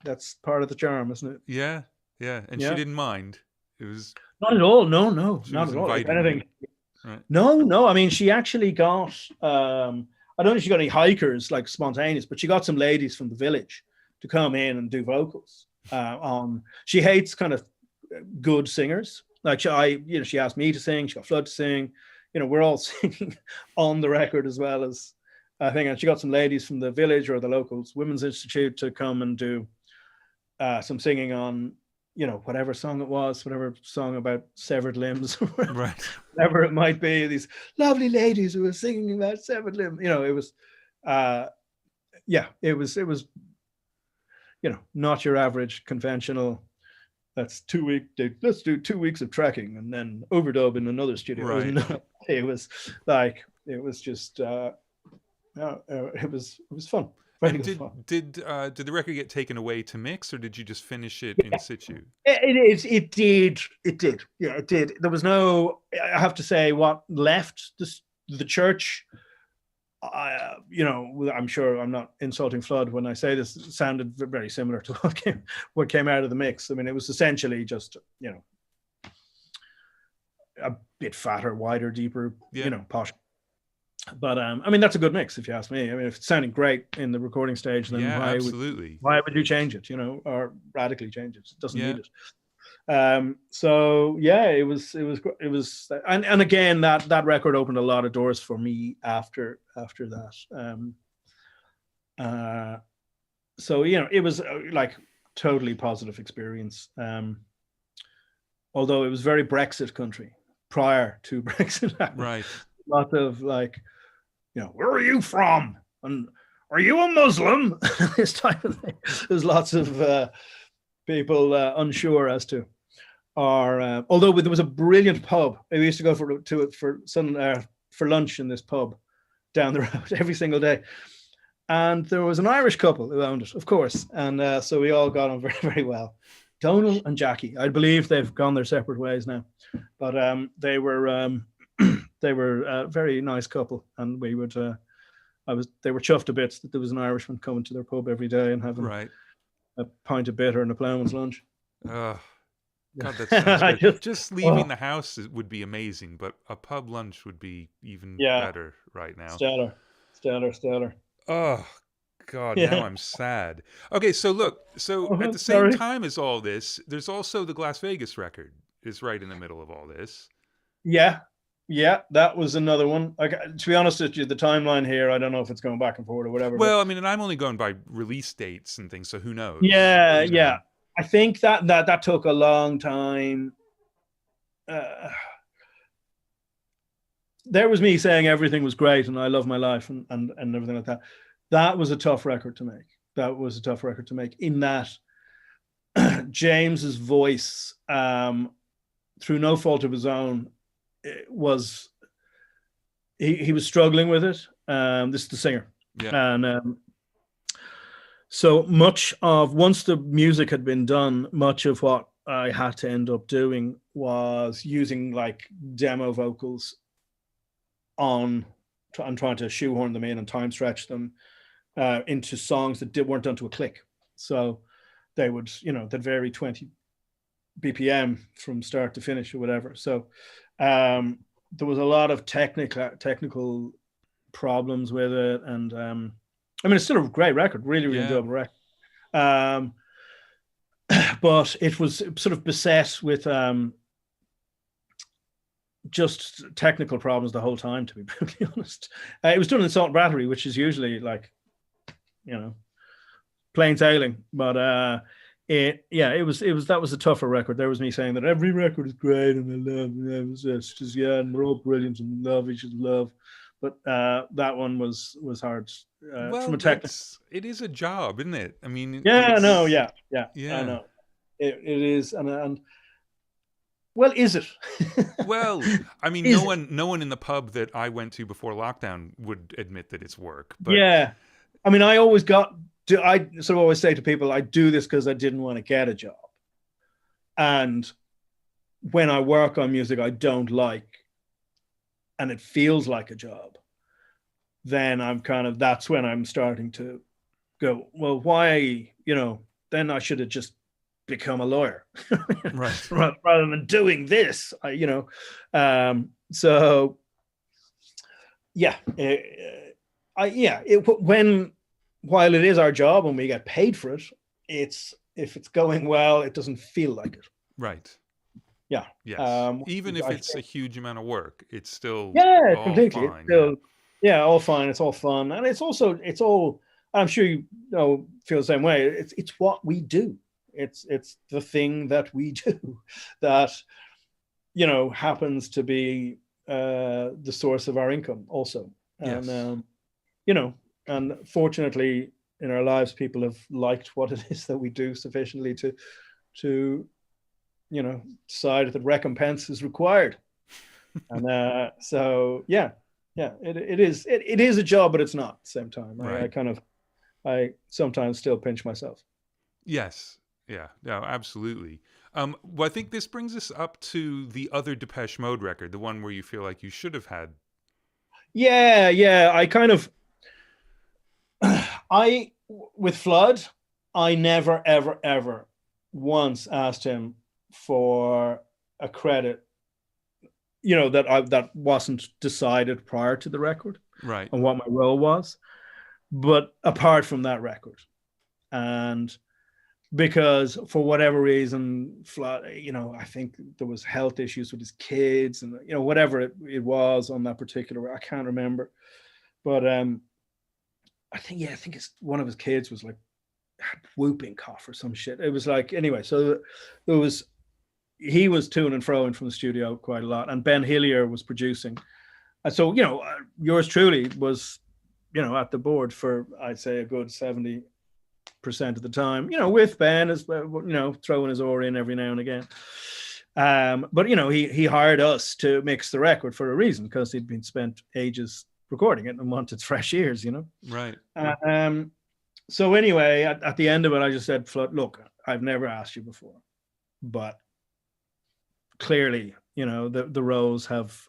that's part of the charm, isn't it? Yeah. And she didn't mind. It was not at all. No, not at all. If anything, right. No. I mean, she actually got. I don't know if she got any hikers like spontaneous, but she got some ladies from the village to come in and do vocals. She hates kind of good singers. Like she asked me to sing. She got Flood to sing. We're all singing on the record as well as I think. And she got some ladies from the village or the locals Women's Institute to come and do some singing on, whatever song it was, whatever song about severed limbs, right? Whatever it might be. These lovely ladies who were singing about severed limbs. It was, it was, not your average conventional. That's 2 week. Let's do 2 weeks of tracking and then overdub in another studio. Right. It was like, it was just, it was fun. Did the record get taken away to mix, or did you just finish it in situ? It did. Yeah, it did. There was no, I have to say, what left the church, I'm sure I'm not insulting Flood when I say this, it sounded very similar to what came out of the mix. I mean, it was essentially just, a bit fatter, wider, deeper, posh. But I mean, that's a good mix if you ask me. I mean, if it's sounding great in the recording stage, then why would you change it, or radically change it? It doesn't need it. So yeah, it was, and again, that record opened a lot of doors for me after that. so it was like totally positive experience. Although it was very Brexit country prior to Brexit. Right. Lots of like, where are you from? And are you a Muslim? This type of thing. There's lots of people unsure as to. Or although there was a brilliant pub, we used to go for lunch in this pub down the road every single day, and there was an Irish couple who owned it, of course, and so we all got on very, very well. Donald and Jackie, I believe they've gone their separate ways now, but they were they were a very nice couple, and we would they were chuffed to bits that there was an Irishman coming to their pub every day and having a pint of bitter and a ploughman's lunch. God, that sounds good. Just leaving the house would be amazing, but a pub lunch would be even better right now. Stellar. Oh, God, now I'm sad. Okay, so look, at the same time as all this, there's also the Glasvegas record is right in the middle of all this. Yeah, that was another one. To be honest with you, the timeline here, I don't know if it's going back and forward or whatever. Well, I mean, and I'm only going by release dates and things, so who knows? Yeah. I think that took a long time. There was me saying everything was great and I love my life and everything like that. That was a tough record to make. In that James's voice, through no fault of his own, was he was struggling with it. This is the singer, and so much of, once the music had been done, much of what I had to end up doing was using like demo vocals and trying to shoehorn them in and time stretch them into songs that weren't done to a click. So they would, they'd vary 20 BPM from start to finish or whatever. So there was a lot of technical problems with it, and I mean, it's still a great record, really enjoyable record. But it was sort of beset with just technical problems the whole time, to be brutally honest. It was done in Salt Battery, which is usually like, plain sailing. But that was a tougher record. There was me saying that every record is great and I love it. It was just and we're all brilliant and love each other, love. But that one was hard. From a technical, it is a job, isn't it? I mean, I know. It is, and well, is it? Well, I mean, no one in the pub that I went to before lockdown would admit that it's work. But I mean, I always say to people, I do this because I didn't want to get a job, and when I work on music I don't like, and it feels like a job, then that's when I'm starting to go, well, why, then I should have just become a lawyer, right? rather than doing this, so while it is our job and we get paid for it, if it's going well, it doesn't feel like it. Right. Yeah. Yes. Even if it's a huge amount of work, it's still completely fine. It's still, all fine. It's all fun, and it's all. I'm sure you feel the same way. It's what we do. It's the thing that we do that happens to be the source of our income also. Yes. And and fortunately in our lives, people have liked what it is that we do sufficiently to decide that recompense is required. And so it is a job, but it's not at the same time. Right. I sometimes still pinch myself. Yes. Yeah, absolutely. Well, I think this brings us up to the other Depeche Mode record, the one where you feel like you should have had. Yeah. With Flood, I never, ever, ever once asked him for a credit, that wasn't decided prior to the record, right? And what my role was. But apart from that record, and because for whatever reason, Flood, I think there was health issues with his kids, and whatever it was on that particular, I can't remember, but I think it's one of his kids was like whooping cough or some shit. It was like, anyway, so he was to and fro from the studio quite a lot, and Ben Hillier was producing. And so, yours truly was, at the board for, I'd say, a good 70% of the time, with Ben as well, throwing his oar in every now and again. But he hired us to mix the record for a reason, because he'd been spent ages recording it and wanted fresh ears, Right. So anyway, at the end of it, I just said, Flood, look, I've never asked you before, but clearly, the roles have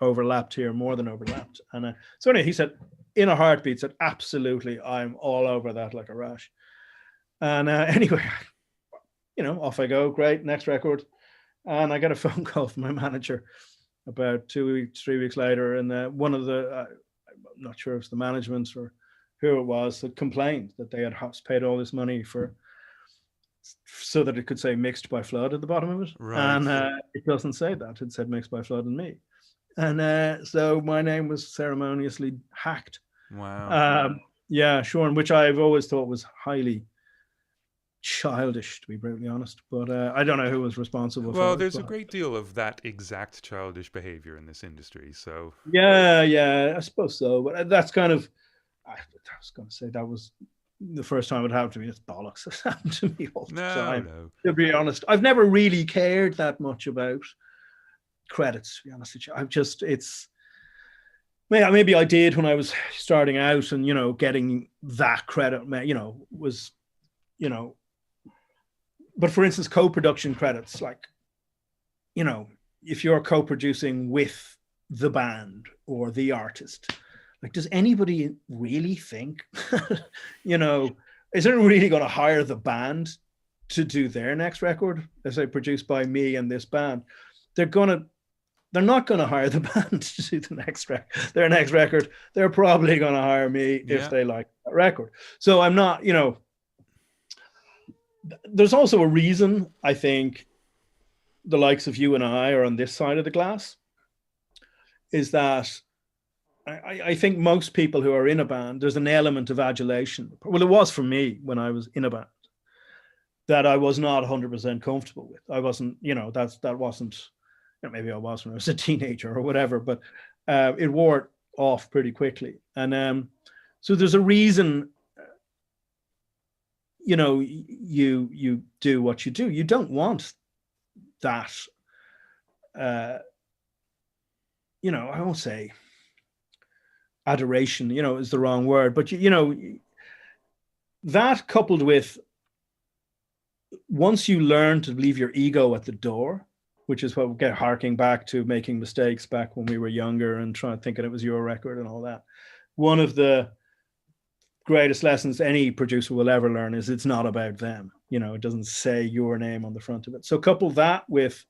overlapped here, more than overlapped. And so anyway, he said, in a heartbeat, said, absolutely, I'm all over that like a rash. And anyway, off I go. Great, next record. And I got a phone call from my manager about 3 weeks later, and one of the, I'm not sure if it's the management or who it was, that complained that they had paid all this money so that it could say mixed by Flood at the bottom of it. Right. And it doesn't say that. It said mixed by Flood and me. And so my name was ceremoniously hacked. Wow. Yeah, sure. Which I've always thought was highly childish, to be brutally honest. But I don't know who was responsible for it. Well, there's a great deal of that exact childish behavior in this industry. So yeah, I suppose so. But that's kind of, I was going to say that was the first time it happened to me. It's bollocks. It's happened to me all the time. No. To be honest, I've never really cared that much about credits, to be honest with you. Maybe I did when I was starting out, and getting that credit, was, but for instance, co-production credits, like, if you're co-producing with the band or the artist, like, does anybody really think, is anyone really going to hire the band to do their next record, as they produced by me and this band? They're not going to hire the band to do their next record. They're probably going to hire me if they like that record. So I'm not, there's also a reason I think the likes of you and I are on this side of the glass, is that I think most people who are in a band, there's an element of adulation. Well, it was for me when I was in a band, that I was not 100% comfortable with. I wasn't, that wasn't, maybe I was when I was a teenager or whatever, but it wore off pretty quickly. And so there's a reason, you do what you do. You don't want that, I won't say adoration, is the wrong word, but that coupled with, once you learn to leave your ego at the door, which is what we get harking back to making mistakes back when we were younger and thinking it was your record and all that. One of the greatest lessons any producer will ever learn is it's not about them. It doesn't say your name on the front of it. So couple that with,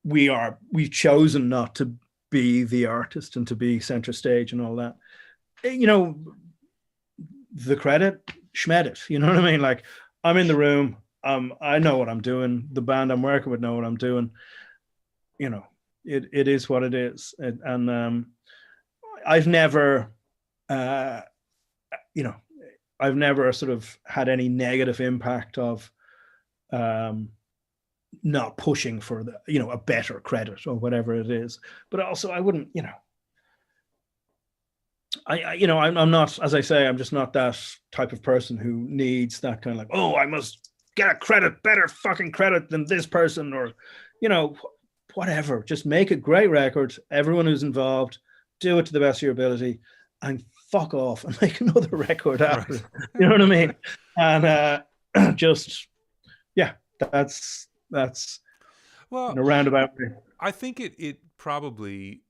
we've chosen not to be the artist and to be center stage and all that. The credit, schmed it. You know what I mean? Like, I'm in the room. I know what I'm doing. The band I'm working with know what I'm doing. It is what it is. And I've never, I've never sort of had any negative impact of not pushing for a better credit or whatever it is. But also I wouldn't, I'm not, as I say, I'm just not that type of person who needs that kind of like, oh, I must get a better fucking credit than this person, or, whatever. Just make a great record. Everyone who's involved, do it to the best of your ability, and fuck off and make another record after. Right. You know what I mean? And just, that's well, in a roundabout way. I think it probably,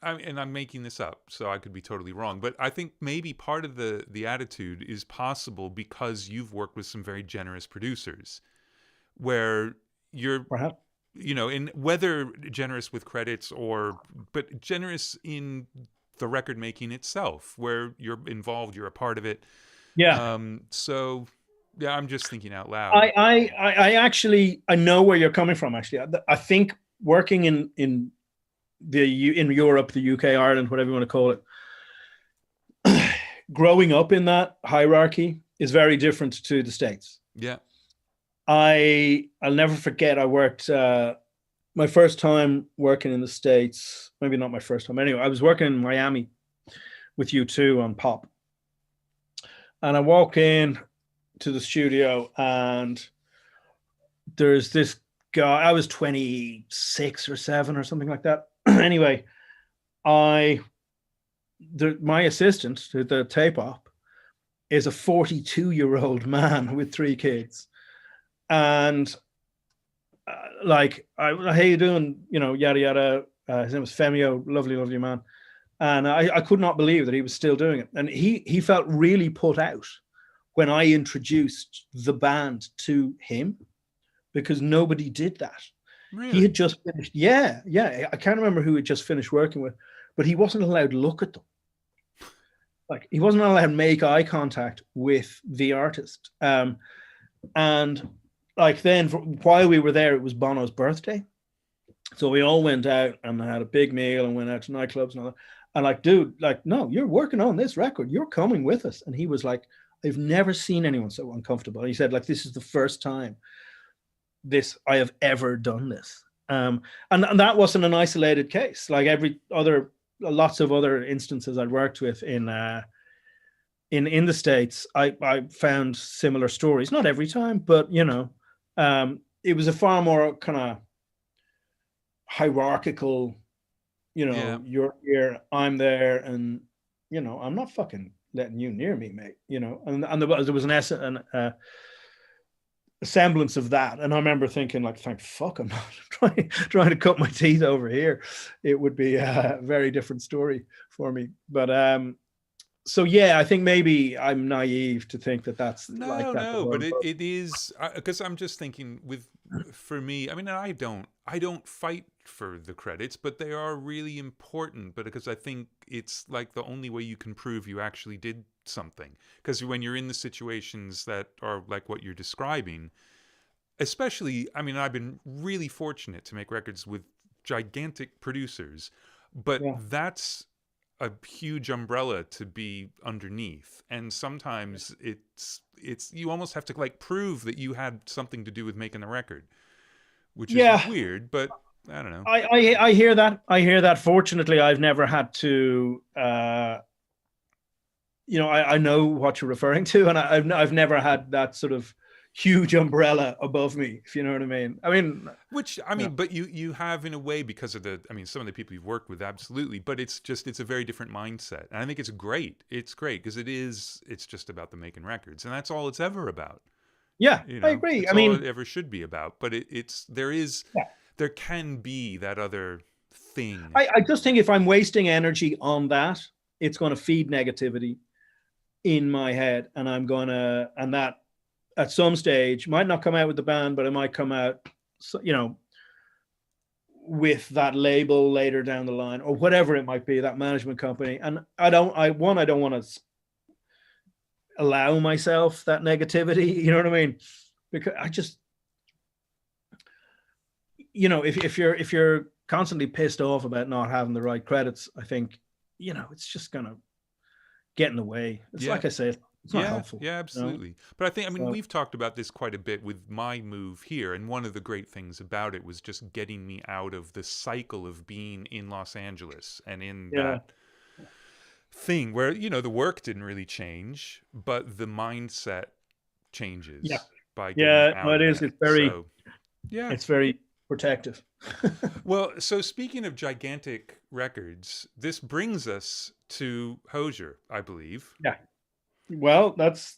and I'm making this up, so I could be totally wrong, but I think maybe part of the attitude is possible because you've worked with some very generous producers, where you're, perhaps, in whether generous with credits but generous in the record making itself, where you're involved, you're a part of it. Yeah. So yeah, I'm just thinking out loud. I actually, I know where you're coming from. Actually, I think working in Europe, the UK, Ireland, whatever you want to call it, growing up in that hierarchy is very different to the States. Yeah. I'll never forget, I worked my first time working in the States, maybe not my first time. Anyway, I was working in Miami with U2 on Pop. And I walk in to the studio and there's this guy, I was 26 or 7 or something like that. Anyway, my assistant to the tape op is a 42-year-old man with 3 kids. And like, how you doing? You know, yada, yada. His name was Femio, lovely, lovely man. And I could not believe that he was still doing it. And he felt really put out when I introduced the band to him, because nobody did that. Really? He had just finished. Yeah. I can't remember who he just finished working with, but he wasn't allowed to look at them. Like, he wasn't allowed to make eye contact with the artist. And like, then while we were there, it was Bono's birthday. So we all went out and had a big meal and went out to nightclubs and all that. And like, dude, like, no, you're working on this record. You're coming with us. And he was like, I've never seen anyone so uncomfortable. And he said, like, this is the first time I have ever done this. And that wasn't an isolated case. Like lots of other instances I'd worked with in the States, I found similar stories. Not every time, but you know, it was a far more kind of hierarchical, you know, yeah. You're here, I'm there, and you know, I'm not fucking letting you near me, mate. You know, and there was a semblance of that. And I remember thinking, like, thank fuck I'm not trying to cut my teeth over here. It would be a very different story for me. But so yeah, I think maybe I'm naive to think that that's like that. No, but it is, because I'm just thinking for me, I mean, I don't fight for the credits, but they are really important. But because I think it's like the only way you can prove you actually did something. Because when you're in the situations that are like what you're describing, especially, I mean, I've been really fortunate to make records with gigantic producers, but that's a huge umbrella to be underneath. And sometimes it's you almost have to like prove that you had something to do with making the record, which is weird, but I don't know. I hear that. Fortunately, I've never had to, you know, I know what you're referring to, and I've never had that sort of huge umbrella above me, if you know what I mean. But you have, in a way, because of some of the people you've worked with, absolutely, but it's a very different mindset. And I think it's great because it's just about the making records, and that's all it's ever about. Yeah, you know, I agree. It's all it ever should be about, but there can be that other thing. I just think if I'm wasting energy on that, it's going to feed negativity in my head, and that at some stage might not come out with the band, but it might come out, you know, with that label later down the line, or whatever it might be, that management company. And I don't want to allow myself that negativity, you know what I mean? Because I just, you know, if you're constantly pissed off about not having the right credits, I think, you know, it's just gonna get in the way. It's like I say, it's not helpful. Yeah, absolutely. You know? But I mean, we've talked about this quite a bit with my move here, and one of the great things about it was just getting me out of the cycle of being in Los Angeles and in that thing where, you know, the work didn't really change, but the mindset changes by getting out of it is. That. It's very protective. Well, so speaking of gigantic records, this brings us to Hozier, I believe. Yeah. Well, that's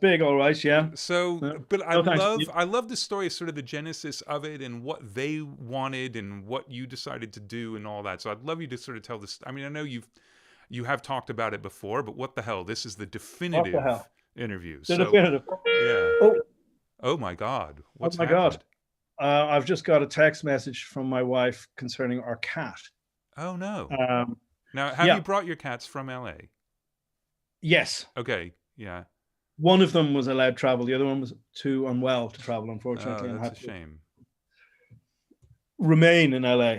big, all right, yeah. So, but I love the story, sort of the genesis of it and what they wanted and what you decided to do and all that. So I'd love you to sort of tell this. I mean, I know you have talked about it before, but what the hell? This is the definitive interview. Definitive. Yeah. Oh my God. What's happened? God. I've just got a text message from my wife concerning our cat. Oh no. Now, have you brought your cats from LA? Yes. Okay. Yeah. One of them was allowed travel. The other one was too unwell to travel, unfortunately. Oh, that's a shame. Remain in LA.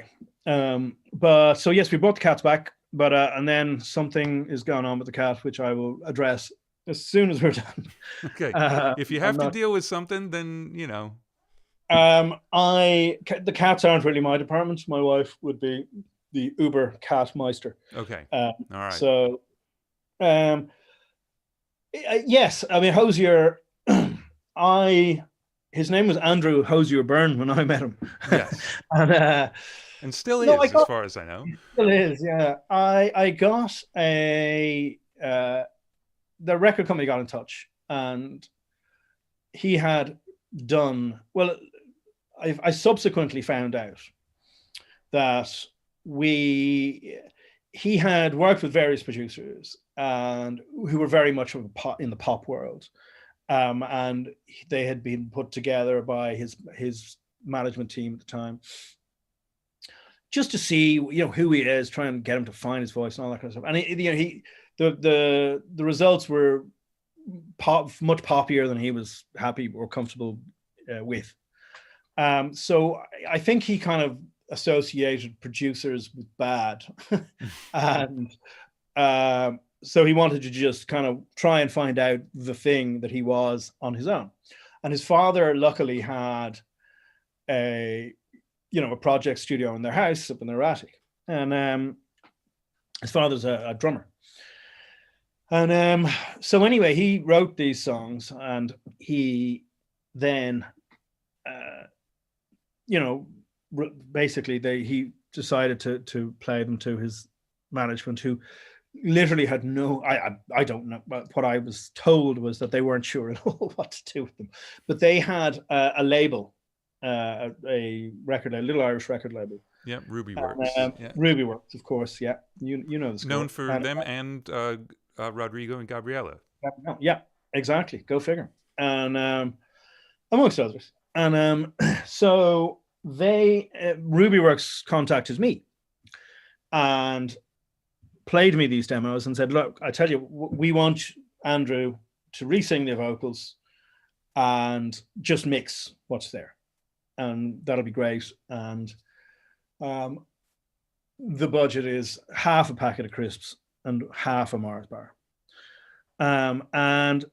But so yes, we brought the cats back. and then something is going on with the cat, which I will address as soon as we're done. Okay. If you have to deal with something, then, you know. The cats aren't really my department. My wife would be the Uber cat meister. Okay. All right. So, yes, I mean, Hozier, his name was Andrew Hozier Byrne when I met him. Yes. And still is, as far as I know. Still is, yeah. I got the record company got in touch, and he had done, well, I subsequently found out that he had worked with various producers and who were very much in the pop world. And they had been put together by his management team at the time, just to see, who he is, try and get him to find his voice and all that kind of stuff. And the results were much poppier than he was happy or comfortable with. So I think he kind of associated producers with bad, and so he wanted to just kind of try and find out the thing that he was on his own. And his father luckily had a project studio in their house up in their attic, and his father's a drummer. And so anyway, he wrote these songs, and he then basically he decided to play them to his management, who literally had I don't know, but what I was told was that they weren't sure at all what to do with them. But they had a label, a record, a little Irish record label. Yeah, Ruby Works. Ruby Works, of course. Yeah, you know the score. Known for them and Rodrigo and Gabriela. Yeah, exactly. Go figure. And amongst others. And so Ruby Works contacted me and played me these demos and said, look, I tell you, we want Andrew to re-sing the vocals and just mix what's there. And that'll be great. And the budget is half a packet of crisps and half a Mars bar. And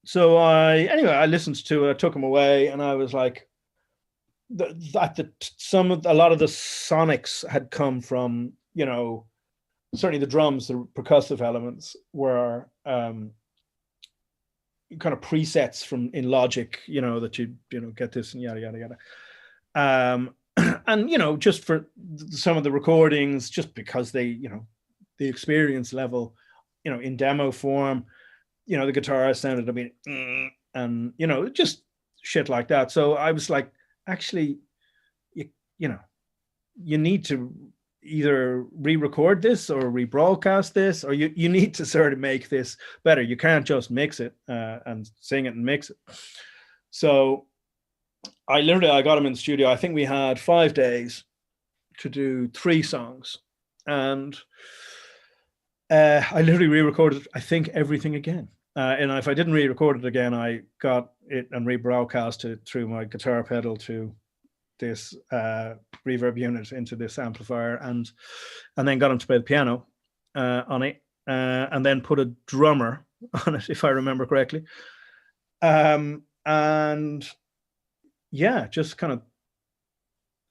so I listened to it, I took him away, and I was like, a lot of the sonics had come from, certainly the drums, the percussive elements were kind of presets in Logic, that you get this and yada, yada, yada. And, just for some of the recordings, just because they, the experience level, in demo form, the guitar sounded a bit, and, just shit like that. So I was like, actually, you need to either re-record this or rebroadcast this, or you need to sort of make this better. You can't just mix it and sing it and mix it. So I got him in the studio. I think we had 5 days to do 3 songs, and I literally re-recorded, I think, everything again. And if I didn't re-record it again, I got it and rebroadcast it through my guitar pedal to this reverb unit into this amplifier, and then got him to play the piano on it, and then put a drummer on it, if I remember correctly. And yeah, just kind of,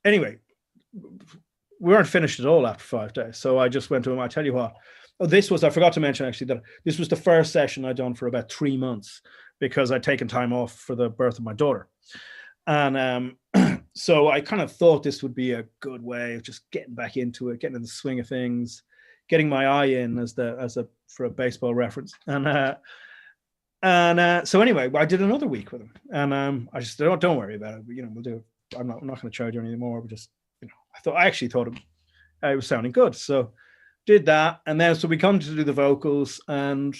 anyway, we weren't finished at all after 5 days. So I just went to him, I tell you what, I forgot to mention actually that this was the first session I'd done for about 3 months, because I'd taken time off for the birth of my daughter. And so I kind of thought this would be a good way of just getting back into it, getting in the swing of things, getting my eye in for a baseball reference. And so anyway, I did another week with him, and I just said, don't worry about it. We'll do it. I'm not going to charge you any more. But just, I actually thought it was sounding good. So did that. And then, so we come to do the vocals, and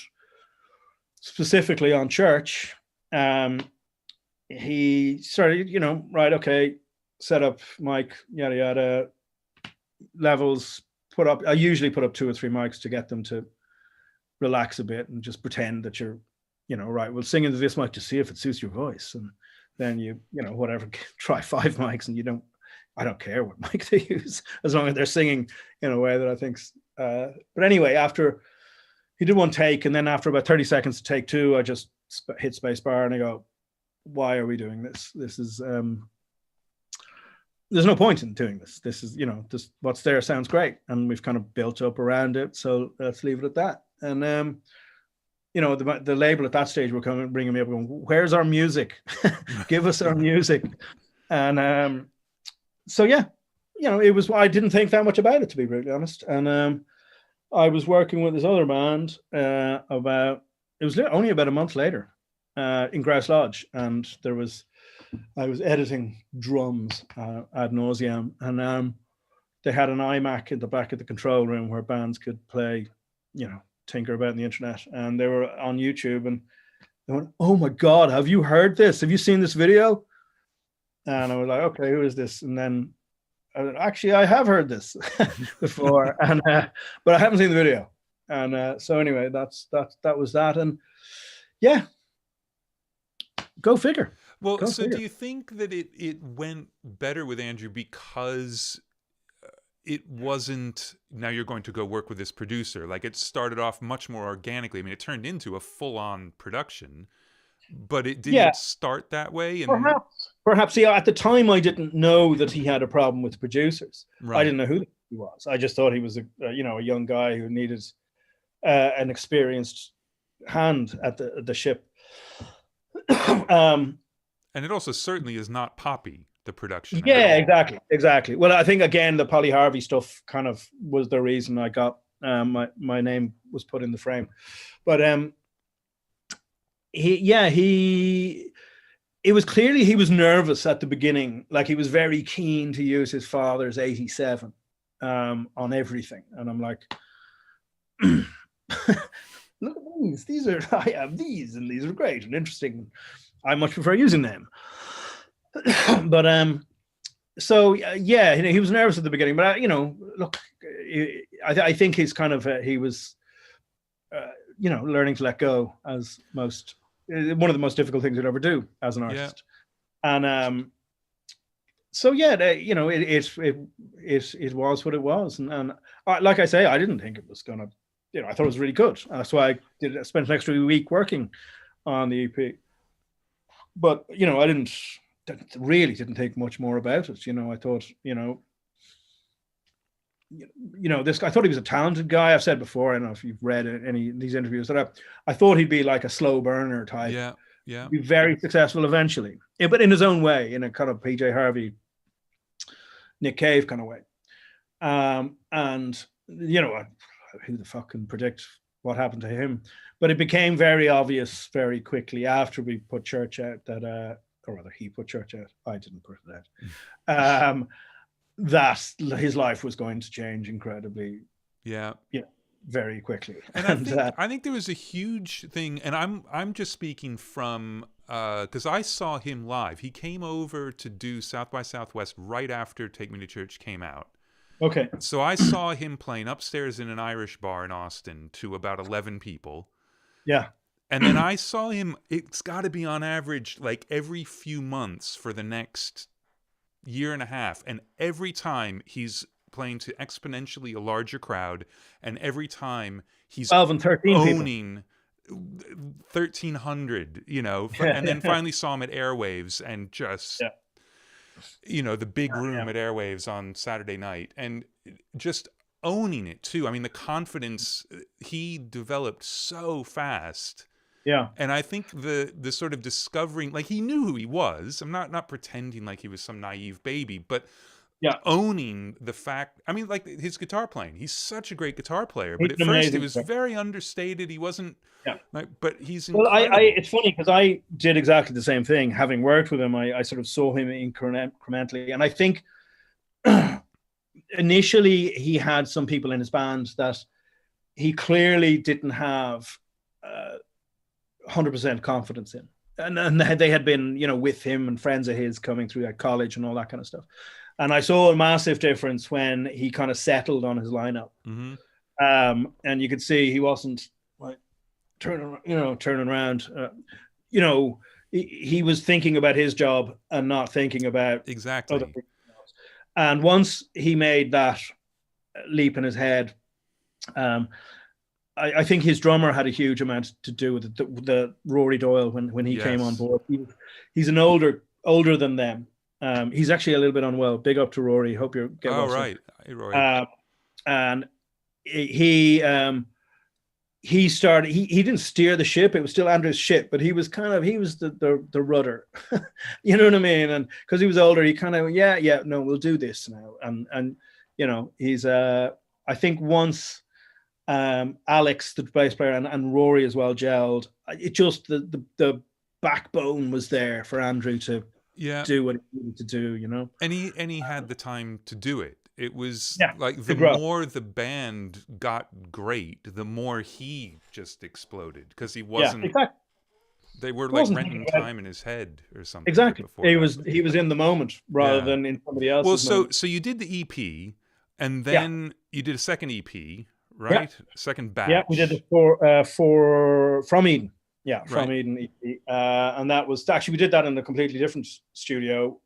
specifically on Church, he started, right, okay, set up mic, yada, yada, levels, I usually put up 2 or 3 mics to get them to relax a bit and just pretend that you're, right, we'll sing into this mic to see if it suits your voice. And then whatever, try 5 mics, and I don't care what mic they use, as long as they're singing in a way that I think's But anyway, after he did one take, and then after about 30 seconds to take two, I just hit space bar and I go, why are we doing this? This is, there's no point in doing this. This is, this, what's there sounds great. And we've kind of built up around it. So let's leave it at that. And, the label at that stage were bringing me up going, where's our music? Give us our music. And so, yeah, it was, I didn't think that much about it, to be brutally honest. And I was working with this other band it was only about a month later in Grouse Lodge. And I was editing drums ad nauseam. And they had an iMac in the back of the control room where bands could play, tinker about on the internet. And they were on YouTube and they went, oh my God, have you heard this? Have you seen this video? And I was like, okay, who is this? And then actually, I have heard this before, but I haven't seen the video. And so anyway, that was that. And yeah, go figure. Well, so do you think that it went better with Andrew because it wasn't, now you're going to go work with this producer? Like, it started off much more organically. I mean, it turned into a full-on production, but it didn't start that way. And perhaps. Yeah, at the time, I didn't know that he had a problem with producers. Right. I didn't know who he was. I just thought he was a young guy who needed an experienced hand at the ship. And it also certainly is not poppy, the production. Yeah, exactly. Well, I think, again, the Polly Harvey stuff kind of was the reason I got my name was put in the frame. But it was clearly he was nervous at the beginning. Like, he was very keen to use his father's 87 on everything. And I'm like, look at these. I have these, and these are great and interesting. I much prefer using them. But so yeah, he was nervous at the beginning. But look, I think he's kind of he was learning to let go, as most. One of the most difficult things you'd ever do as an artist. Yeah. And so yeah, it was what it was. And like I say, I didn't think it was gonna. I thought it was really good. That's why I spent an extra week working on the EP. But I didn't think much more about it. I thought this guy, I thought he was a talented guy. I've said before, I don't know if you've read any of these interviews, that I thought he'd be like a slow burner type. Yeah. Be very successful eventually. Yeah, but in his own way, in a kind of PJ Harvey, Nick Cave kind of way. And who the fuck can predict what happened to him? But it became very obvious very quickly after we put Church out that, or rather he put Church out, I didn't put it out, that his life was going to change incredibly. Yeah. Very quickly. And I think there was a huge thing, and I'm just speaking from, because I saw him live. He came over to do South by Southwest right after Take Me to Church came out. Okay. So I saw him playing upstairs in an Irish bar in Austin to about 11 people. Yeah. And then I saw him, it's got to be on average like every few months for the next year and a half. And every time he's playing to exponentially a larger crowd. And every time he's 12 and 13 owning 1,300, and then finally saw him at Airwaves and just... Yeah. The big room at Airwaves on Saturday night, and just owning it too. I mean, the confidence he developed so fast. Yeah. And I think the sort of discovering, like, he knew who he was. I'm not pretending like he was some naive baby, but owning the fact, I mean, like his guitar playing, he's such a great guitar player, but at first it was very understated. He wasn't but he's incredible. Well, it's funny because I did exactly the same thing. Having worked with him, I sort of saw him incrementally. And I think initially he had some people in his band that he clearly didn't have 100% confidence in. And they had been, with him and friends of his coming through at college and all that kind of stuff. And I saw a massive difference when he kind of settled on his lineup. Mm-hmm. And you could see he wasn't like turning around. He was thinking about his job and not thinking about exactly other people's jobs. And once he made that leap in his head, Um, I think his drummer had a huge amount to do with the Rory Doyle when he came on board. He's an older than them. He's actually a little bit unwell. Big up to Rory. Hope you're getting well. Right. Hey, Rory. And he started. He didn't steer the ship. It was still Andrew's ship, but he was the rudder. You know what I mean? And because he was older, he kind of no, we'll do this now. And you know, he's I think once Alex, the bass player, and Rory as well gelled, it just the backbone was there for Andrew to do what he needed to do, you know. And he had the time to do it. It was like the more the band got great, the more he just exploded, because he wasn't. Exactly. They were like renting time in his head or something. Exactly. He was in the moment rather than in somebody else's. Well, so you did the EP, and then you did a second EP, right? Yeah. Second batch. Yeah, we did it for From Eden. Yeah, From Eden EP, and that was actually, we did that in a completely different studio.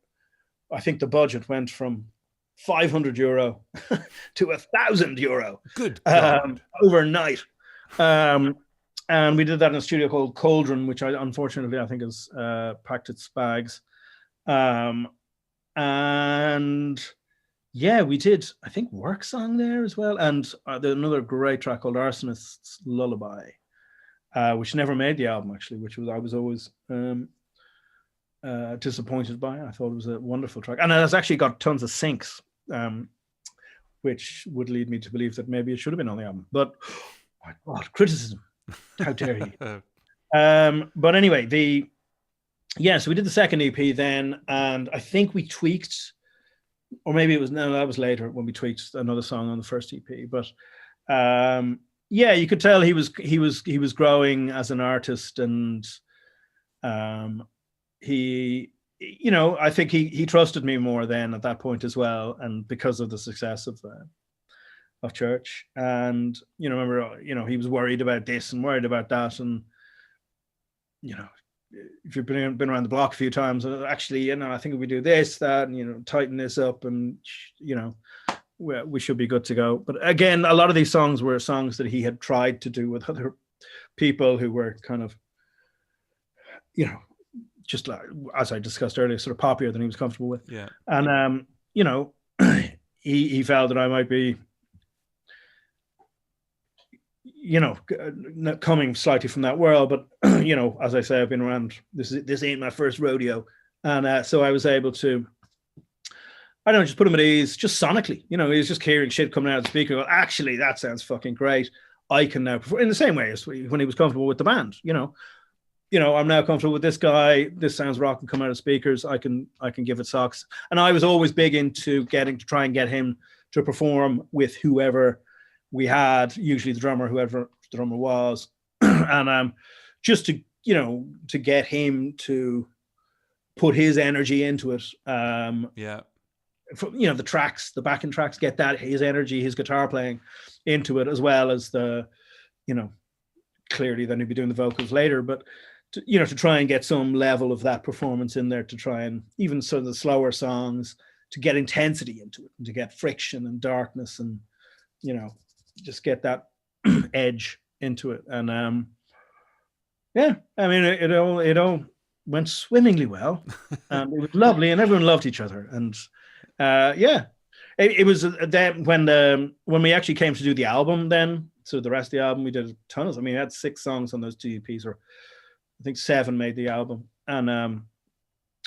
I think the budget went from €500 to €1,000. Good God. Overnight. And we did that in a studio called Cauldron, which unfortunately I think is packed its bags. And yeah, we did, I think, Work Song there as well, and another great track called Arsonist's Lullaby, which never made the album actually, I was always disappointed by. I thought it was a wonderful track, and it has actually got tons of syncs, which would lead me to believe that maybe it should have been on the album. But my God, criticism! How dare you? But anyway, so we did the second EP then, and I think we tweaked, or maybe that was later when we tweaked another song on the first EP. But you could tell he was growing as an artist, and he, you know, I think he trusted me more then at that point as well, and because of the success of Church. And you know, remember, you know, he was worried about this and worried about that, and you know, if you've been around the block a few times, actually, you know, I think if we do this, that, and you know, tighten this up, and you know, we should be good to go. But again, a lot of these songs were songs that he had tried to do with other people who were kind of, you know, just like, as I discussed earlier, sort of poppier than he was comfortable with. Yeah. And you know, he felt that I might be, you know, coming slightly from that world, but you know, as I say, I've been around. This ain't my first rodeo, and so I was able to, I don't know, just put him at ease, just sonically. You know, he was just hearing shit coming out of the speaker. Well, actually, that sounds fucking great. I can now perform in the same way as when he was comfortable with the band. You know, I'm now comfortable with this guy. This sounds rock and come out of speakers. I can give it socks. And I was always big into try and get him to perform with whoever we had, usually the drummer, whoever the drummer was, and just to, you know, to get him to put his energy into it. You know, the backing tracks, get that, his energy, his guitar playing into it, as well as the, you know, clearly then he'd be doing the vocals later, but to, you know, to try and get some level of that performance in there, to try and even sort of the slower songs, to get intensity into it, and to get friction and darkness, and, you know, just get that edge into it. And I mean, it all went swimmingly well, and it was lovely, and everyone loved each other. And it was then when we actually came to do the album then, so the rest of the album, we did a ton of, I mean, we had 6 songs on those 2 EPs, or I think 7 made the album, and I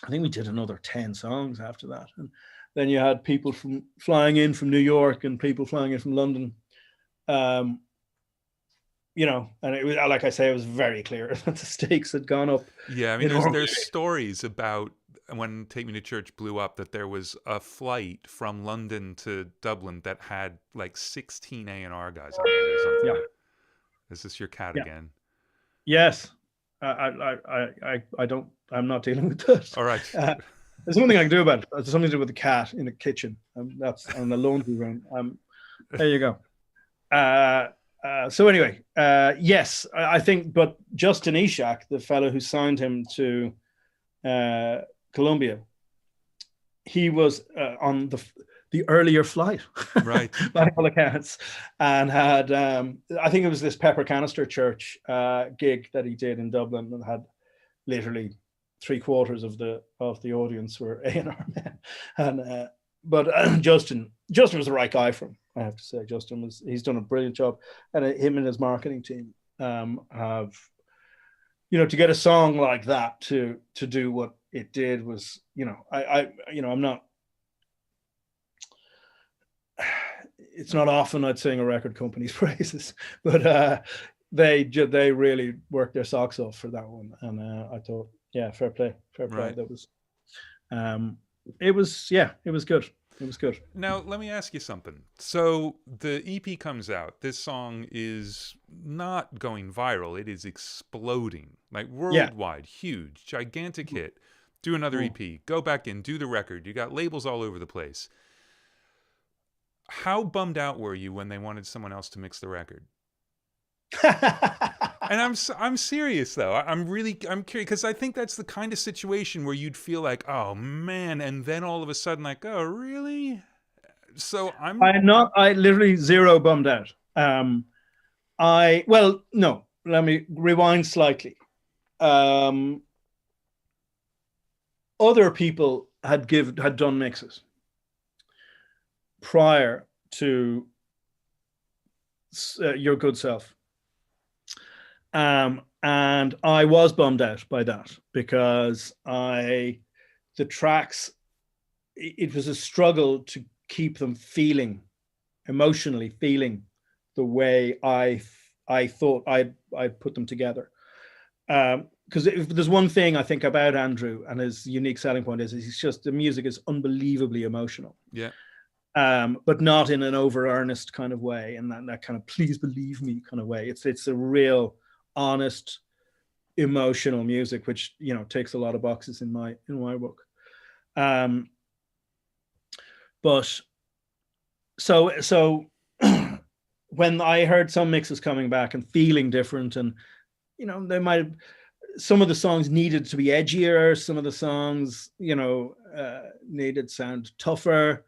think we did another 10 songs after that. And then you had people flying in from New York and people flying in from London. You know, and it was, like I say, it was very clear that the stakes had gone up. Yeah, I mean, there's stories about when Take Me to Church blew up, that there was a flight from London to Dublin that had like 16 A&R guys on it or something. Yeah. Is this your cat again? Yes. I'm not dealing with that. All right. There's one thing I can do about it. There's something to do with the cat in the kitchen. That's on the laundry room. There you go. So anyway, yes, I think, but Justin Ishak, the fellow who signed him to Columbia, he was on the earlier flight, Right. by all accounts, and had I think it was this Pepper Canister Church gig that he did in Dublin, and had literally 3/4 of the audience were A&R men, and but Justin was the right guy for him. I have to say, he's done a brilliant job, and him and his marketing team have, to get a song like that to do what it did was, I'm not. It's not often I'd sing a record company's praises, but they really worked their socks off for that one, and I thought, yeah, fair play. Right. That was, it was good. It was good. Now, let me ask you something. So the EP comes out. This song is not going viral. It is exploding, like worldwide, huge, gigantic hit. Do another EP, go back in, do the record. You got labels all over the place. How bummed out were you when they wanted someone else to mix the record? And I'm serious though. I'm curious, because I think that's the kind of situation where you'd feel like, oh man, and then all of a sudden like, oh really? So I literally zero bummed out. No, let me rewind slightly. Other people had done mixes prior to Your Good Self. And I was bummed out by that, because the tracks, it was a struggle to keep them emotionally feeling the way I thought I'd put them together. Because if there's one thing I think about Andrew and his unique selling point is he's just, the music is unbelievably emotional. Yeah. But not in an over earnest kind of way, and that kind of please believe me kind of way. It's a real honest, emotional music, which takes a lot of boxes in my book. But so when I heard some mixes coming back and feeling different, and some of the songs needed to be edgier, some of the songs needed to sound tougher,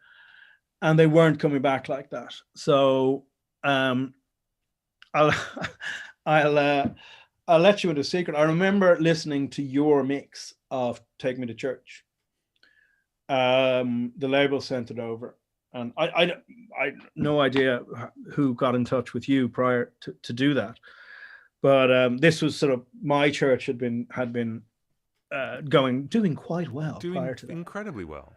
and they weren't coming back like that. So I'll let you into a secret. I remember listening to your mix of Take Me to Church. The label sent it over, and I no idea who got in touch with you prior to do that. But this was sort of, my church had been doing quite well prior to that. Incredibly well.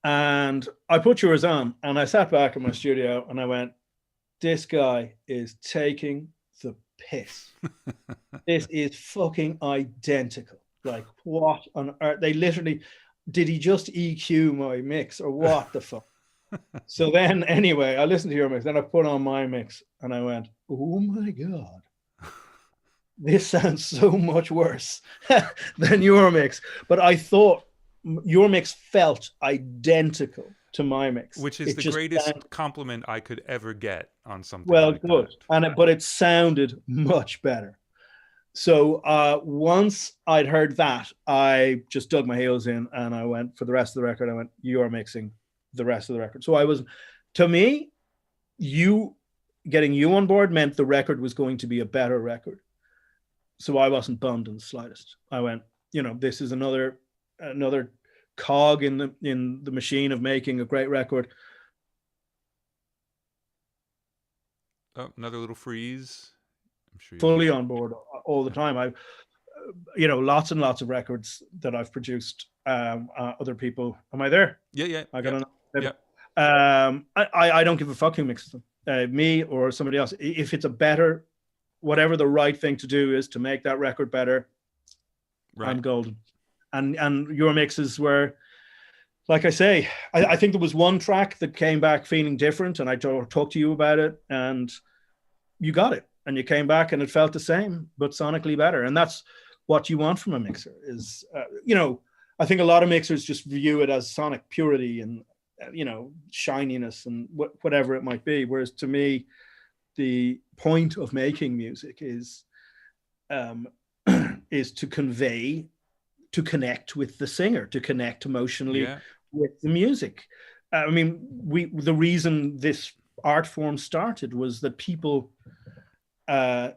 And I put yours on, and I sat back in my studio and I went, this guy is taking the piss. This is fucking identical. Like, what on earth? They literally, did he just EQ my mix or what the fuck? So then anyway, I listened to your mix, then I put on my mix and I went, oh my God, this sounds so much worse than your mix. But I thought your mix felt identical to my mix, which is the greatest compliment I could ever get on something. Well, like good, but it sounded much better. So once I'd heard that, I just dug my heels in and I went, for the rest of the record, I went, you are mixing the rest of the record. So to me, getting you on board meant the record was going to be a better record. So I wasn't bummed in the slightest. I went, this is another cog in the machine of making a great record. Oh, another little freeze. I'm sure fully on board all the time. I've lots and lots of records that I've produced. Other people, am I there? Yeah. I got yeah. I don't give a fuck who mixes them, me or somebody else. If it's a better, whatever the right thing to do is to make that record better, right, I'm golden. And your mixes were, like I say, I think there was one track that came back feeling different, and I talked to you about it, and you got it, and you came back and it felt the same but sonically better. And that's what you want from a mixer is, I think a lot of mixers just view it as sonic purity and shininess and whatever it might be, whereas to me the point of making music is to convey, to connect with the singer, to connect emotionally with the music. I mean, the reason this art form started was that people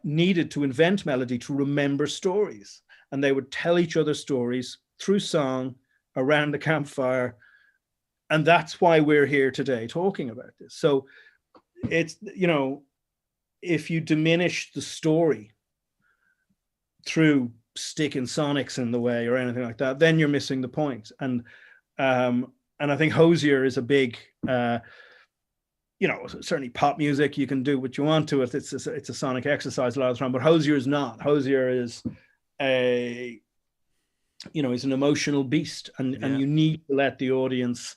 needed to invent melody to remember stories, and they would tell each other stories through song around the campfire, and that's why we're here today talking about this. So it's, if you diminish the story through sticking sonics in the way or anything like that, then you're missing the point. And I think Hozier is a big, certainly pop music, you can do what you want to it. It's a sonic exercise a lot of the time, but Hozier is not. Hozier is he's an emotional beast, and you need to let the audience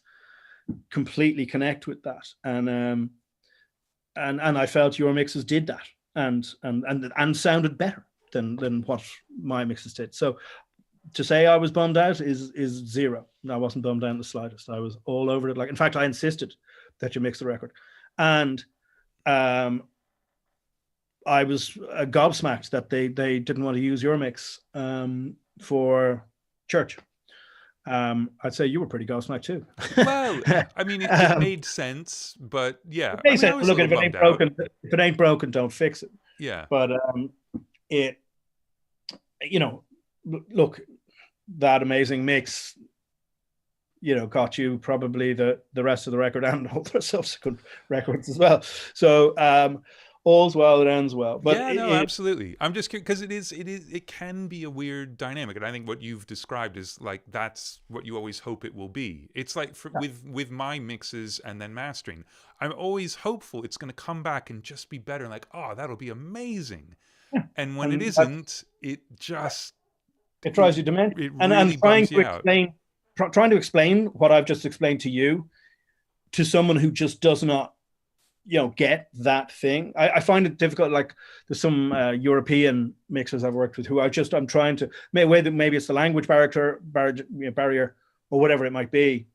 completely connect with that. And I felt your mixes did that, and sounded better than what my mixes did. So to say I was bummed out is zero. I wasn't bummed out in the slightest. I was all over it. Like, in fact, I insisted that you mix the record, and I was gobsmacked that they didn't want to use your mix for church. I'd say you were pretty gobsmacked too. Well, I mean, it made sense, but yeah. It made sense. Look, if it ain't broken, don't fix it. Yeah. But look, that amazing mix, got you probably the rest of the record and all the subsequent records as well. So all's well that ends well. But absolutely. I'm just because it can be a weird dynamic, and I think what you've described is like that's what you always hope it will be. It's like with my mixes and then mastering, I'm always hopeful it's going to come back and just be better. Like, oh, that'll be amazing. Yeah. And when it isn't, it drives you demented. It really bums you out. Trying to explain what I've just explained to you to someone who just does not get that thing. I find it difficult. Like, there's some European mixers I've worked with who I'm trying to, maybe it's the language barrier or whatever it might be.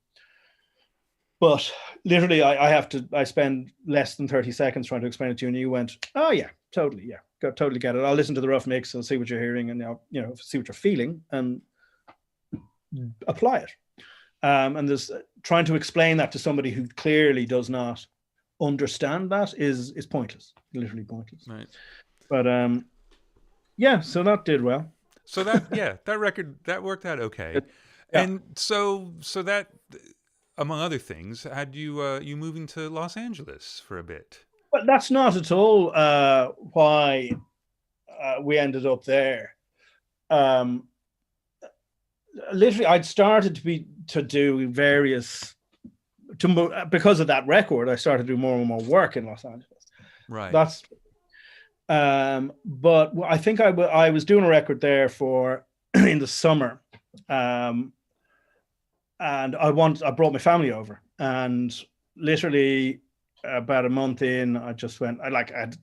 But literally I spend less than 30 seconds trying to explain it to you, and you went, oh yeah, totally. Yeah. Totally get it. I'll listen to the rough mix and see what you're hearing, and see what you're feeling and apply it. And there's trying to explain that to somebody who clearly does not understand that is pointless, literally pointless. Right. But so that did well. So that record that worked out okay. Yeah. And so that, among other things, had you moving to Los Angeles for a bit. But that's not at all why we ended up there. Literally, I'd started to do because of that record. I started to do more and more work in Los Angeles. Right. That's. But I think I was doing a record there in the summer, and I brought my family over, and literally, about a month in, I just went. I had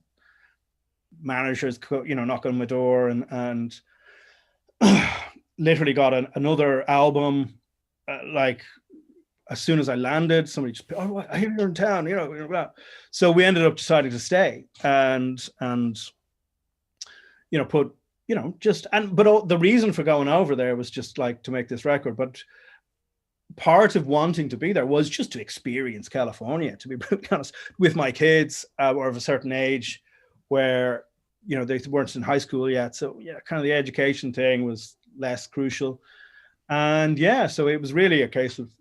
managers, knock on my door, and literally got another album. As soon as I landed, somebody just, oh, I hear you're in town, So we ended up deciding to stay, and but the reason for going over there was just like to make this record, but part of wanting to be there was just to experience California, to be brutally honest, with my kids or of a certain age where, they weren't in high school yet. So yeah, kind of the education thing was less crucial. And so it was really a case of,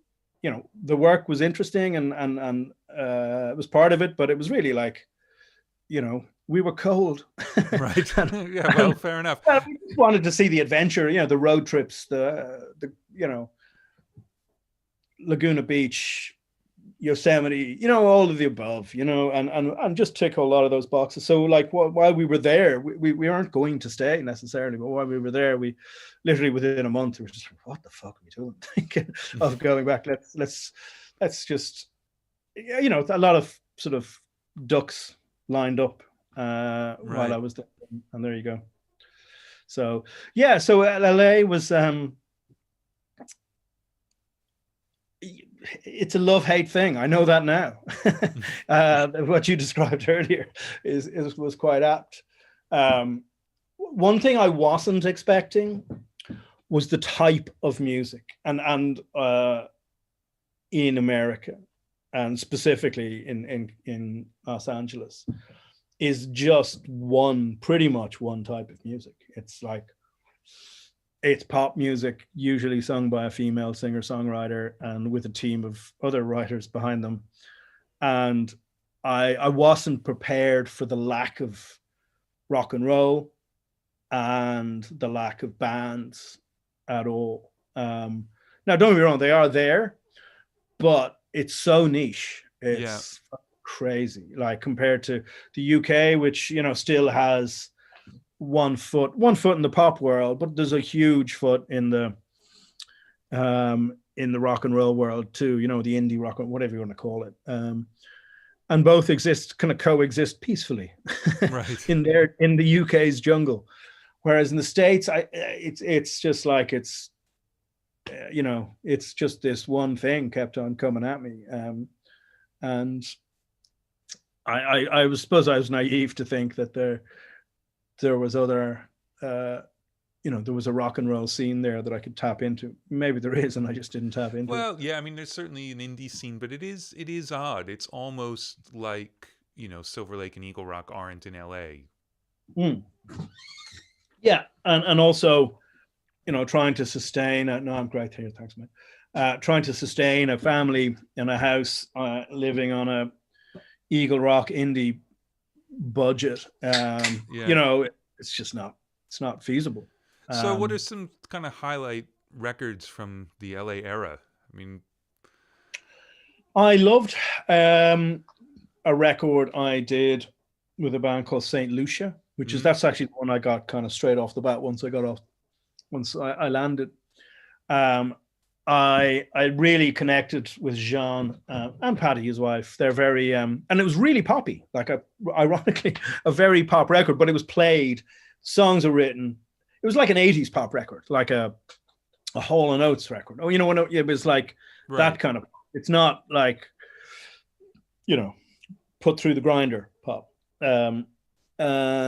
the work was interesting and it was part of it, but it was really like, we were cold. Right. Yeah, well, fair enough. We just wanted to see the adventure, the road trips, the Laguna Beach, Yosemite, all of the above, and just tick a lot of those boxes. So like while we were there, we aren't going to stay necessarily, but while we were there, we literally within a month we were just like, what the fuck are we doing? Thinking of going back. Let's just, a lot of sort of ducks lined up while I was there, and there you go. So so LA was it's a love-hate thing. I know that now. What you described earlier was quite apt. One thing I wasn't expecting was the type of music, and in America, and specifically in Los Angeles, is just pretty much one type of music. It's pop music, usually sung by a female singer-songwriter and with a team of other writers behind them. And I wasn't prepared for the lack of rock and roll and the lack of bands at all. Now, don't get me wrong, they are there, but it's so niche. It's crazy. Like compared to the UK, which, you know, still has one foot in the pop world, but there's a huge foot in the rock and roll world too, you know, the indie rock, whatever you want to call it. And both kind of coexist peacefully right. in the UK's jungle. Whereas in the States, it's just like, it's, you know, it's just this one thing kept on coming at me. And I suppose I was naive to think that there was other, you know, there was a rock and roll scene there that I could tap into. Maybe there is, and I just didn't tap into. Well, yeah, I mean, there's certainly an indie scene, but it is odd. It's almost like, you know, Silver Lake and Eagle Rock aren't in LA. Mm. Yeah, and also, you know, trying to sustain. No, I'm great here. Thanks, man. Trying to sustain a family in a house, living on a Eagle Rock indie budget. You know, it's not feasible. So what are some kind of highlight records from the LA era? I mean, I loved a record I did with a band called St. Lucia, which is, that's actually the one I got kind of straight off the bat once I landed. I really connected with Jean and Patty, his wife. They're very, and it was really poppy, like ironically, a very pop record, but it was played, songs are written. It was like an 80s pop record, like a Hall & Oates record. Oh, you know, when it was like that kind of, it's not like, you know, put through the grinder pop. And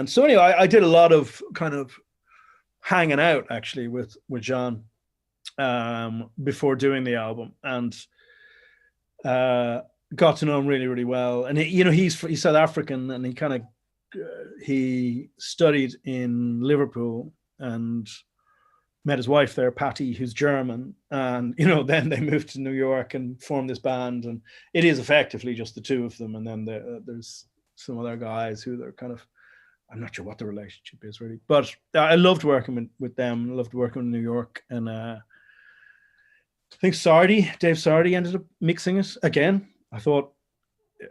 so anyway, I did a lot of kind of hanging out actually with Jean before doing the album, and got to know him really, really well. And you know, he's South African, and he studied in Liverpool and met his wife there, Patty, who's German. And, you know, then they moved to New York and formed this band, and it is effectively just the two of them. And then there's some other guys who they're kind of, I'm not sure what the relationship is really, but I loved working with them. I loved working in New York. And I think Dave Sardi ended up mixing it again. I thought,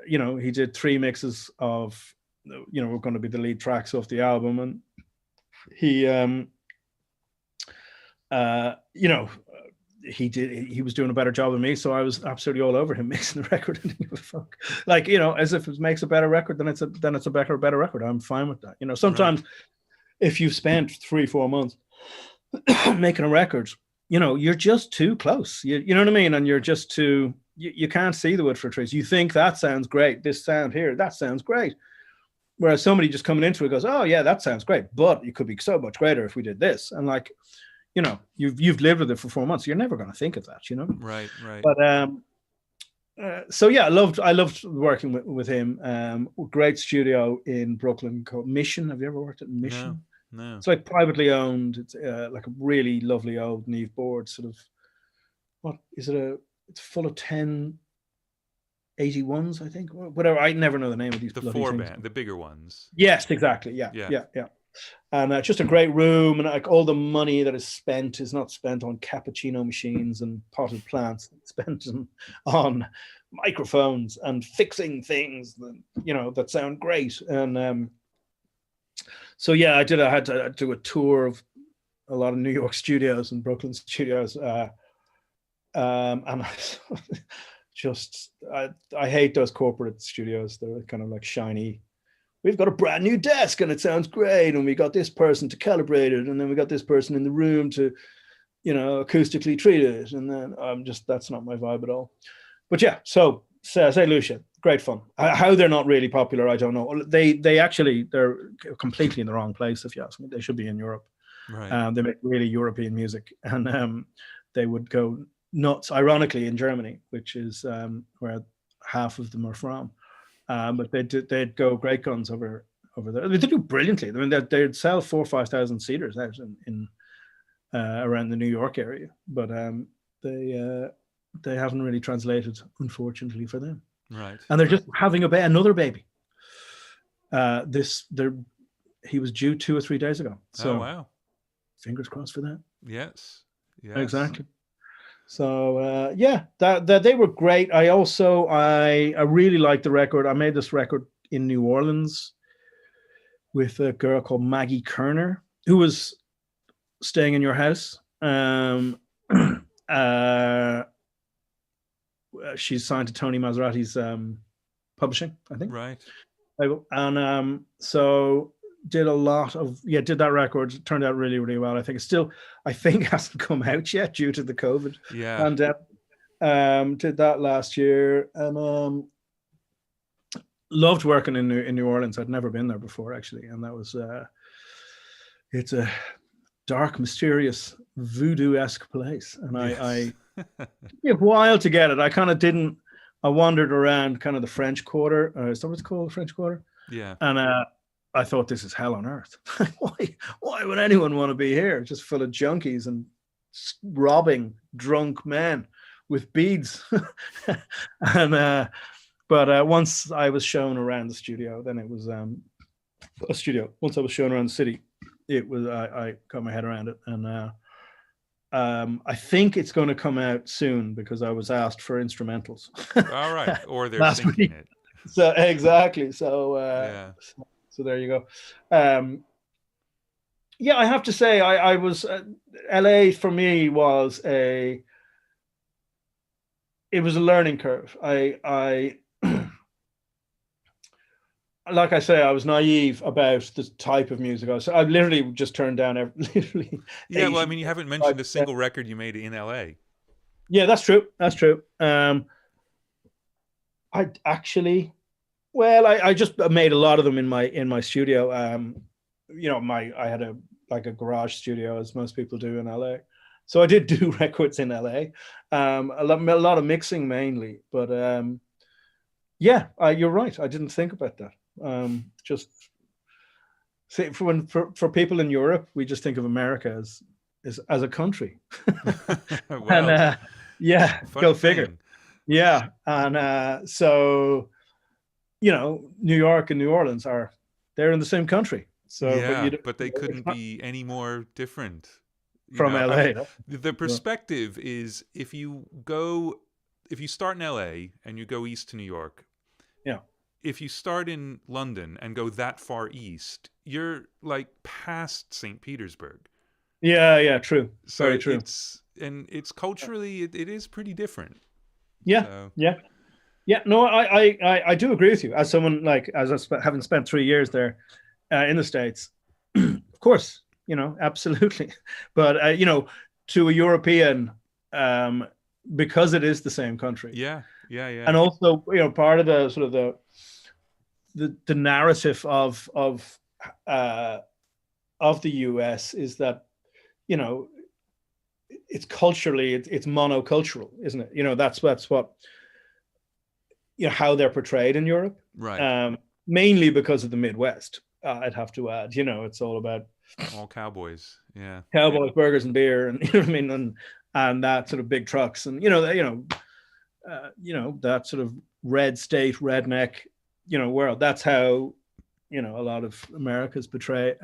you know, he did 3 mixes of, you know, were going to be the lead tracks off the album. And he, you know, he was doing a better job than me. So I was absolutely all over him mixing the record. And give a fuck. Like, you know, as if it makes a better record, then it's a better record. I'm fine with that. You know, sometimes if you've spent 3-4 months making a record, you know, you're just too close. You know what I mean? And you're just too, you can't see the wood for trees. You think that sounds great. This sound here, that sounds great. Whereas somebody just coming into it goes, oh yeah, that sounds great, but it could be so much greater if we did this. And like, you know, you've lived with it for 4 months. You're never going to think of that, you know? Right. But so yeah, I loved working with him. Great studio in Brooklyn called Mission. Have you ever worked at Mission? No. It's like privately owned. It's like a really lovely old Neve board, sort of. What is it? It's full of 1081s, I think. Whatever. I never know the name of these. The bloody things. the bigger ones. Yes, exactly. Yeah. And just a great room, and like all the money that is spent is not spent on cappuccino machines and potted plants. It's spent on microphones and fixing things that, you know, that sound great. And so yeah, I had to do a tour of a lot of New York studios and Brooklyn studios, and I hate those corporate studios. They're kind of like shiny. We've got a brand new desk and it sounds great, and we got this person to calibrate it, and then we got this person in the room to, you know, acoustically treat it, and then that's not my vibe at all. But yeah, so St. Lucia, great fun. How they're not really popular, I don't know. They're completely in the wrong place, if you ask me. They should be in Europe. Right. They make really European music, and they would go nuts, ironically, in Germany, which is where half of them are from. But they'd go great guns over there. They do brilliantly. I mean, they'd sell 4,000 or 5,000 seaters out in around the New York area, but they haven't really translated, unfortunately, for them. Right. And they're just having another baby. He was due 2 or 3 days ago. So, oh, wow. Fingers crossed for that. Yes. Exactly. So that they were great. I really liked the record. I made this record in New Orleans with a girl called Maggie Kerner, who was staying in your house. She's signed to Tony Maserati's publishing, I think. Right. And so did did that record. It turned out really, really well. I think hasn't come out yet due to the COVID. Yeah. And did that last year, and loved working in New Orleans. I'd never been there before, actually, and that was it's a dark, mysterious, voodoo-esque place, and I took me a while to get it. I kind of didn't. I wandered around kind of the French Quarter. Is that what it's called, the French Quarter? Yeah. And I thought, this is hell on earth. Why would anyone want to be here? Just full of junkies and robbing drunk men with beads. But once I was shown around the studio, then it was a studio. Once I was shown around the city, it was I got my head around it, and I think it's going to come out soon because I was asked for instrumentals. All right, or they're singing it. So exactly. So so there you go. Yeah, I have to say, I was LA for me was it was a learning curve. I like I say, I was naive about the type of music. I literally just turned down literally. Yeah, well, I mean, you haven't mentioned a single record you made in LA. Yeah, that's true. That's true. I actually, well, I just made a lot of them in my studio. You know, I had a garage studio, as most people do in LA. So I did do records in LA. A lot of mixing mainly, but yeah, you're right. I didn't think about that. Just see, for people in Europe, we just think of America as a country. Well, and yeah, go figure. Thing. Yeah, and so you know, New York and New Orleans they're in the same country. So yeah, but they couldn't be any more different from LA. I mean, the perspective is if you start in LA and you go east to New York. Yeah. If you start in London and go that far east, you're like past St. Petersburg. Yeah, true. So very true. It's culturally it is pretty different. Yeah, so. yeah. No, I do agree with you. As someone having spent 3 years there in the States, of course, you know, absolutely. But you know, to a European, because it is the same country. Yeah. And also, you know, part of the sort of the narrative of the US is that, you know, it's culturally it's monocultural, isn't it? You know, that's what, you know, how they're portrayed in Europe, right? Mainly because of the Midwest. I'd have to add, you know, it's all about all cowboys, cowboys, burgers, and beer, and you know what I mean, and that sort of big trucks, and you know, that sort of red state, redneck, you know, world. That's how, you know, a lot of America's portrayed.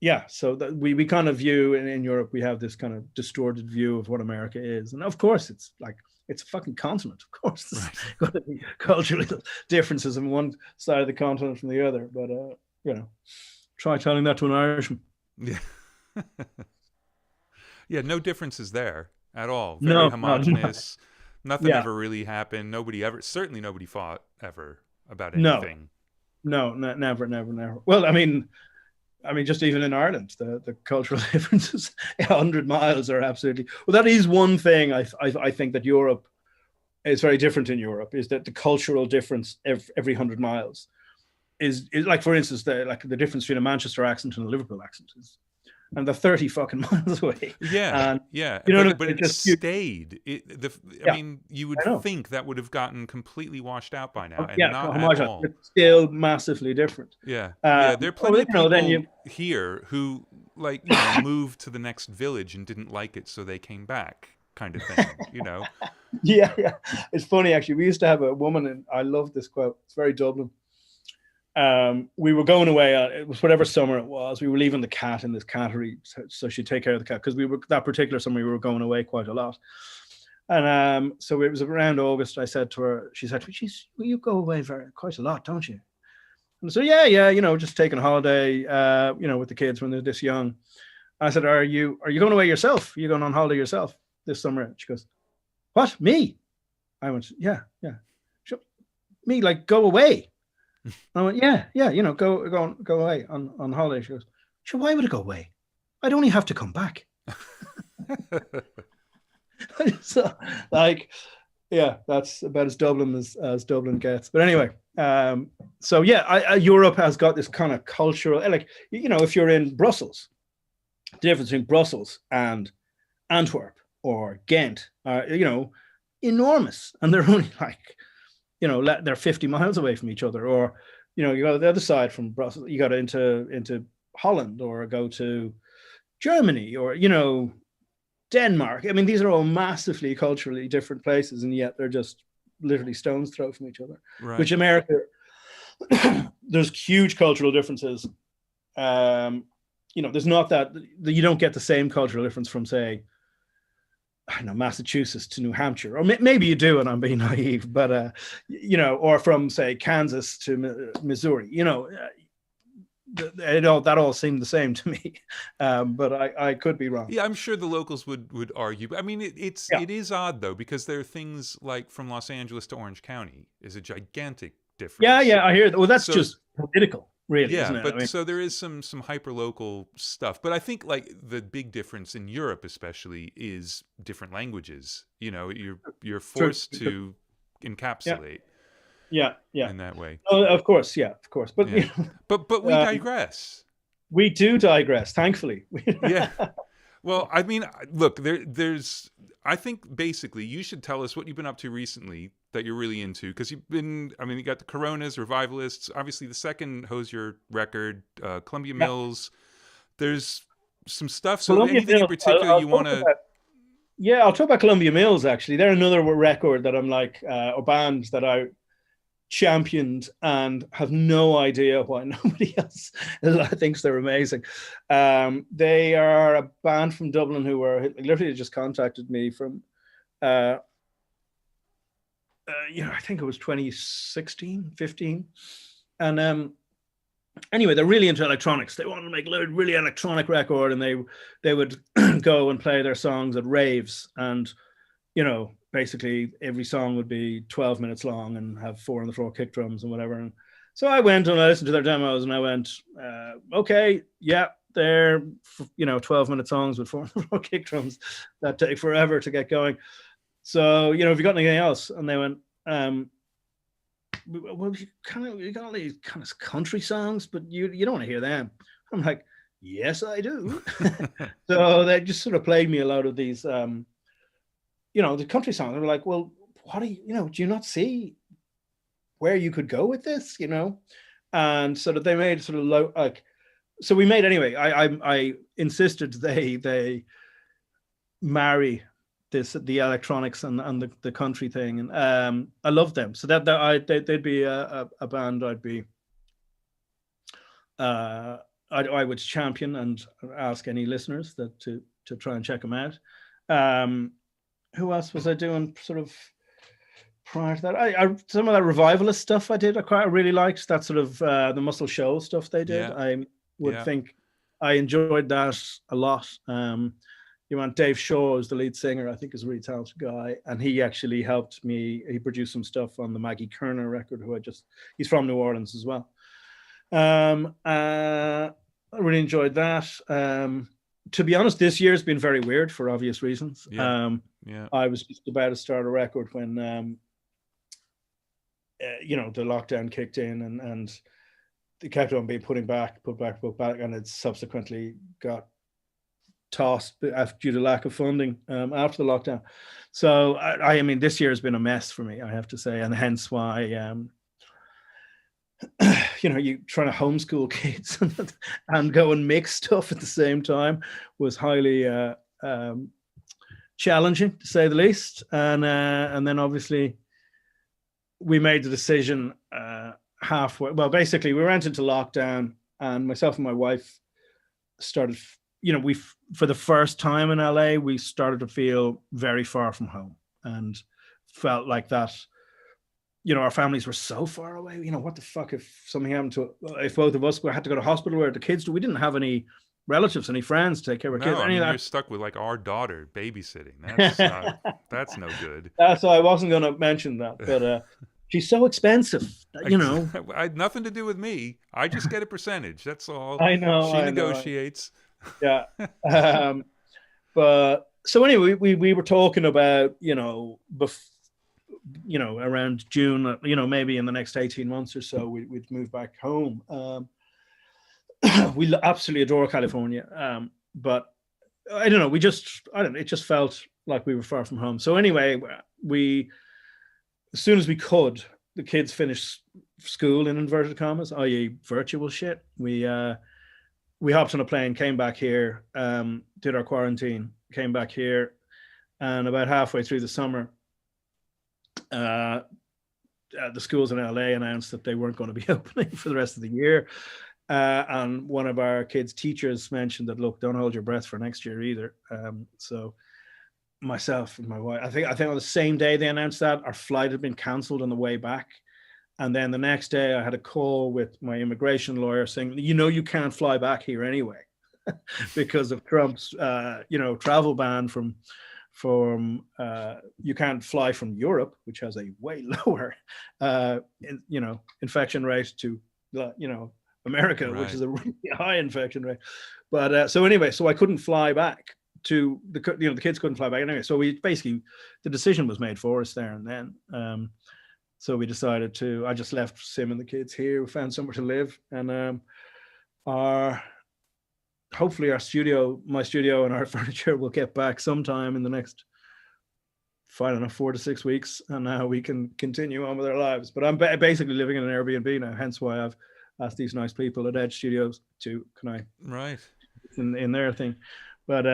Yeah, so that we kind of view in Europe, we have this kind of distorted view of what America is, and of course, it's like it's a fucking continent. Of course, there's going to be cultural differences on one side of the continent from the other. But you know, try telling that to an Irishman. Yeah. Yeah, no differences there at all. Very homogenous. Nothing ever really happened. Certainly nobody fought ever about anything. No, never. Well, I mean, just even in Ireland, the cultural differences 100 miles are absolutely. Well, that is one thing I think that Europe is very different in Europe, is that the cultural difference every 100 miles is like, for instance, the difference between a Manchester accent and a Liverpool accent is and they're 30 fucking miles away. Yeah, And yeah, you know what I but mean? it stayed. I Yeah, mean, you would I know. think that would have gotten completely washed out by now, and Yeah, not at homogenous. all. It's still massively different. Yeah, yeah. There are Well, plenty of then people you, here who, like, you know, moved to the next village and didn't like it, so they came back, kind of thing. You know. yeah. It's funny actually. We used to have a woman, and I love this quote. It's very Dublin. We were going away. It was whatever summer it was. We were leaving the cat in this cattery, so she'd take care of the cat because we were that particular summer. We were going away quite a lot, and so it was around August. I said to her, she said, "Geez, well, you go away quite a lot, don't you?" And so yeah, you know, just taking a holiday, you know, with the kids when they're this young. I said, "Are you going away yourself? Are you going on holiday yourself this summer?" She goes, "What, me?" I went, "Yeah." She, me, like, go away. I went, yeah, you know, go away on holiday. She goes, "Sure, why would I go away? I'd only have to come back." So, like, yeah, that's about as Dublin as Dublin gets. But anyway, so yeah, Europe has got this kind of cultural, like, you know, if you're in Brussels, the difference between Brussels and Antwerp or Ghent, you know, enormous, and they're only like, you know, they're 50 miles away from each other. Or, you know, you go to the other side from Brussels, you got into Holland, or go to Germany, or, you know, Denmark. I mean, these are all massively culturally different places, and yet they're just literally stone's throw from each other. Right. Which America, there's huge cultural differences. You know, there's not that you don't get the same cultural difference from, say, I don't know, Massachusetts to New Hampshire, or maybe you do, and I'm being naive, but you know, or from, say, Kansas to Missouri. You know, that all seemed the same to me, but I could be wrong. Yeah, I'm sure the locals would argue. I mean, it is odd though, because there are things like from Los Angeles to Orange County is a gigantic difference. Yeah, I hear that. Well, that's just political, really, yeah, isn't it? but I mean, so there is some hyper local stuff. But I think, like, the big difference in Europe, especially, is different languages. You know, you're forced to encapsulate. Yeah. In that way. Oh, of course, but yeah. You know, but we digress. We do digress, thankfully. Yeah. Well, I mean, look, there's. I think basically you should tell us what you've been up to recently that you're really into, because you've been. I mean, you got the Coronas, Revivalists, obviously the second Hozier record, Columbia Mills. There's some stuff. So Columbia anything Mills, in particular you want to? Yeah, I'll talk about Columbia Mills. Actually, they're another record that I'm like, or band that I championed and have no idea why nobody else thinks they're amazing. They are a band from Dublin who were literally just contacted me from, you know, I think it was 2016, 15. And anyway, they're really into electronics. They wanted to make a really electronic record, and they would go and play their songs at raves, and, you know, basically every song would be 12 minutes long and have 4 on the floor kick drums and whatever. And so I went and I listened to their demos, and I went, okay, yeah, they're, you know, 12-minute songs with 4 on the floor kick drums that take forever to get going. So, you know, have you got anything else? And they went, well, you got all these kind of country songs, but you don't want to hear them. I'm like, yes, I do. So they just sort of played me a lot of these, you know, the country songs. They were like, well, what do you know, do you not see where you could go with this, you know? And sort of they made sort of low, like, so we made, anyway, I insisted they marry the electronics and the country thing, and I love them. So they'd be a band I'd be I would champion and ask any listeners that to try and check them out. Who else was I doing sort of prior to that? I some of that revivalist stuff I did. I really liked that sort of the Muscle Shoals stuff they did. Yeah. I would think I enjoyed that a lot. You want Dave Shaw is the lead singer, I think is a really talented guy. And he actually helped me. He produced some stuff on the Maggie Kerner record, he's from New Orleans as well. I really enjoyed that. To be honest, this year's been very weird for obvious reasons. I was just about to start a record when, you know, the lockdown kicked in, and they kept on being put back, and it subsequently got tossed due to lack of funding after the lockdown. So I mean, this year has been a mess for me, I have to say, and hence why you trying to homeschool kids and go and mix stuff at the same time was highly challenging, to say the least. And then obviously we made the decision halfway. Well, basically we went into lockdown, and myself and my wife started, we for the first time in LA, we started to feel very far from home, and felt like that. Our families were so far away. What the fuck if something happened if both of us had to go to hospital, where the kids do? We didn't have any relatives, any friends to take care of our kids. I mean, you're stuck with like our daughter babysitting. That's no good. So I wasn't going to mention that, but she's so expensive, I had nothing to do with me. I just get a percentage. That's all. I know. She negotiates. Yeah. But so anyway, we were talking about, around June, maybe in the next 18 months or so, we'd move back home. We absolutely adore California. But I don't know, it just felt like we were far from home. So anyway, as soon as we could, the kids finished school in inverted commas, i.e. virtual shit. We hopped on a plane, came back here, did our quarantine, came back here, and about halfway through the summer, the schools in LA announced that they weren't going to be opening for the rest of the year. And one of our kids' teachers mentioned that, look, don't hold your breath for next year either. So myself and my wife, I think on the same day they announced that, our flight had been canceled on the way back. And then the next day I had a call with my immigration lawyer saying, you can't fly back here anyway because of Trump's, travel ban from you can't fly from Europe, which has a way lower, infection rate to, America, right, which is a really high infection rate. But so anyway, so I couldn't fly back to the kids couldn't fly back anyway. So we basically, the decision was made for us there and then. So we decided I just left Sim and the kids here. We found somewhere to live, and hopefully my studio and our furniture will get back sometime in the next, 4 to 6 weeks, and now we can continue on with our lives. But I'm basically living in an Airbnb now, hence why I've asked these nice people at Edge Studios to, right in their thing. But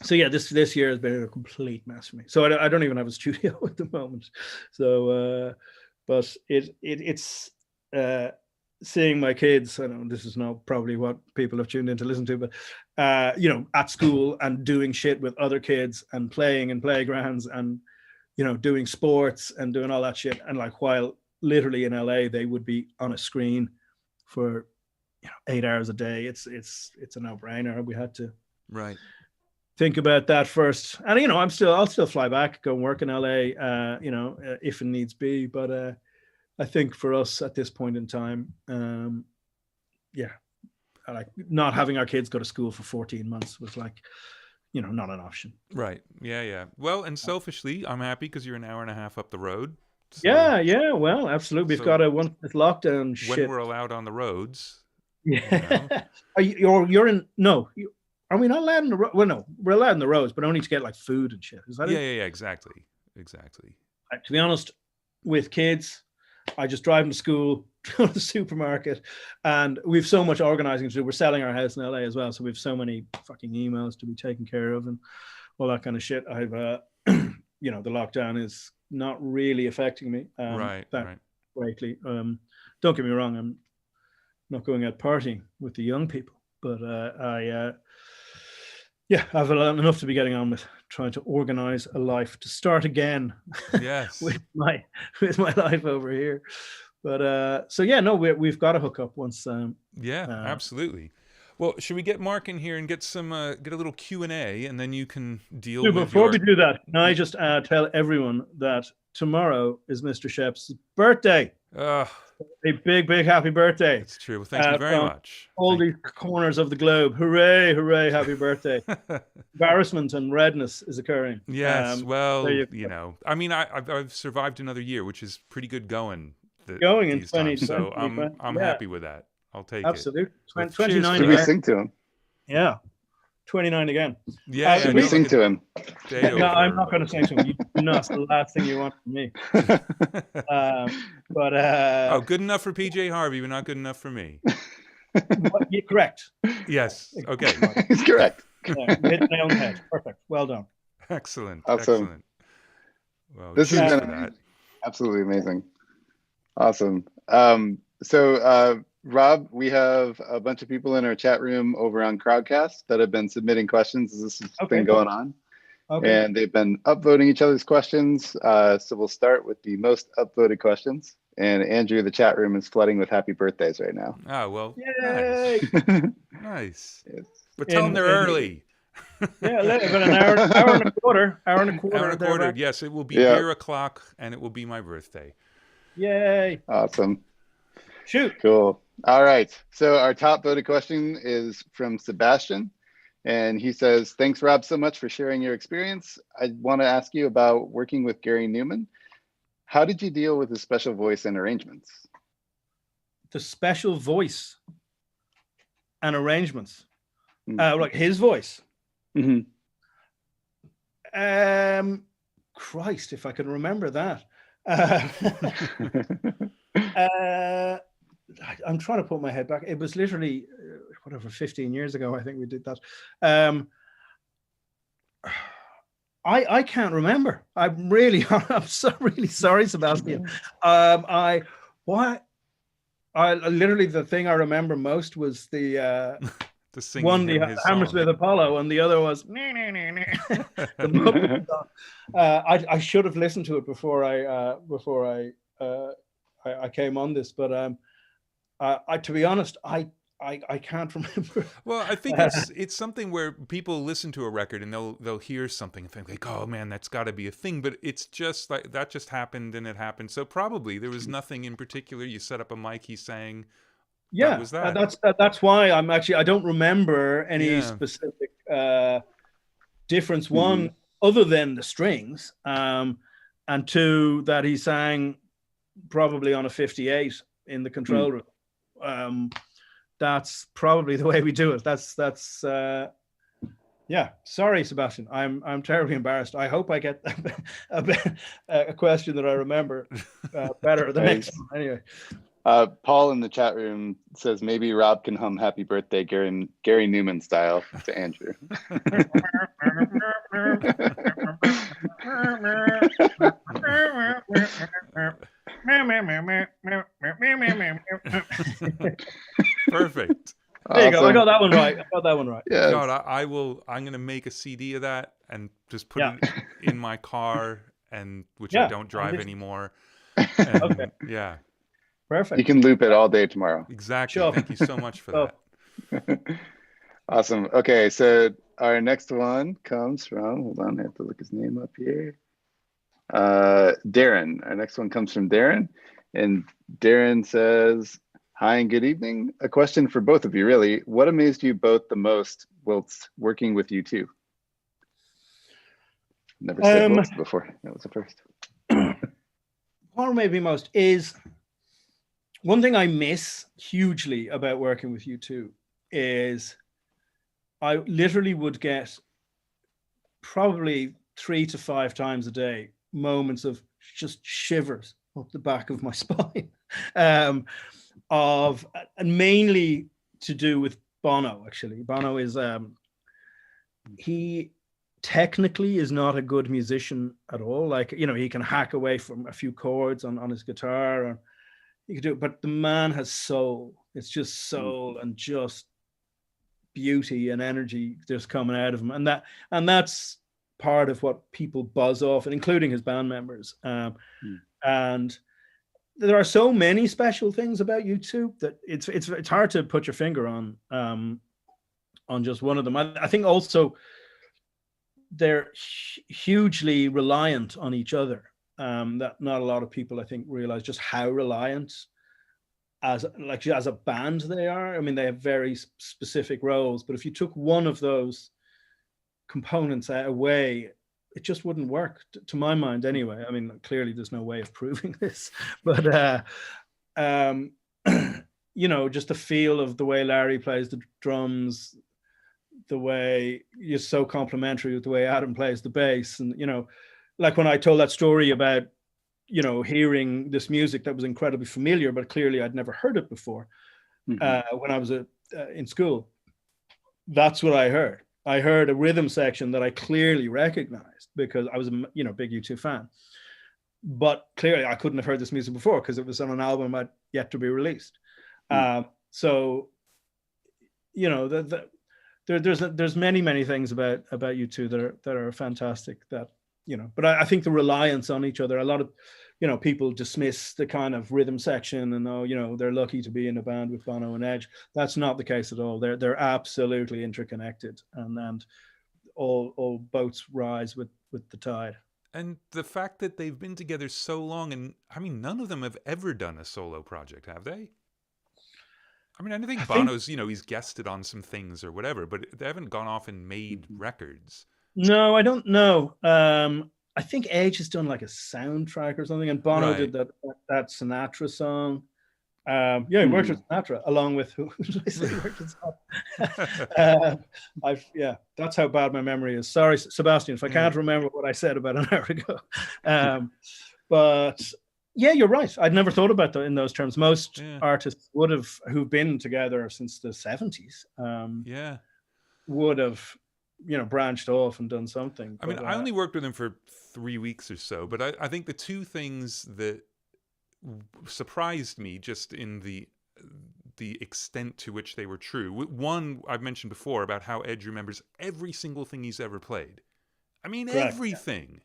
so yeah, this year has been a complete mess for me. So I don't even have a studio at the moment. So but it's seeing my kids, I know this is not probably what people have tuned in to listen to, but at school and doing shit with other kids and playing in playgrounds and doing sports and doing all that shit, and while literally in LA they would be on a screen for 8 hours a day. It's a no-brainer. We had to think about that first, and I'll still fly back, go and work in LA, if it needs be. But I think for us at this point in time, not having our kids go to school for 14 months was not an option. Right. Yeah. Well, and selfishly, I'm happy because you're an hour and a half up the road. So, yeah. Well, absolutely. We've got this lockdown shit. When we're allowed on the roads. Yeah. You're in. No. Are we not allowed in the road? Well, no, we're allowed in the roads, but only to get food and shit. Is that it? Yeah, exactly. To be honest, with kids, I just drive them to school, go to the supermarket, and we've so much organizing to do. We're selling our house in LA as well, so we've so many fucking emails to be taken care of and all that kind of shit. I've, the lockdown is not really affecting me greatly. Don't get me wrong, I'm not going out partying with the young people, but I've enough to be getting on with trying to organize a life to start again. Yes. with my life over here. But we've got to hook up once. Absolutely. Well, should we get Mark in here and get a little Q&A, and then you can deal with before we do that, can I just tell everyone that tomorrow is Mr. Scheps' birthday. A big happy birthday. It's true. Well, thank you very much. All these corners of the globe. Hooray, happy birthday. Embarrassment and redness is occurring. Yes, I mean, I've survived another year, which is pretty good going. In 2020. So I'm happy with that. I'll take it. Absolutely. 29. Should we sing to him? Yeah. 29 again. Yeah, Should we sing to him? No, I'm not going to sing to him. You know, it's the last thing you want from me. Oh, good enough for PJ Harvey, but not good enough for me. You're correct. Yes. Okay. He's correct. Yeah, you hit the nail on the head. Perfect. Well done. Excellent. Awesome. Excellent. Well, This has cheers been for that. absolutely amazing. Awesome. So Rob, we have a bunch of people in our chat room over on Crowdcast that have been submitting questions as this has been going on. Okay. And they've been upvoting each other's questions. So we'll start with the most upvoted questions. And Andrew, the chat room is flooding with happy birthdays right now. Oh, well, Yay! nice. Yes. But tell them they're early. Yeah, about an hour and a quarter. Hour and a quarter. Yes, it will be beer o'clock, and it will be my birthday. Yay! Awesome. Shoot. Cool. All right. So our top voted question is from Sebastian. And he says, thanks, Rob, so much for sharing your experience. I want to ask you about working with Gary Numan. How did you deal with his special voice and arrangements? The special voice and arrangements. Like his voice. Mm-hmm. Christ, if I can remember that. I'm trying to put my head back. It was literally, 15 years ago, I think we did that. I can't remember. I'm really sorry, Sebastian. Literally the thing I remember most was the one, the Hammersmith Apollo, and the other was the Muppet song. I should have listened to it before I came on this, but to be honest, I can't remember. Well, I think it's something where people listen to a record and they'll hear something and think like, oh man, that's got to be a thing. But it's just like that just happened and it happened. So probably there was nothing in particular. You set up a mic, he sang. Yeah, that was that. That's why I don't remember any specific difference. One, other than the strings, and two, that he sang probably on a 58 in the control room. That's probably the way we do it. That's yeah. Sorry, Sebastian. I'm terribly embarrassed. I hope I get a question that I remember better the next time. Anyway. Paul in the chat room says maybe Rob can hum "Happy Birthday" Gary Numan style to Andrew. Perfect. There you go. I got that one right. Yes. God, I'm going to make a CD of that and just put it in my car, which I don't drive anymore. And, yeah. Perfect. You can loop it all day tomorrow. Exactly. Sure. Thank you so much for that. Awesome. Okay, so our next one comes from, hold on, I have to look his name up here. Darren. Our next one comes from Darren. And Darren says, hi and good evening. A question for both of you, really. What amazed you both the most whilst working with you two? Never said whilst before. That was the first. What amazed me most is one thing I miss hugely about working with you two is I literally would get probably 3 to 5 times a day moments of just shivers up the back of my spine, and mainly to do with Bono. Actually, Bono is he technically is not a good musician at all. Like, you know, he can hack away from a few chords on his guitar, or he could do it, but the man has soul. It's just soul and just beauty and energy just coming out of him, and that's part of what people buzz off, and including his band members. And there are so many special things about you two that it's hard to put your finger on just one of them. I think also they're hugely reliant on each other. That not a lot of people, I think, realize just how reliant as a band they are. I mean, they have very specific roles, but if you took one of those components away, it just wouldn't work, to my mind anyway. I mean, clearly there's no way of proving this, but you know, just the feel of the way Larry plays the drums, the way you're so complimentary with the way Adam plays the bass. And, like when I told that story about, hearing this music that was incredibly familiar, but clearly I'd never heard it before when I was in school. That's what I heard. I heard a rhythm section that I clearly recognized because I was a big U2 fan. But clearly I couldn't have heard this music before because it was on an album I'd yet to be released. So, there's many things about U2 that are fantastic that, but I think the reliance on each other, a lot of, people dismiss the kind of rhythm section and, they're lucky to be in a band with Bono and Edge. That's not the case at all. They're absolutely interconnected and all boats rise with the tide. And the fact that they've been together so long, and I mean, none of them have ever done a solo project, have they? I mean, I think Bono's, he's guested on some things or whatever, but they haven't gone off and made records. No, I don't know. I think Edge has done like a soundtrack or something, and Bono did that Sinatra song. He worked with Sinatra along with who did I say worked with Sinatra? That's how bad my memory is. Sorry, Sebastian, if I can't remember what I said about an hour ago. But yeah, you're right. I'd never thought about that in those terms. Most artists who've been together since the 70s. Would have, branched off and done something. I mean, I only worked with him for 3 weeks or so, but I think the two things that surprised me just in the extent to which they were true. One, I've mentioned before about how Edge remembers every single thing he's ever played. I mean, everything.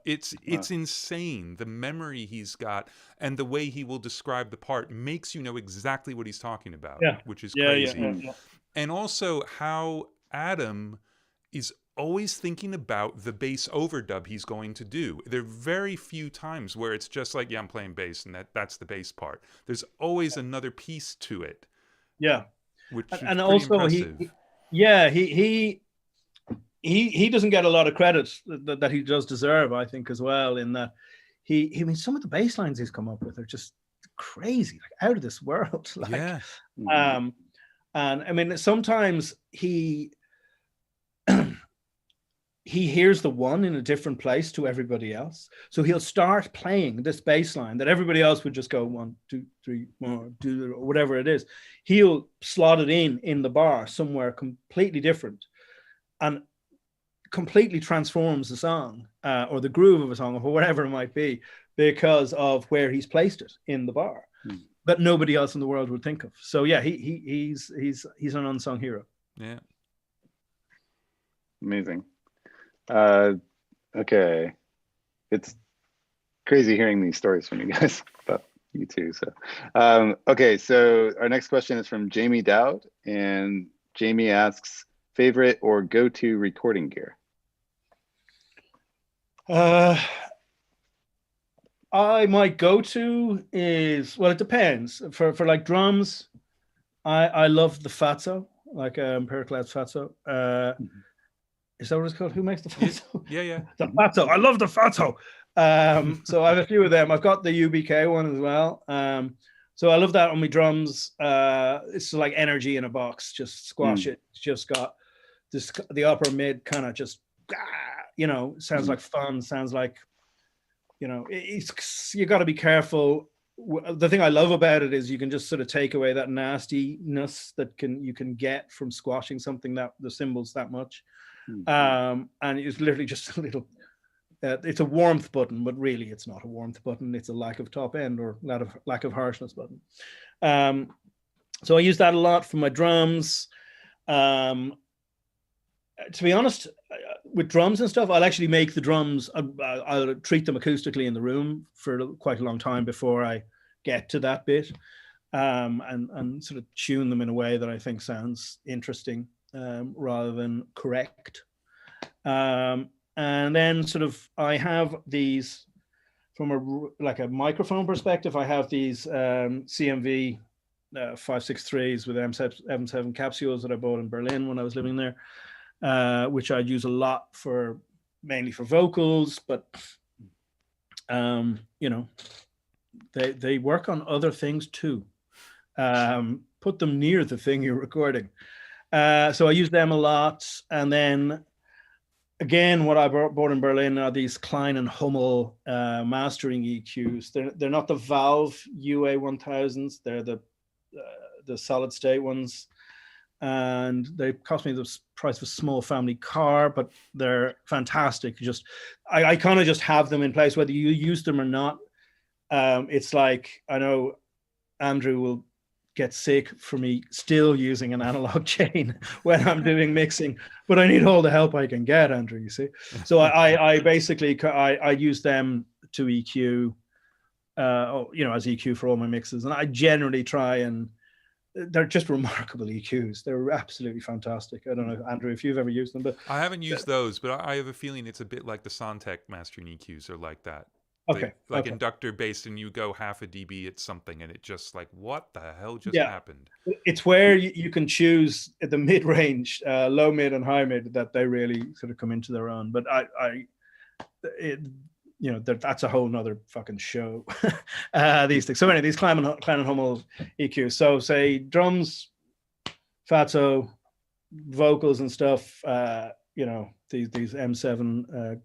It's insane. The memory he's got and the way he will describe the part makes you know exactly what he's talking about, which is crazy. And also how Adam is always thinking about the bass overdub he's going to do. There are very few times where it's just like, I'm playing bass and that's the bass part. There's always another piece to it. Yeah. Which is and also impressive. he doesn't get a lot of credit that he does deserve, I think, as well, in that I mean, some of the bass lines he's come up with are just crazy, like out of this world. And I mean, sometimes he hears the one in a different place to everybody else. So he'll start playing this bass line that everybody else would just go 1, 2, 3, 1, 2, or whatever it is. He'll slot it in the bar somewhere completely different and completely transforms the song or the groove of a song or whatever it might be because of where he's placed it in the bar that nobody else in the world would think of. So yeah, he's an unsung hero. Yeah. Amazing. Okay. It's crazy hearing these stories from you guys about you too. So, okay. So our next question is from Jamie Dowd, and Jamie asks, favorite or go-to recording gear? My go-to is, well, it depends. For like drums, I love the Fatso, like Periclad's Fatso. Is that what it's called? Who makes the Fatso? Yeah. The Fatso. I love the Fatso. So I have a few of them. I've got the UBK one as well. So I love that on my drums. It's like energy in a box. Just squash it. It's just got this, the upper mid kind of just, sounds like fun. Sounds like, it's, you got to be careful. The thing I love about it is you can just sort of take away that nastiness that you can get from squashing something that the cymbals that much. And it's literally just a little, it's a warmth button, but really it's not a warmth button. It's a lack of top end or lack of harshness button. So I use that a lot for my drums. To be honest, with drums and stuff, I'll actually make the drums, I'll treat them acoustically in the room for quite a long time before I get to that bit, and sort of tune them in a way that I think sounds interesting, rather than correct. And then sort of I have these, from a microphone perspective, I have these CMV 563s with M7 capsules that I bought in Berlin when I was living there. Which I'd use a lot mainly for vocals, but they work on other things too. Put them near the thing you're recording. So I use them a lot. And then again, what I bought in Berlin are these Klein and Hummel mastering EQs. They're not the Valve UA 1000s. They're the solid state ones. And they cost me the price of a small family car, but they're fantastic. Just I kind of just have them in place, whether you use them or not. It's like, I know Andrew will get sick for me still using an analog chain when I'm doing mixing, but I need all the help I can get, Andrew, you see. So I basically I use them to EQ, you know, as EQ for all my mixes. And I generally try, and they're just remarkable EQs. They're absolutely fantastic. I don't know, Andrew, if you've ever used them, but I haven't used those, but I have a feeling it's a bit like the Sontec mastering EQs are like that. okay, Like okay. inductor based, and you go half a dB at something, and it just like, what the hell just Yeah. happened? It's where you can choose the mid range, low mid and high mid, that they really sort of come into their own. But you know, that's a whole nother fucking show. These things. So anyway, these Klein and Hummel EQs. So say drums, Fatso, vocals and stuff. You know, these M7.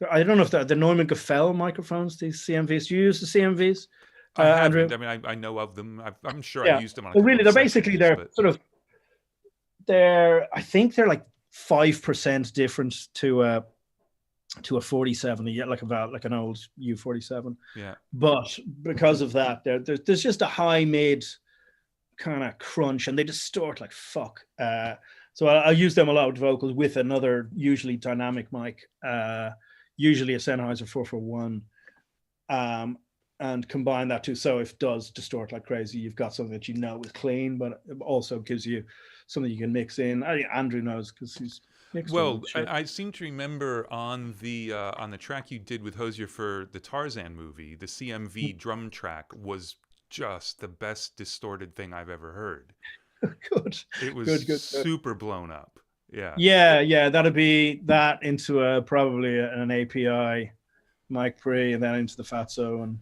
I don't know if they're the Neumann Gefell microphones. These CMVs. Do you use the CMVs? I haven't. Andrew? I mean, I know of them. I'm sure Yeah. I used them on a Well, couple really, of they're basically sessions, but... I think they're like 5% different to a 47, like an old U47. Yeah. But because of that, there's just a high mid kind of crunch, and they distort like fuck. So I use them a lot with vocals with another usually dynamic mic, usually a Sennheiser 441, and combine that too. So if it does distort like crazy, you've got something that you know is clean, but it also gives you something you can mix in. Andrew knows because he's mixed. Well, I seem to remember on the track you did with Hozier for the Tarzan movie, the CMV drum track was just the best distorted thing I've ever heard. Good. It was good. super blown up. Yeah. Yeah. That'd be that into probably an API mic pre, and then into the Fatso, and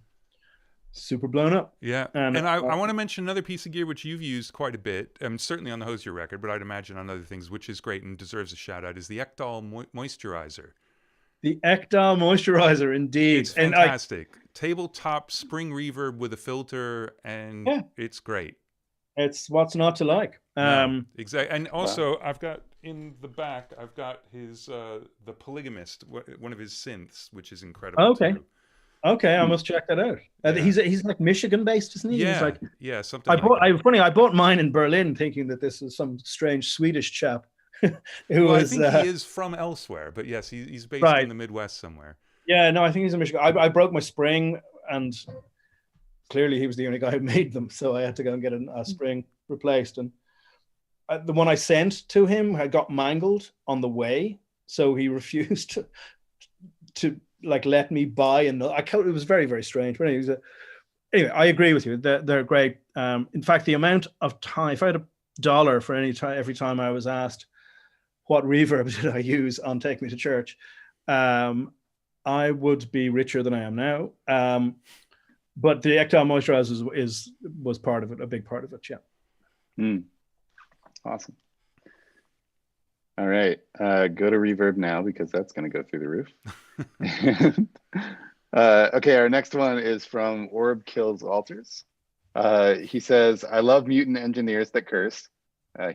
super blown up. Yeah. And I want to mention another piece of gear which you've used quite a bit, certainly on the Hozier record, but I'd imagine on other things, which is great and deserves a shout out, is the Atoll moisturizer. The Atoll moisturizer, indeed. It's fantastic. Tabletop spring reverb with a filter, and it's great. It's what's not to like. Exactly. And also, I've got in the back, I've got his the Polygamist, one of his synths, which is incredible. Okay. Too. Okay, I must check that out. He's like Michigan based, isn't he? Yeah, he's like, something. I bought mine in Berlin, thinking that this is some strange Swedish chap. I think he is from elsewhere, but yes, he's based in the Midwest somewhere. Yeah, no, I think he's in Michigan. I broke my spring, and clearly he was the only guy who made them, so I had to go and get a spring replaced. And the one I sent to him had got mangled on the way, so he refused to like let me buy another. It was very, very strange. But anyway, I agree with you. They're great. In fact, the amount of time, if I had $1 for every time I was asked what reverb did I use on Take Me to Church, I would be richer than I am now. But the Atoll moisturizer was part of it, a big part of it. Yeah. Awesome. All right, go to reverb now, because that's going to go through the roof. Okay, our next one is from Orb Kills Altars. He says, I love mutant engineers that curse.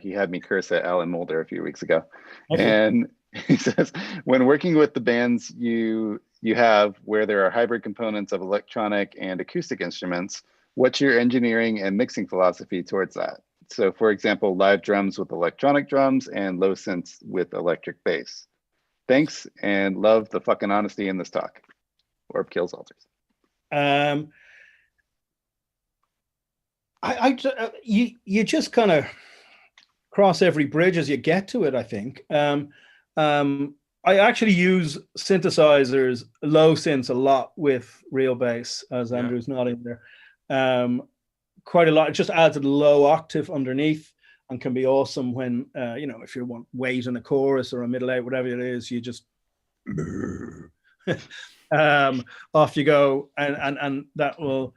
He had me curse at Alan Mulder a few weeks ago. Okay. And he says, when working with the bands you have where there are hybrid components of electronic and acoustic instruments, what's your engineering and mixing philosophy towards that? So for example, live drums with electronic drums and low synths with electric bass. Thanks, and love the fucking honesty in this talk. Orb Kills Altars. You just kind of cross every bridge as you get to it, I think. I actually use synthesizers, low synths a lot with real bass, as Andrew's nodding there. Quite a lot. It just adds a low octave underneath and can be awesome when, if you want weight in a chorus or a middle eight, whatever it is, you just off you go. And that will,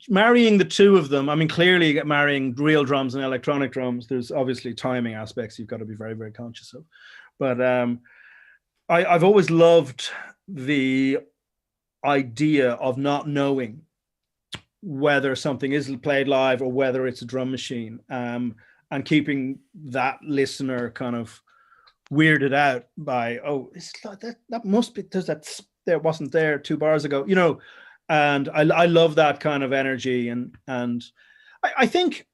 marrying the two of them, I mean, clearly marrying real drums and electronic drums, there's obviously timing aspects you've got to be very, very conscious of. But I've always loved the idea of not knowing whether something is played live or whether it's a drum machine, and keeping that listener kind of weirded out by, oh, it's like that must be, there's that, there wasn't there 2 bars ago, you know. And I love that kind of energy. And I think,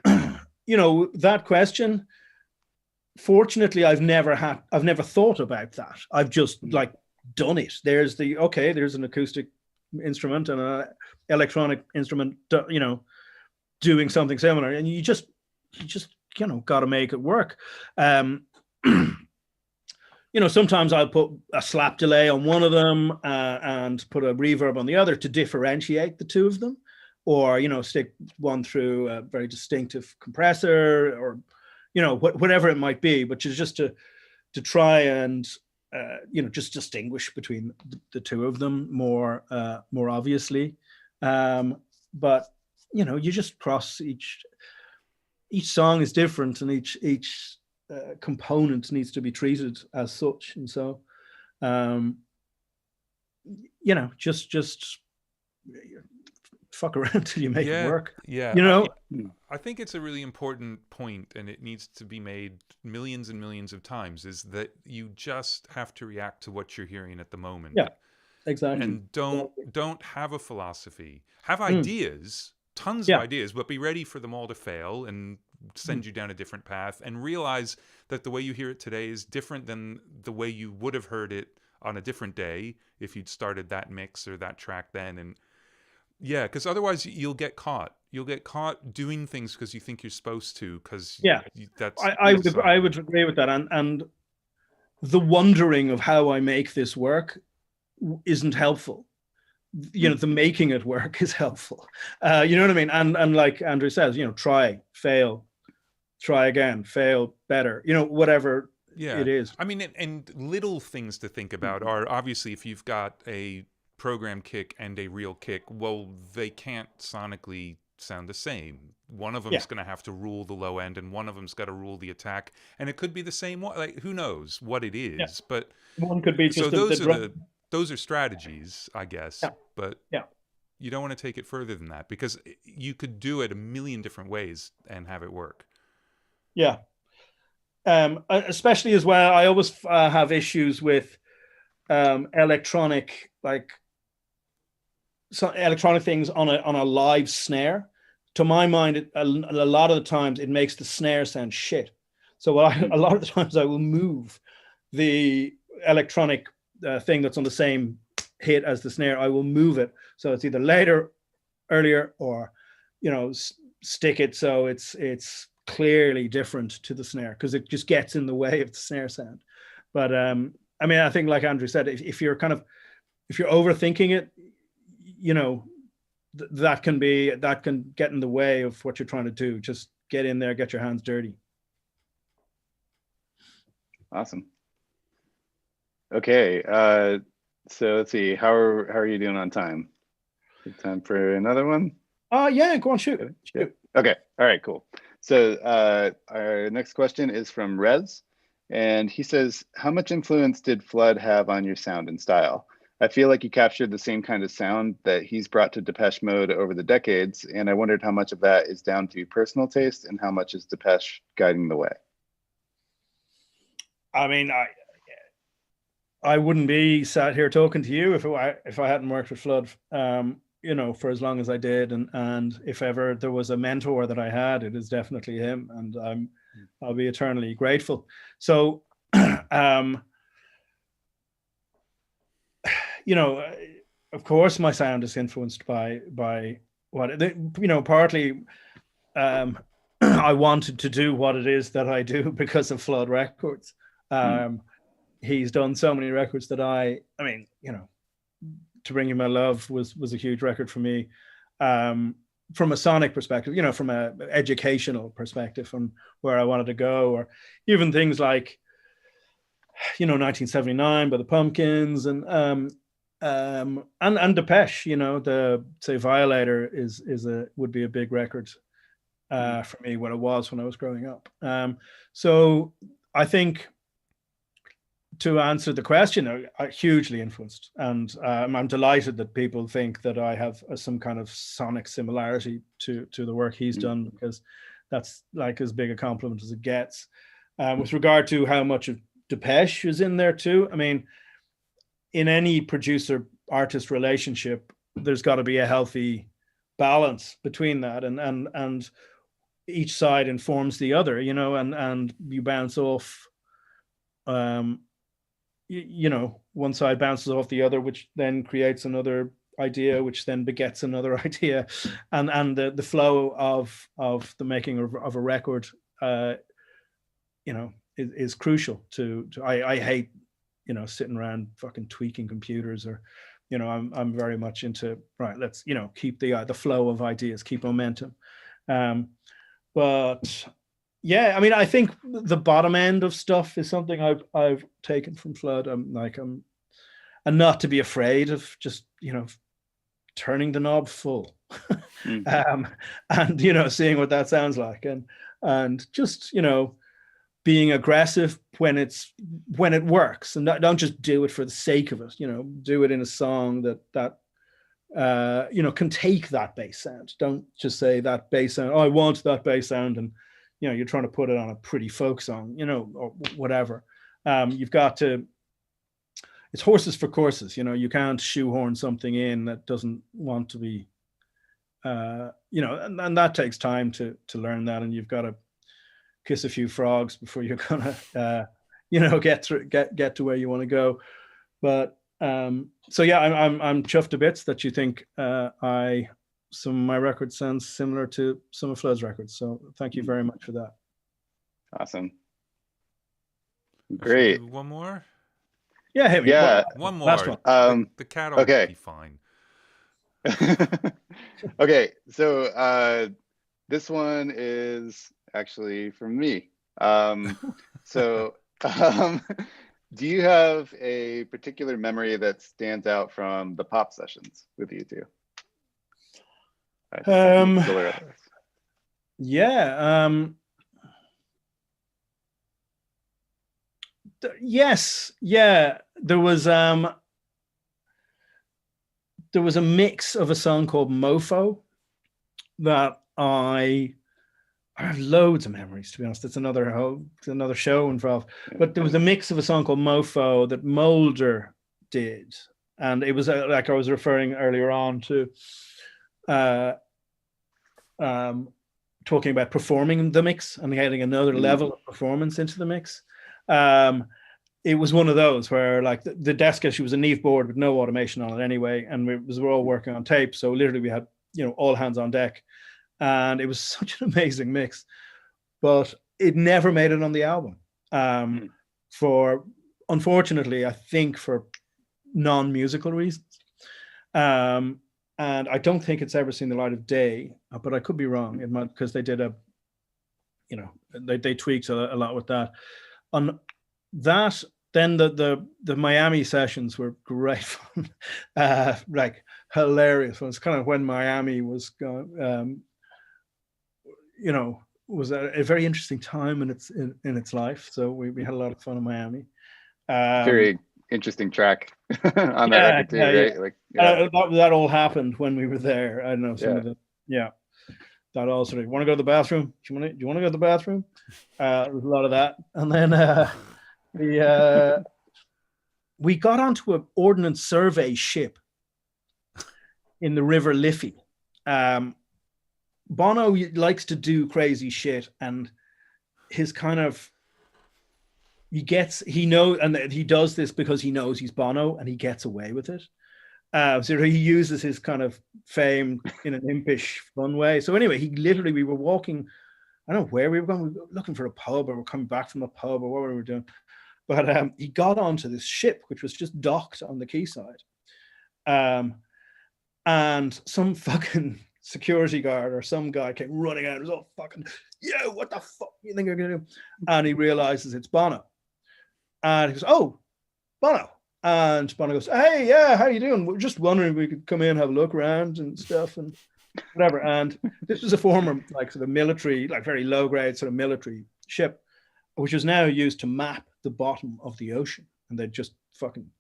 you know, that question, fortunately, I've never thought about that. I've just like done it. There's an acoustic instrument and an electronic instrument, you know, doing something similar. And you just, you know, got to make it work. You know, sometimes I'll put a slap delay on one of them and put a reverb on the other to differentiate the two of them, or, you know, stick one through a very distinctive compressor, or, you know, whatever it might be, but just to try and, you know, just distinguish between the two of them more obviously. But, you know, you just cross each song is different, and each component needs to be treated as such. And so, you know, just fuck around till you make it work. Yeah. You know, I think it's a really important point, and it needs to be made millions and millions of times, is that you just have to react to what you're hearing at the moment. Yeah, exactly. And don't have a philosophy. Have ideas, tons of ideas, but be ready for them all to fail and send you down a different path, and realize that the way you hear it today is different than the way you would have heard it on a different day if you'd started that mix or that track then. And yeah, because otherwise you'll get caught. You'll get caught doing things because you think you're supposed to. Because I would agree with that. And the wondering of how I make this work isn't helpful. You know, the making it work is helpful. You know what I mean? And like Andrew says, you know, try, fail, try again, fail, better, you know, whatever it is. I mean, and little things to think about are, obviously, if you've got a program kick and a real kick, well, they can't sonically sound the same. One of them is going to have to rule the low end, and one of them's got to rule the attack, and it could be the same one. Like, who knows what it is? But one could be just those are strategies, I guess. But you don't want to take it further than that, because you could do it a million different ways and have it work. Yeah. Especially as well, I always have issues with electronic things on a live snare. To my mind, a lot of the times it makes the snare sound shit. So a lot of the times I will move the electronic thing that's on the same hit as the snare. I will move it so it's either later, earlier, or, you know, stick it so it's clearly different to the snare, because it just gets in the way of the snare sound. But I mean, I think, like Andrew said, if you're overthinking it, you know, that can get in the way of what you're trying to do. Just get in there, get your hands dirty. Awesome. Okay, so let's see. How are you doing on time? Good time for another one? Yeah, go on, shoot. Okay, all right, cool. So our next question is from Rez, and he says, how much influence did Flood have on your sound and style? I feel like you captured the same kind of sound that he's brought to Depeche Mode over the decades, and I wondered how much of that is down to personal taste and how much is Depeche guiding the way? I mean, I wouldn't be sat here talking to you if I hadn't worked with Flood, you know, for as long as I did. And if ever there was a mentor that I had, it is definitely him, and I'll be eternally grateful. So, you know, of course, my sound is influenced by what, you know, partly I wanted to do what it is that I do because of Flood Records. He's done so many records that I mean, you know, To Bring You My Love was a huge record for me, from a sonic perspective, you know, from an educational perspective, from where I wanted to go, or even things like, you know, 1979 by the Pumpkins, and and Depeche, you know, the say Violator would be a big record for me when I was growing up. So I think, to answer the question, I hugely influenced, and I'm delighted that people think that I have some kind of sonic similarity to the work he's done, because that's like as big a compliment as it gets. With regard to how much of Depeche is in there too, I mean, in any producer-artist relationship, there's got to be a healthy balance between that, and each side informs the other, you know, and you bounce off. You know, one side bounces off the other, which then creates another idea, which then begets another idea, and the flow of the making of a record, you know, is crucial to I hate, you know, sitting around fucking tweaking computers, or, you know, I'm very much into, right, let's, you know, keep the flow of ideas, keep momentum. But yeah, I mean, I think the bottom end of stuff is something I've taken from Flood. And not to be afraid of just, you know, turning the knob full, and, you know, seeing what that sounds like, and just, you know, being aggressive when it works, and don't just do it for the sake of it. You know, do it in a song that you know, can take that bass sound. Don't just say that bass sound, oh, I want that bass sound, and, you know, you're trying to put it on a pretty folk song, you know, or whatever. You've got to, it's horses for courses, you know, you can't shoehorn something in that doesn't want to be, you know, and that takes time to learn that, and you've got to kiss a few frogs before you're gonna, you know, get to where you want to go. But so yeah, I'm chuffed to bits that you think some of my records sounds similar to some of Flood's records. So thank you very much for that. Awesome. Great. One more? Yeah, hit me. Yeah. One more. Last one. The cat will be fine. Okay, so this one is actually from me. Do you have a particular memory that stands out from the pop sessions with you two? Yes, yeah. There was a mix of a song called Mofo that I have loads of memories, to be honest. It's another show involved. But there was a mix of a song called Mofo that Mulder did, and it was like I was referring earlier on to talking about performing the mix and getting another level of performance into the mix. It was one of those where, like, the desk issue was a Neve board with no automation on it anyway, and we're all working on tape, so literally we had, you know, all hands on deck, and it was such an amazing mix, but it never made it on the album, for, unfortunately, I think for non-musical reasons, and I don't think it's ever seen the light of day, but I could be wrong. It might, because they did they tweaked a lot with that. On that, then the Miami sessions were great fun, like hilarious. It was kind of when Miami was going, you know, was a very interesting time in its life. So we had a lot of fun in Miami. Very interesting track on that record too, right? Like that all happened when we were there. I don't know, some of the that all sort of, want to go to the bathroom? Do you want to go to the bathroom? There was a lot of that, and then we got onto an ordnance survey ship in the River Liffey. Bono likes to do crazy shit, and his kind of, he knows, and he does this because he knows he's Bono, and he gets away with it. So he uses his kind of fame in an impish, fun way. So anyway, we were walking, I don't know where we were going. We were looking for a pub, or we're coming back from a pub, or what we were doing. But he got onto this ship, which was just docked on the quayside. And some fucking security guard or some guy came running out. It was all fucking, yeah, what the fuck you think you're going to do? And he realizes it's Bono. And he goes, oh, Bono, And Bonner goes, "Hey, yeah, how you doing? We're just wondering if we could come in, have a look around and stuff and whatever." And this was a former, like, sort of military, like very low grade sort of military ship, which is now used to map the bottom of the ocean. And they'd just fucking,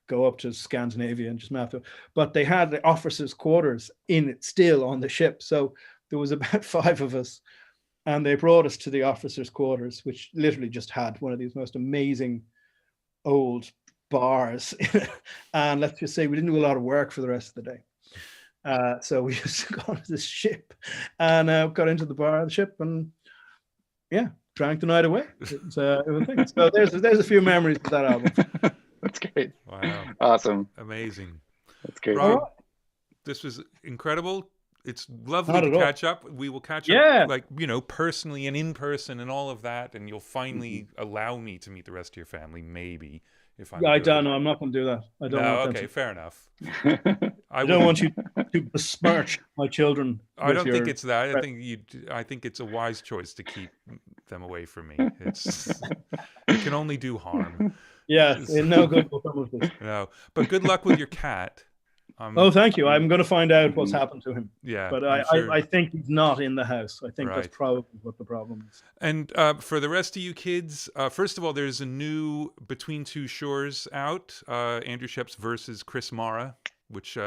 go up to Scandinavia and just map it. But they had the officers' quarters in it still on the ship. So there was about 5 of us. And they brought us to the officers' quarters, which literally just had one of these most amazing old bars. And let's just say we didn't do a lot of work for the rest of the day. So we just got on this ship and got into the bar of the ship and drank the night away. It was a thing. So there's a few memories of that album. That's great. Wow. Awesome. Amazing. That's great. Rob, this was incredible. It's lovely to catch up. We will catch up, like, personally and in person and all of that. And you'll finally allow me to meet the rest of your family, maybe. If I'm I don't know. I'm not going to do that. I don't want okay, fair enough. I don't want you to besmirch my children. I don't think it's that. I think it's a wise choice to keep them away from me. It can only do harm. Yeah, no good will come with this. No, but good luck with your cat. Thank you. I'm going to find out what's happened to him. Yeah, but I think he's not in the house. I think that's probably what the problem is. And for the rest of you kids, first of all, there's a new Between Two Shores out, Andrew Scheps versus Chris Mara, which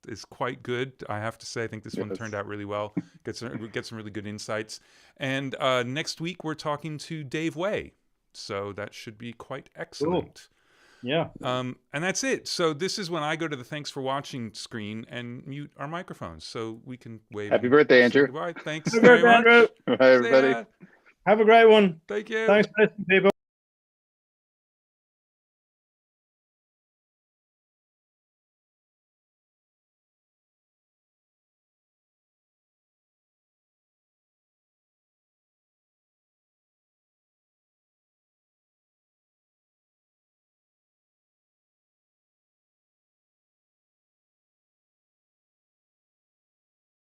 is quite good. I have to say, I think this one turned out really well. Get some really good insights. And next week we're talking to Dave Way, so that should be quite excellent. Cool. Yeah. And that's it. So this is when I go to the thanks for watching screen and mute our microphones so we can wave. Happy birthday, Andrew. Goodbye. Thanks Happy very birthday, much. Andrew. Bye, everybody. Have a great one. Thank you. Thanks for listening, people.